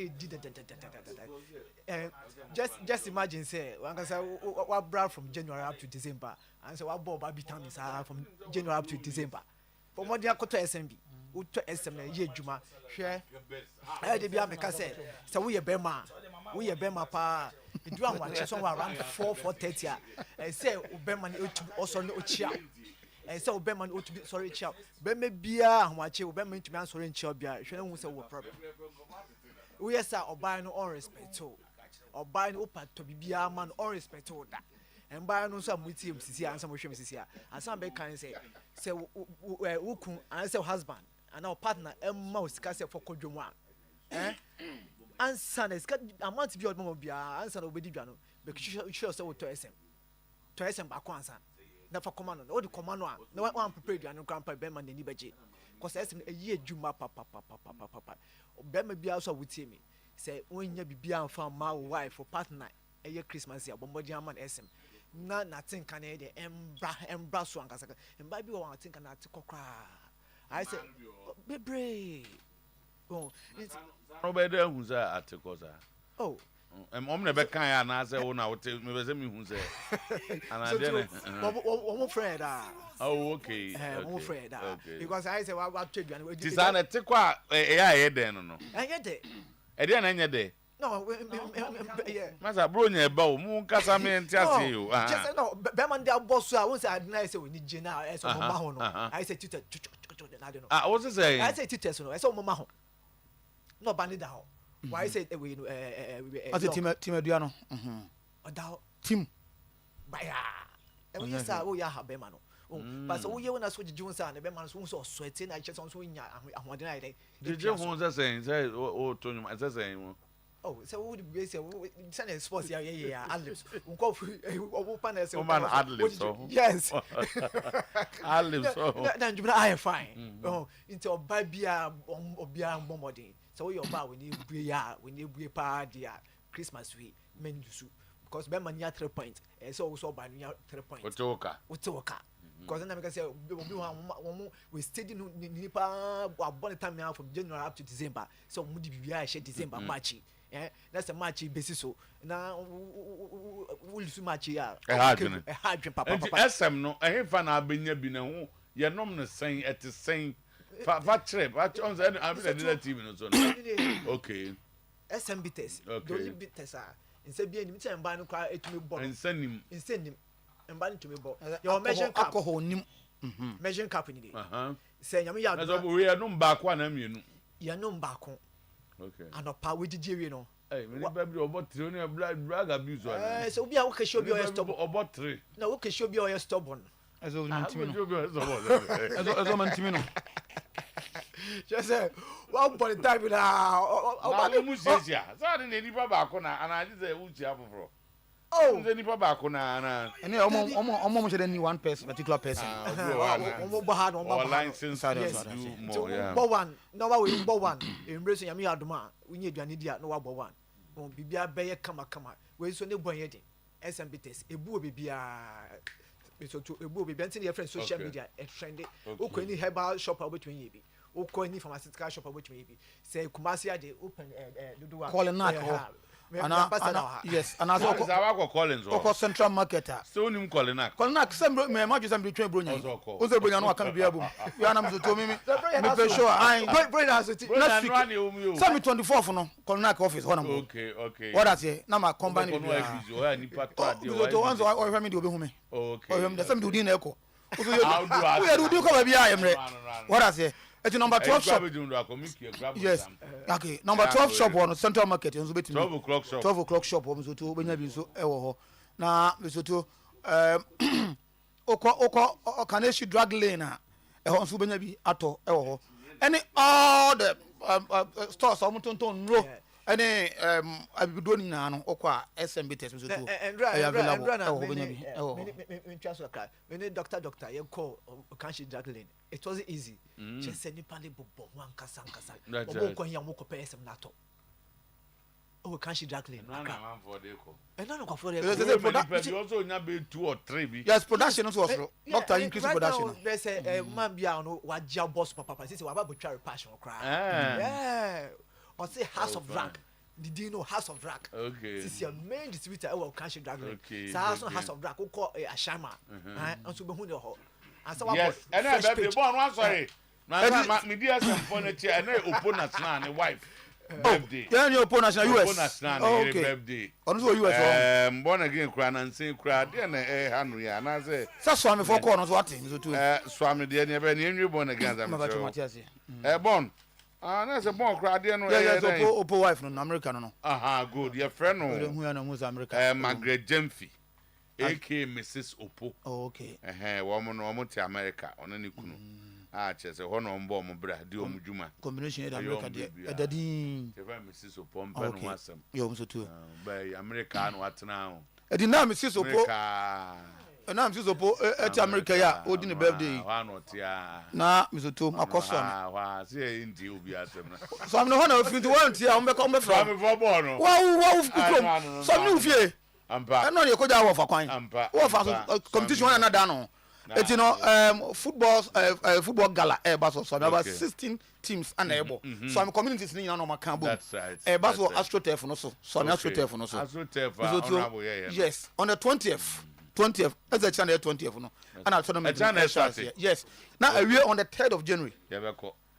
just imagine say one can say what brought from January up to December and say what ball baby time is from January up to December for more than quarter SMB who to SM ye juma share I dey be America say so we a bema pa you do one somewhere around 4:30 and say bema also no chia and say bema no to be sorry chia bema bia ahwache bema to be sorry chia bia hwe hu say wo problem we yes sir oban no on respect to oban no part to bibia man on respect to that and by no so muti msisi ansa mo hwe msisi ansa be kan say wukun and say husband and our partner emma osika say for kodwom a ansa na ska amount bi odmo bia ansa na obedi dwa no be sure say to SM ba ko ansa na fa command no the command no na one prepare dwa no grandpa be man ni beje cause SM ye adwuma papa bema bia so wutie me say wonya bibia amfa ma wife or partner eye Christmas ya bombodi aman SM na nothing can dey embra so ankasa emba bi wo think na atikokra I say bebre oh no be dey hu say atikosa oh om na be kan ya na say wo na wo te me be say me hu say ana dey wo friend oh okay wo friend because I say what trade you ti sa na tikwa ya ye den no anye de e dey na anye de no yeah masa bro nya ba o mu kasa me ntiase yo just no be man dey boss a won say adna say we ni gina e so mo ma ho no I say tite na de no what you say I say tite so no e so mo ma ho no ba ni da ho why say we no as a team adua no oda team baya e we say wo ya ha be ma no but so we when I so jiju say na be ma so so sweat na che so nya ahode na dey jiju ho say o to nyum say oh so we be say send sports ya adlibs unko obo panel say man adlibs so yes adlibs so na njuma I fine oh into oba bia obia mbomodin so we oba we need bue pa dia Christmas we men dusu because be man ya 3 points so oba no ya 3 points otoka because then I say we steady nipa abon time now from January up to December. So we dey share December match. That's a match basis so now we'll see match here. Hard papa. SM no fa na abenya bi na ho ye nom no sen et sen fa trip on say I be the team no so okay SM bitters those bitters are instead be any time ban no kwa etumi ball insenim mba ntumi ball your measure cap alcohol nim measure cap ni dey say nyame ya do we no mba kwa na mienu ya no mba ko okay anopa we dijewe no me ni baby obot 3 no blood abuse one so obi a wo ka show bi o stop obot 3 na wo ka show bi o stubborn ezo ntimi no ezo man ntimi no just say one point time na o mu sesia so na nipa ba ko na ana ji say uchi afoforo nze nipa ba ko na ene omo mo shede ni one person particular person omo bo hard omo license do more yeah bo one no wa we bo one embrace yami adoma unye aduane dia no wa bo one on bibia beye kama we so ne bonye din SMBTS ebu bibia so to ebu bibia ntin your friend social media e trend o ni herbal shop between ye bi o ko ni pharmaceutical shop between ye bi say Kumasi ade open dudu calling knock yes and as I Collins or Central Market so nim calling knock some me ma just am between bronya o so bronya no aka bia bom you am so to me be sure I bronya has it next week some 24th no calling knock office one okay what that say na ma combine no ni patwa dey o once o family dey obi hu me okay o dem some do din na eko o so you do come bia emre what that say it's number 12 shop. Yes. Okay. Number 12 shop on Central Market. 12 o'clock shop. 12 o'clock shop. So to benya bi so e wo ho. Na so to oko Kaneshi drug lane a e ho so benya bi ato e wo ho. Any all the stores am tonton ro. Any abido ni na no okwa SMBTS so to. When doctor you call Kaneshi drug lane. It wasn't easy. Just say nipale bobo wan kasa. Obo ko yan mo ko pay SM nato. O kan she drag lane. No na man for dey ko. No for dey. You also nya be 2 or 3 bi. Yes, production also was doctor increase production. There's a man bia no wa ja boss papa say wa ba bo twa passion cry. Yeah. Or say house of drag. Did you know house of drag? Okay. This is your main distributor o kan she drag lane. So house of drag ko call Ashama. And so be hu no ho. Yes, and I baby born one sorry. Na me dia some furniture and opponent na ne wife birthday. Yeah, your opponent na US. Opponent na ne birthday. Onu so US. Born again kra na nsin kra de na hanu ya na say. Sa swami for call no so what so too. Swami de ne be ne nwi born again am. Born. Na say born kra de no. Yeah, so opo wife no America no. Good. Your friend no. We hu ya no America. Margaret Jemfi. AK Mrs. Opo. Okay. Woman to America on any kunu. Chese ho no mbo mo bra di omu djuma. Combination in America dey. Dadin. Mrs. Opo mpa no wasem. Yo so too. By America no atena ho. Edi na Mrs. Opo. Na Mrs. Opo at America ya odi ne birthday. Wa no tia. Na Mrs. Opo akoso. Wa say indi obi asem na. So am no ho na fit one tia on be from. So am for born no. Wow from. So am ufie. Ampa. No, you could have for coin. Ampa. What for competition one another no. It's football gala baso so about 16 teams and able. So I'm communities ni no makambo. That's right. Baso AstroTurf no so I'm AstroTurf no so. AstroTurf. Yes, on the 20th. As a channel 20th no. And I'll tell them. Yes. Now we are on the 3rd of January.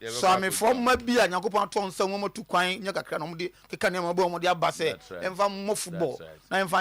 So I'm from Mabia Yakopon ton some more to kwan nyakakra no de keka ne mabo mo de abase emfa mo football na emfa